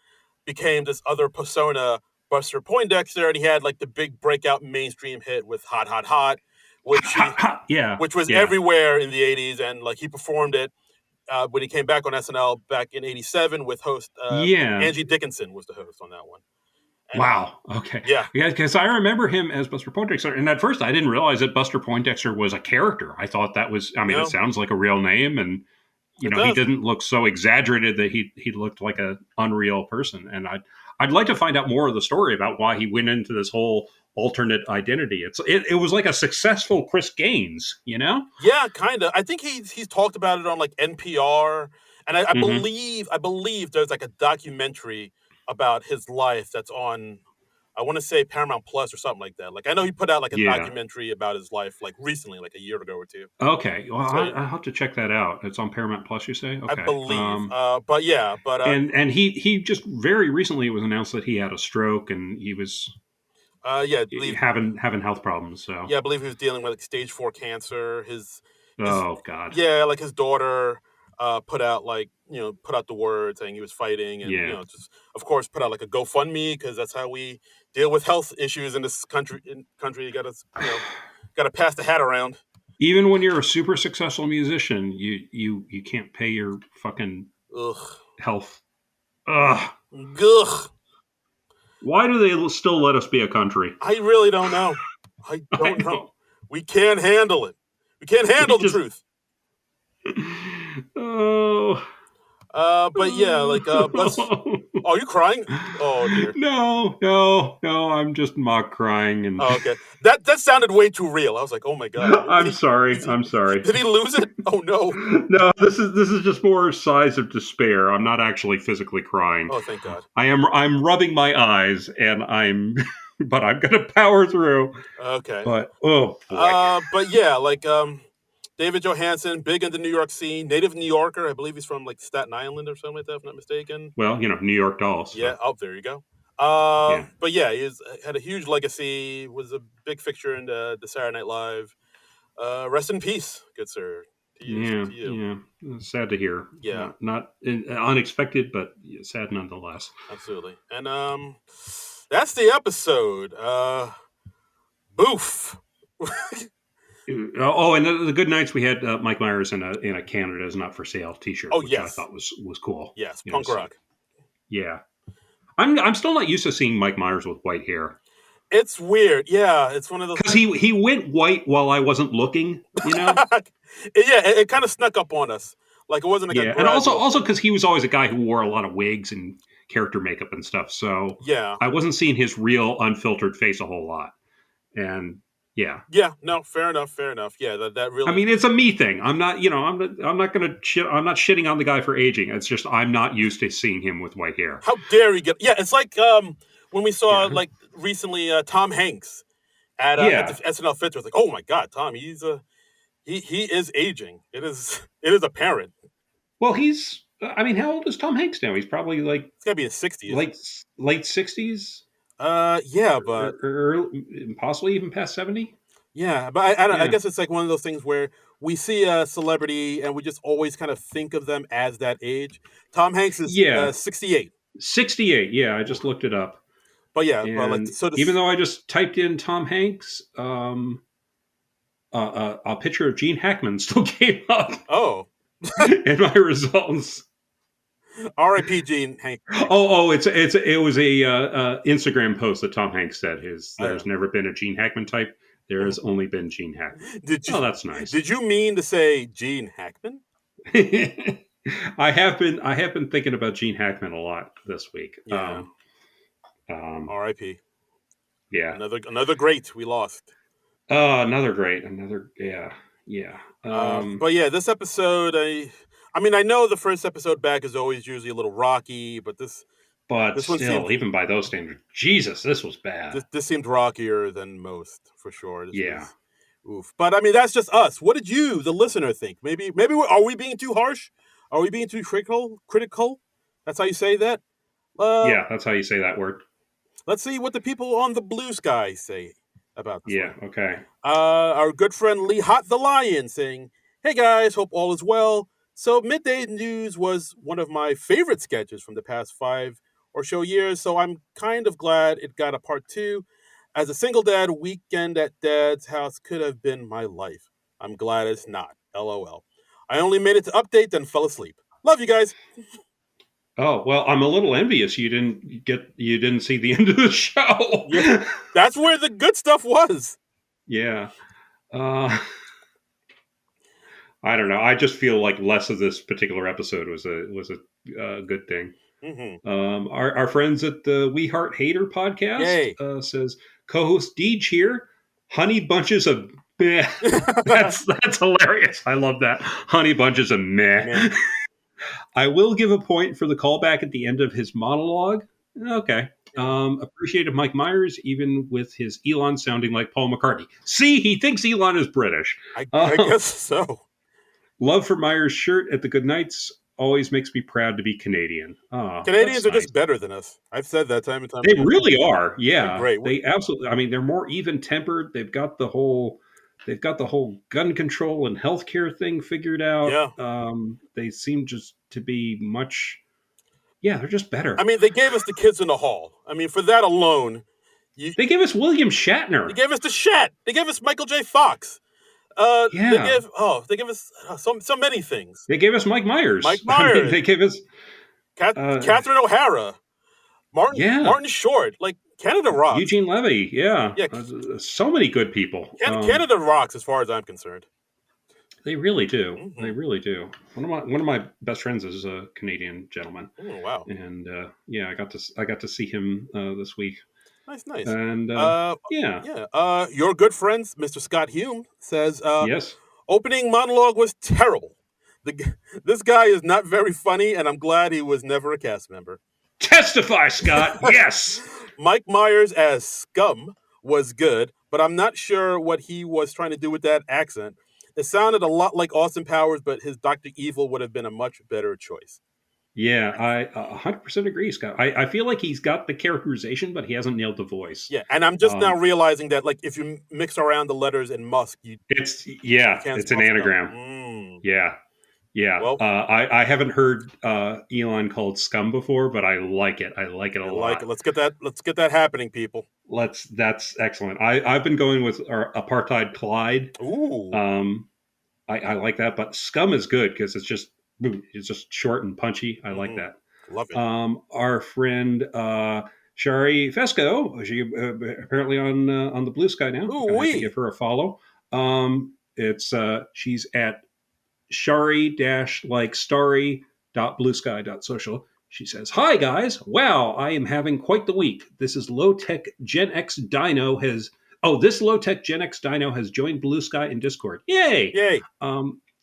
Speaker 2: became this other persona, Buster Poindexter, and he had like the big breakout mainstream hit with "Hot, Hot, Hot," which
Speaker 1: Ha,
Speaker 2: he
Speaker 1: ha, yeah.
Speaker 2: which was
Speaker 1: Yeah.
Speaker 2: everywhere in the '80s, and like he performed it when he came back on SNL back in '87 with host
Speaker 1: Yeah.
Speaker 2: Angie Dickinson was the host on that one, and
Speaker 1: Wow. Okay.
Speaker 2: yeah,
Speaker 1: Yeah, because I remember him as Buster Poindexter, and at first I didn't realize that Buster Poindexter was a character. I thought that was. I
Speaker 2: you
Speaker 1: mean, it
Speaker 2: know,
Speaker 1: sounds like a real name, and
Speaker 2: it
Speaker 1: he
Speaker 2: does.
Speaker 1: didn't look so exaggerated that he looked like a unreal person. And I'd like to find out more of the story about why he went into this whole alternate identity. It was like a successful Chris Gaines, you know?
Speaker 2: Yeah, kind of. I think he's talked about it on like NPR, and
Speaker 1: Hmm.
Speaker 2: I believe there's like a documentary about his life that's on. I want to say Paramount Plus or something like that. Like I know he put out like a
Speaker 1: Yeah.
Speaker 2: documentary about his life like recently, like a year ago or two.
Speaker 1: Okay. Well,
Speaker 2: So
Speaker 1: I'll have to check that out. It's on Paramount Plus, you say?
Speaker 2: I
Speaker 1: Okay.
Speaker 2: believe, but yeah, but
Speaker 1: And he just very recently it was announced that he had a stroke and he was
Speaker 2: yeah, I believe
Speaker 1: having health problems. So,
Speaker 2: yeah, I believe he was dealing with like stage 4 cancer. His
Speaker 1: oh God,
Speaker 2: yeah, like his daughter put out put out the word saying he was fighting, and
Speaker 1: yeah.
Speaker 2: just of course put out like a GoFundMe because that's how we deal with health issues in this country. You got to got to pass the hat around.
Speaker 1: Even when you're a super successful musician, you can't pay your fucking
Speaker 2: Ugh,
Speaker 1: health. Ugh.
Speaker 2: ugh.
Speaker 1: Why do they still let us be a country?
Speaker 2: I really don't know. I
Speaker 1: I
Speaker 2: don't know.
Speaker 1: don't.
Speaker 2: We can't handle it. We can't
Speaker 1: We
Speaker 2: handle the
Speaker 1: just.
Speaker 2: truth.
Speaker 1: Oh.
Speaker 2: But yeah, like let's. Oh, you crying? Oh dear.
Speaker 1: No, no, no. I'm just mock crying, and
Speaker 2: Oh, okay. That sounded way too real. I was like, oh my god,
Speaker 1: I'm sorry.
Speaker 2: is he
Speaker 1: I'm sorry.
Speaker 2: did he lose it? Oh no.
Speaker 1: No, this is just more sighs of despair. I'm not actually physically crying.
Speaker 2: Oh, thank God.
Speaker 1: I'm rubbing my eyes, and I'm but I'm gonna power through.
Speaker 2: Okay.
Speaker 1: But oh boy.
Speaker 2: But yeah, like David Johansen, big in the New York scene, native New Yorker. I believe he's from like Staten Island or something like that, if I'm not mistaken.
Speaker 1: Well, New York Dolls.
Speaker 2: Yeah.
Speaker 1: So
Speaker 2: Oh, there you go.
Speaker 1: yeah,
Speaker 2: But yeah, had a huge legacy. Was a big fixture in the Saturday Night Live. Rest in peace, good sir. To you.
Speaker 1: yeah,
Speaker 2: To you.
Speaker 1: yeah. Sad to hear.
Speaker 2: Yeah.
Speaker 1: Not unexpected, but sad nonetheless.
Speaker 2: Absolutely. And that's the episode. Boof.
Speaker 1: Oh, and the good nights we had Mike Myers in a Canada is not for sale T-shirt,
Speaker 2: Oh
Speaker 1: which I
Speaker 2: yes.
Speaker 1: thought was cool.
Speaker 2: Yes. Punk
Speaker 1: So,
Speaker 2: rock.
Speaker 1: yeah, I'm still not used to seeing Mike Myers with white hair
Speaker 2: It's weird. Yeah, it's one of those.
Speaker 1: because he went white while I wasn't looking.
Speaker 2: Yeah, it kind of snuck up on us. Like it wasn't like a
Speaker 1: Yeah, and
Speaker 2: gradual
Speaker 1: also
Speaker 2: thing.
Speaker 1: because he was always a guy who wore a lot of wigs and character makeup and stuff, so
Speaker 2: Yeah.
Speaker 1: I wasn't seeing his real unfiltered face a whole lot. And yeah,
Speaker 2: Yeah. No. Fair enough. Fair enough. Yeah. That
Speaker 1: I
Speaker 2: really.
Speaker 1: mean it's a me thing. I'm not I'm not gonna I'm not shitting on the guy for aging. It's just I'm not used to seeing him with white hair.
Speaker 2: How dare he get? Yeah. It's like when we saw
Speaker 1: Yeah,
Speaker 2: like recently Tom Hanks at
Speaker 1: yeah.
Speaker 2: the SNL Fit. It's like, oh my God, Tom. He is aging. It is apparent.
Speaker 1: Well, he's. I mean, how old is Tom Hanks now? He's probably like
Speaker 2: It's gotta be in his 60s.
Speaker 1: late 60s,
Speaker 2: Yeah, but
Speaker 1: or possibly even past 70.
Speaker 2: yeah, but I don't. I
Speaker 1: Yeah,
Speaker 2: guess it's like one of those things where we see a celebrity and we just always kind of think of them as that age. Tom Hanks is
Speaker 1: Yeah,
Speaker 2: 68.
Speaker 1: 68. Yeah, I just looked it up.
Speaker 2: But yeah, but like
Speaker 1: And
Speaker 2: so
Speaker 1: even
Speaker 2: this.
Speaker 1: though I just typed in Tom Hanks, a picture of Gene Hackman still came up
Speaker 2: Oh,
Speaker 1: in my results.
Speaker 2: R.I.P. Gene Hank.
Speaker 1: It was a Instagram post that Tom Hanks said
Speaker 2: Yeah.
Speaker 1: there's never been a Gene Hackman type. There has only been Gene Hackman.
Speaker 2: Did you
Speaker 1: Oh, that's nice.
Speaker 2: did you mean to say Gene Hackman?
Speaker 1: I have been thinking about Gene Hackman a lot this week.
Speaker 2: Yeah. R.I.P.
Speaker 1: Yeah.
Speaker 2: Another great we lost.
Speaker 1: Another great. Another yeah.
Speaker 2: But yeah, this episode, I mean, I know the first episode back is always usually a little rocky, but this
Speaker 1: But
Speaker 2: one seemed
Speaker 1: still, even by those standards, Jesus, this was bad.
Speaker 2: this seemed rockier than most for sure. This
Speaker 1: Yeah.
Speaker 2: was oof. But I mean, that's just us. What did you, the listener, think? Maybe are we being too harsh? Are we being too critical? Critical? That's how you say that.
Speaker 1: Yeah, that's how you say that word.
Speaker 2: Let's see what the people on the Blue Sky say about this
Speaker 1: Yeah.
Speaker 2: one.
Speaker 1: Okay.
Speaker 2: Our good friend Lee Hot the Lion saying, "Hey guys, hope all is well. So Midday News was one of my favorite sketches from the past 5 or so years, so I'm kind of glad it got a part 2. As a single dad, weekend at dad's house could have been my life. I'm glad it's not. LOL. I only made it to update, then fell asleep. Love you guys."
Speaker 1: Oh well, I'm a little envious. You didn't see the end of the show.
Speaker 2: Yeah, that's where the good stuff was.
Speaker 1: Yeah. I don't know. I just feel like less of this particular episode was a good thing.
Speaker 2: Mm-hmm.
Speaker 1: Our friends at the We Heart Hater podcast says co-host Deej here. Honey bunches of meh. That's hilarious. I love that. Honey bunches of meh. I will give a point for the callback at the end of his monologue. Okay. Appreciated Mike Myers, even with his Elon sounding like Paul McCartney. See, he thinks Elon is British.
Speaker 2: I guess so.
Speaker 1: Love for Myers' shirt at the Good Nights always makes me proud to be Canadian. Oh,
Speaker 2: Canadians are just better than us. I've said that time and time
Speaker 1: They
Speaker 2: again.
Speaker 1: really are. Yeah.
Speaker 2: They're great.
Speaker 1: They absolutely, I mean, they're more even tempered. They've got the whole gun control and healthcare thing figured out.
Speaker 2: Yeah.
Speaker 1: They seem just to be much, they're just better.
Speaker 2: I mean, they gave us the Kids in the Hall. I mean, for that alone.
Speaker 1: They gave us William Shatner.
Speaker 2: They gave us the Shat. They gave us Michael J. Fox. They give us so many things.
Speaker 1: They gave us Mike Myers.
Speaker 2: I mean,
Speaker 1: they gave us
Speaker 2: Catherine O'Hara, Martin Short, like Canada rocks.
Speaker 1: Eugene Levy, so many good people.
Speaker 2: Canada rocks, as far as I'm concerned.
Speaker 1: They really do. Mm-hmm. They really do. One of my best friends is a Canadian gentleman.
Speaker 2: Oh, wow!
Speaker 1: And I got to see him this week.
Speaker 2: Nice.
Speaker 1: And
Speaker 2: your good friend, Mr. Scott Hume, says,
Speaker 1: yes,
Speaker 2: opening monologue was terrible. This guy is not very funny, and I'm glad he was never a cast member.
Speaker 1: Testify, Scott. Yes.
Speaker 2: Mike Myers as Scum was good, but I'm not sure what he was trying to do with that accent. It sounded a lot like Austin Powers, but his Dr. Evil would have been a much better choice.
Speaker 1: Yeah, I 100% agree, Scott. I feel like he's got the characterization, but he hasn't nailed the voice.
Speaker 2: Yeah, and I'm just now realizing that, like, if you mix around the letters in Musk, it's an
Speaker 1: anagram. Yeah. Well, I haven't heard Elon called Scum before, but I like it. I like it a lot.
Speaker 2: Let's get that happening, people.
Speaker 1: That's excellent. I've been going with our Apartheid Clyde.
Speaker 2: Ooh.
Speaker 1: I like that, but Scum is good because it's just short and punchy. I like that.
Speaker 2: Love it.
Speaker 1: Our friend Shari Fesco, she apparently on the Blue Sky now.
Speaker 2: Ooh,
Speaker 1: I have to give her a follow. She's at shari-starry.bluesky.social. She says, "Hi guys, wow, I am having quite the week. This low-tech Gen X Dino has joined Blue Sky in Discord. Yay!
Speaker 2: Yay!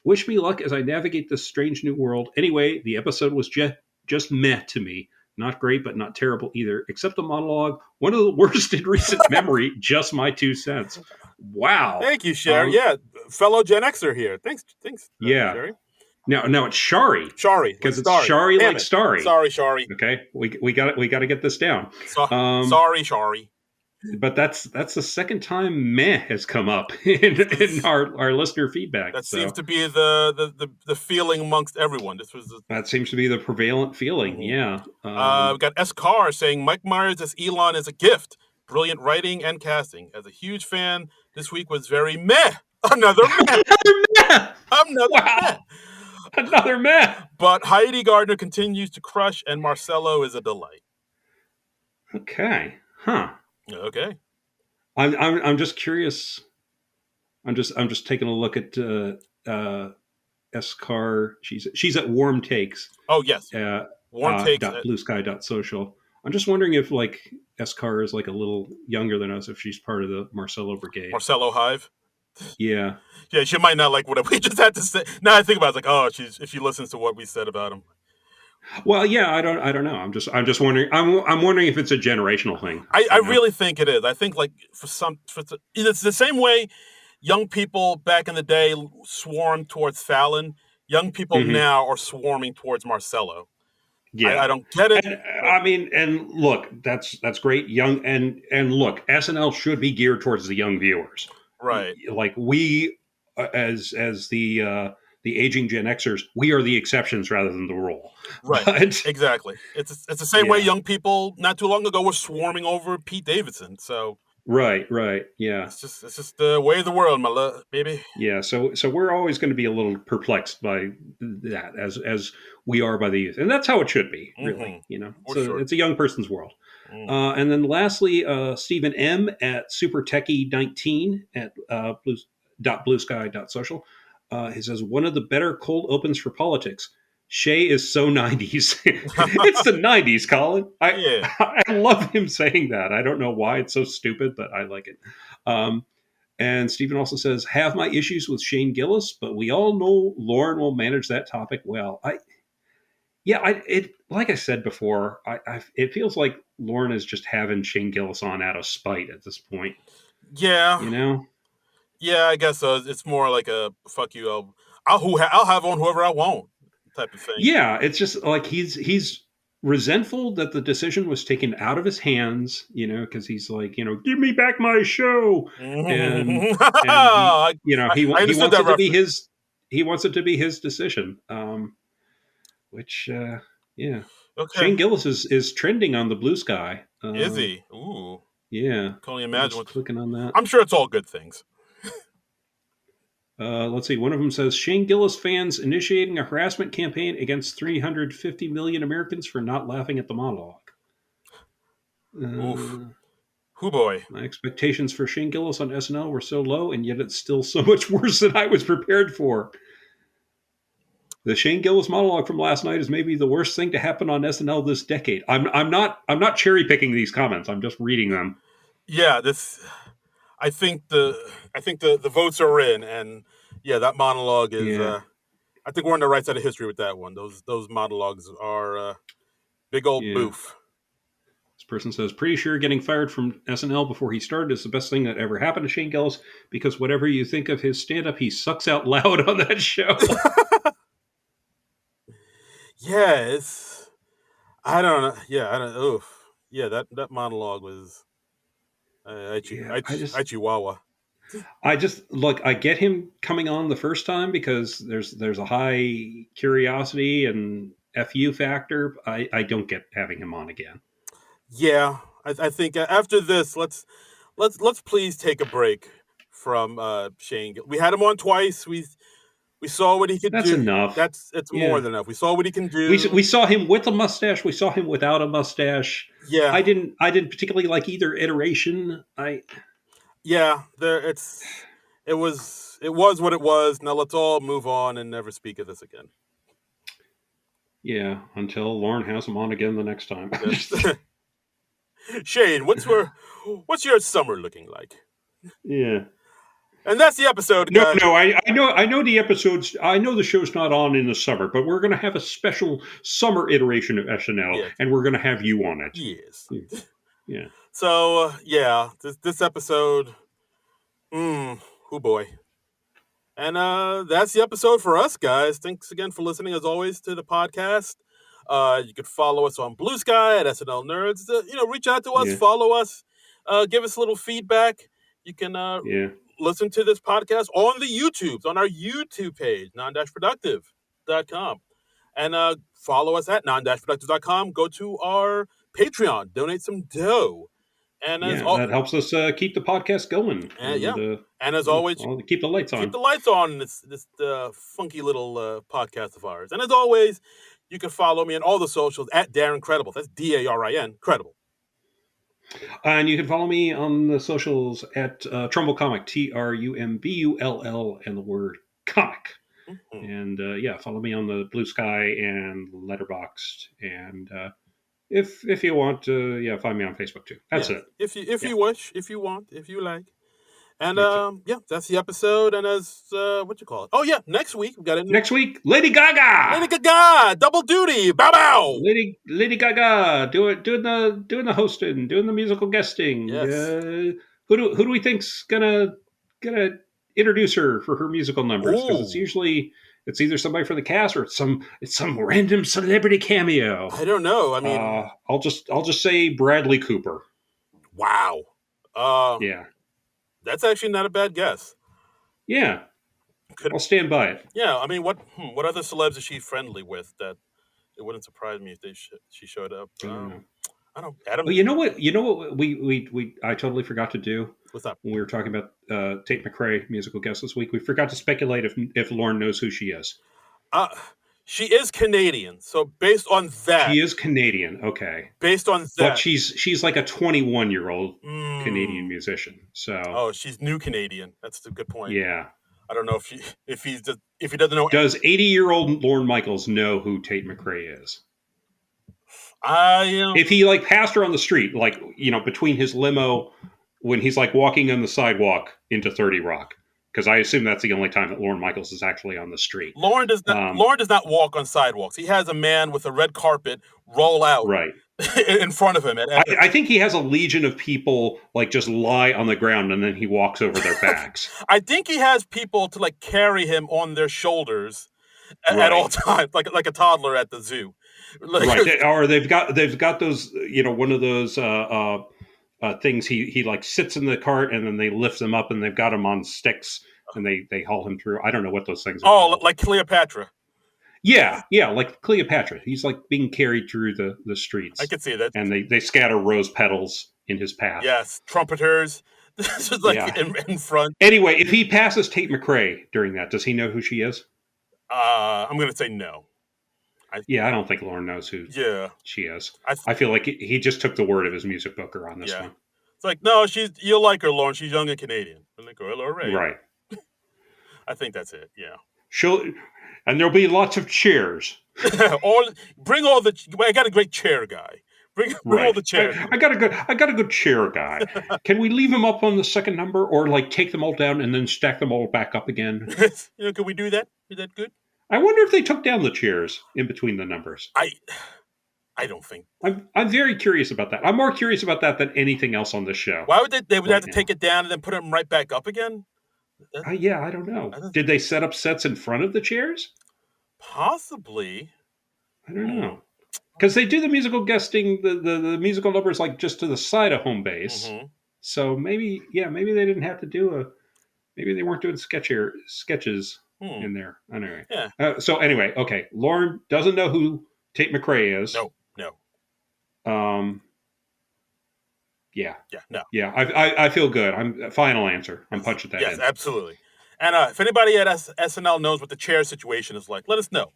Speaker 1: Wish me luck as I navigate this strange new world. Anyway, the episode was just meh to me. Not great, but not terrible either, except the monologue. One of the worst in recent memory. Just my 2 cents. Wow.
Speaker 2: Thank you, Sherry. Fellow Gen Xer here. Thanks. Sherry.
Speaker 1: Now it's Shari.
Speaker 2: Shari,
Speaker 1: because it's Shari like Starry.
Speaker 2: Sorry, Shari.
Speaker 1: Okay, we got to get this down.
Speaker 2: Sorry, Shari.
Speaker 1: but that's the second time meh has come up in our listener feedback.
Speaker 2: That seems
Speaker 1: So
Speaker 2: to be the feeling amongst everyone. This was
Speaker 1: that seems to be the prevalent feeling.
Speaker 2: mhm.
Speaker 1: Yeah.
Speaker 2: We got S. Carr saying Mike Myers as Elon is a gift. Brilliant writing and casting. As a huge fan, this week was very meh. Another meh.
Speaker 1: Another meh.
Speaker 2: Another meh.
Speaker 1: Wow. Another meh.
Speaker 2: But Heidi Gardner continues to crush, and Marcello is a delight.
Speaker 1: Okay. Huh.
Speaker 2: Okay.
Speaker 1: I'm just curious. I'm just taking a look at S Car. She's at Warm Takes.
Speaker 2: Oh yes. Warm takes.
Speaker 1: .bluesky.social. I'm just wondering if like S Car is like a little younger than us, if she's part of the Marcello Brigade.
Speaker 2: Marcello Hive.
Speaker 1: Yeah.
Speaker 2: Yeah, she might not like what we just had to say. Now I think about it, it's like, oh, if she listens to what we said about him.
Speaker 1: Well, yeah, I don't know. I'm just wondering. I'm wondering if it's a generational thing.
Speaker 2: I really think it is. I think like it's the same way young people back in the day swarmed towards Fallon. Young people
Speaker 1: Mhm.
Speaker 2: now are swarming towards Marcello.
Speaker 1: Yeah.
Speaker 2: I don't get it.
Speaker 1: And I mean, and look, that's great. Young and look, SNL should be geared towards the young viewers,
Speaker 2: Right.
Speaker 1: like we, as the aging Gen Xers, we are the exceptions rather than the rule.
Speaker 2: Right.
Speaker 1: But,
Speaker 2: exactly. It's the same way
Speaker 1: Yeah.
Speaker 2: young people not too long ago were swarming over Pete Davidson. So
Speaker 1: right, yeah,
Speaker 2: it's just the way of the world, my love, baby.
Speaker 1: yeah. So we're always going to be a little perplexed by that, as we are by the youth, and that's how it should be, really.
Speaker 2: For
Speaker 1: So
Speaker 2: sure.
Speaker 1: it's a young person's world.
Speaker 2: Mm.
Speaker 1: And then lastly, Stephen M at SuperTechie19 at bluesky.social. He says, one of the better cold opens for politics. Shay is so 90s. It's the 90s, Colin.
Speaker 2: Yeah.
Speaker 1: I love him saying that. I don't know why it's so stupid, but I like it. And Stephen also says, have my issues with Shane Gillis, but we all know Lauren will manage that topic well. Like I said before, it feels like Lauren is just having Shane Gillis on out of spite at this point.
Speaker 2: Yeah. Yeah, I guess so. It's more like a fuck you. I'll have on whoever I want type of thing.
Speaker 1: Yeah, it's just like he's resentful that the decision was taken out of his hands, because he's like, give me back my show, and he wants it to be his. He wants it to be his decision, which yeah.
Speaker 2: Okay.
Speaker 1: Shane Gillis is trending on the Blue Sky.
Speaker 2: Is he? Ooh.
Speaker 1: Yeah.
Speaker 2: Can only imagine what's
Speaker 1: clicking on that.
Speaker 2: I'm sure it's all good things.
Speaker 1: Let's see. One of them says Shane Gillis fans initiating a harassment campaign against 350 million Americans for not laughing at the monologue.
Speaker 2: Oof. Hoo boy.
Speaker 1: My expectations for Shane Gillis on SNL were so low, and yet it's still so much worse than I was prepared for. The Shane Gillis monologue from last night is maybe the worst thing to happen on SNL this decade. I'm not cherry picking these comments. I'm just reading them.
Speaker 2: Yeah, I think the votes are in, and yeah, that monologue is.
Speaker 1: Yeah.
Speaker 2: I think we're on the right side of history with that one. Those monologues are big old boof.
Speaker 1: This person says, pretty sure getting fired from SNL before he started is the best thing that ever happened to Shane Gillis, because whatever you think of his stand-up, he sucks out loud on that show.
Speaker 2: Yeah, I don't know. Yeah, I don't. Oof. Yeah, that monologue was. Chihuahua.
Speaker 1: I just look. I get him coming on the first time because there's a high curiosity and FU factor. I don't get having him on again.
Speaker 2: Yeah, I think after this, let's please take a break from Shane. We had him on twice. We saw what he could do.
Speaker 1: That's enough.
Speaker 2: It's more than enough. We saw what he can do.
Speaker 1: We saw him with a mustache. We saw him without a mustache.
Speaker 2: Yeah,
Speaker 1: I didn't particularly like either iteration.
Speaker 2: It was what it was. Now let's all move on and never speak of this again.
Speaker 1: Yeah, until Lauren has him on again the next time.
Speaker 2: Shane, what's your summer looking like?
Speaker 1: Yeah.
Speaker 2: And that's the episode, guys.
Speaker 1: No, I know the episodes. I know the show's not on in the summer, but we're going to have a special summer iteration of SNL, and we're going to have you on it.
Speaker 2: Yes.
Speaker 1: Yeah.
Speaker 2: So this episode. Oh boy. And that's the episode for us, guys. Thanks again for listening, as always, to the podcast. You could follow us on Blue Sky at SNL Nerds. Reach out to us, follow us. give us a little feedback. You can listen to this podcast on the YouTubes, on our YouTube page, Non-Productive.com. And follow us at Non-Productive.com. Go to our Patreon, donate some dough. And
Speaker 1: that helps us keep the podcast going.
Speaker 2: And as always,
Speaker 1: keep the lights on.
Speaker 2: Keep the lights on in this funky little podcast of ours. And as always, you can follow me on all the socials at Darren Credible. That's DARIN Credible.
Speaker 1: And you can follow me on the socials at Trumbull Comic, TRUMBULL, and the word comic. Mm-hmm. And follow me on the Blue Sky and Letterboxd. And if you want to, find me on Facebook too. That's it.
Speaker 2: If you wish, if you want, if you like. And that's the episode. And as what you call it? Oh yeah, next week we got it.
Speaker 1: Next week, Lady Gaga.
Speaker 2: Lady Gaga, double duty, bow bow.
Speaker 1: Lady Gaga, doing the hosting, doing the musical guesting.
Speaker 2: Yes.
Speaker 1: Who do we think's gonna introduce her for her musical numbers? Because it's either somebody from the cast or it's some random celebrity cameo.
Speaker 2: I don't know. I mean,
Speaker 1: I'll just say Bradley Cooper.
Speaker 2: Wow.
Speaker 1: Yeah.
Speaker 2: That's actually not a bad guess.
Speaker 1: Yeah. I'll stand by it.
Speaker 2: Yeah, I mean, what other celebs is she friendly with that it wouldn't surprise me if she showed up? I don't know. Adam.
Speaker 1: Well, you know what I totally forgot to do.
Speaker 2: What's up?
Speaker 1: When we were talking about Tate McRae musical guest this week, we forgot to speculate if Lauren knows who she is.
Speaker 2: She is Canadian, so based on that,
Speaker 1: she is Canadian. Okay,
Speaker 2: based on that,
Speaker 1: but she's like a 21-year-old Canadian musician. So
Speaker 2: she's new Canadian. That's a good point.
Speaker 1: Yeah,
Speaker 2: I don't know if he doesn't know.
Speaker 1: Does 80-year-old Lorne Michaels know who Tate McRae is? If he passed her on the street, between his limo when he's walking on the sidewalk into 30 Rock. Because I assume that's the only time that Lorne Michaels is actually on the street.
Speaker 2: Lauren does not walk on sidewalks. He has a man with a red carpet roll out in front of him.
Speaker 1: I think he has a legion of people just lie on the ground and then he walks over their backs.
Speaker 2: I think he has people to carry him on their shoulders at all times, like a toddler at the zoo.
Speaker 1: Right, or they've got those one of those things he sits in the cart and then they lift him up and they've got him on sticks and they haul him through. I don't know what those things are called.
Speaker 2: Like Cleopatra.
Speaker 1: Yeah, like Cleopatra. He's being carried through the streets.
Speaker 2: I can see that.
Speaker 1: And they scatter rose petals in his path.
Speaker 2: Yes, trumpeters. Just in front.
Speaker 1: Anyway, if he passes Tate McRae during that, does he know who she is?
Speaker 2: I'm going to say no.
Speaker 1: I don't think Lauren knows who she is. I feel like he just took the word of his music booker on this one.
Speaker 2: It's no, you'll like her, Lauren. She's young and Canadian. I'm like, hello, Ray.
Speaker 1: Right.
Speaker 2: I think that's it. Yeah.
Speaker 1: And there'll be lots of chairs.
Speaker 2: Bring all the. I got a great chair guy. Bring all the chairs.
Speaker 1: I got a good chair guy. Can we leave him up on the second number, or take them all down and then stack them all back up again?
Speaker 2: Can we do that? Is that good?
Speaker 1: I wonder if they took down the chairs in between the numbers.
Speaker 2: I don't think.
Speaker 1: I'm very curious about that. I'm more curious about that than anything else on this show.
Speaker 2: Why would they would have to take it down and then put them right back up again?
Speaker 1: I don't know. Did they set up sets in front of the chairs?
Speaker 2: Possibly.
Speaker 1: I don't know. Because they do the musical guesting, the musical numbers just to the side of home base. Mm-hmm. So maybe they didn't have to do maybe they weren't doing sketches in there. Anyway.
Speaker 2: Yeah.
Speaker 1: So anyway, okay. Lauren doesn't know who Tate McRae is.
Speaker 2: No.
Speaker 1: Yeah.
Speaker 2: Yeah. No.
Speaker 1: Yeah. I feel good. Final answer. I'm punching that in.
Speaker 2: Yes, absolutely. And if anybody at SNL knows what the chair situation is like, let us know.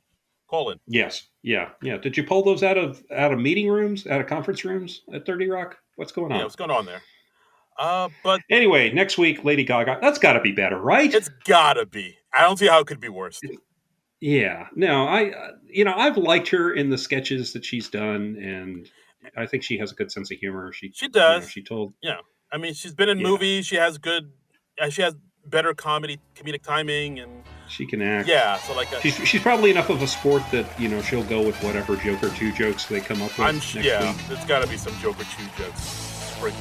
Speaker 2: Call in.
Speaker 1: Yes. Yeah. Did you pull those out of meeting rooms, out of conference rooms at 30 Rock? What's going on?
Speaker 2: Yeah, what's going on there? But
Speaker 1: anyway, next week, Lady Gaga. That's got to be better, right?
Speaker 2: It's got to be. I don't see how it could be worse.
Speaker 1: Yeah. No, I've liked her in the sketches that she's done, and I think she has a good sense of humor. She
Speaker 2: does.
Speaker 1: She told.
Speaker 2: Yeah. I mean, she's been in movies. She has better comedic timing, and
Speaker 1: she can act.
Speaker 2: Yeah. So
Speaker 1: she's probably enough of a sport that she'll go with whatever Joker 2 jokes they come up with. Next week.
Speaker 2: There's got to be some Joker 2 jokes.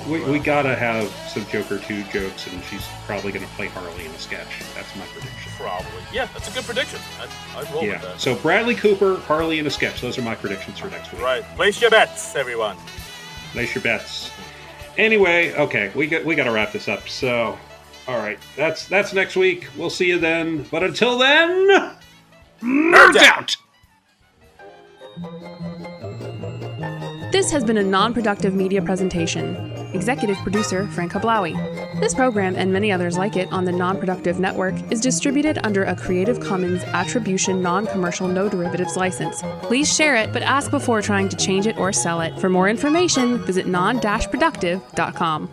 Speaker 1: We gotta have some Joker 2 jokes, and she's probably gonna play Harley in a sketch. That's my prediction.
Speaker 2: Probably. Yeah, that's a good prediction. I'd roll with that.
Speaker 1: So Bradley Cooper, Harley in a sketch. Those are my predictions for next week.
Speaker 2: Right. Place your bets, everyone.
Speaker 1: Place your bets. Anyway, okay, we got to wrap this up. So, all right, that's next week. We'll see you then. But until then, nerd out.
Speaker 3: This has been a non-productive media presentation. Executive producer Frank Hablawi. This program and many others like it on the Non-Productive Network is distributed under a Creative Commons Attribution Non-Commercial No Derivatives license. Please share it, but ask before trying to change it or sell it. For more information, visit non-productive.com.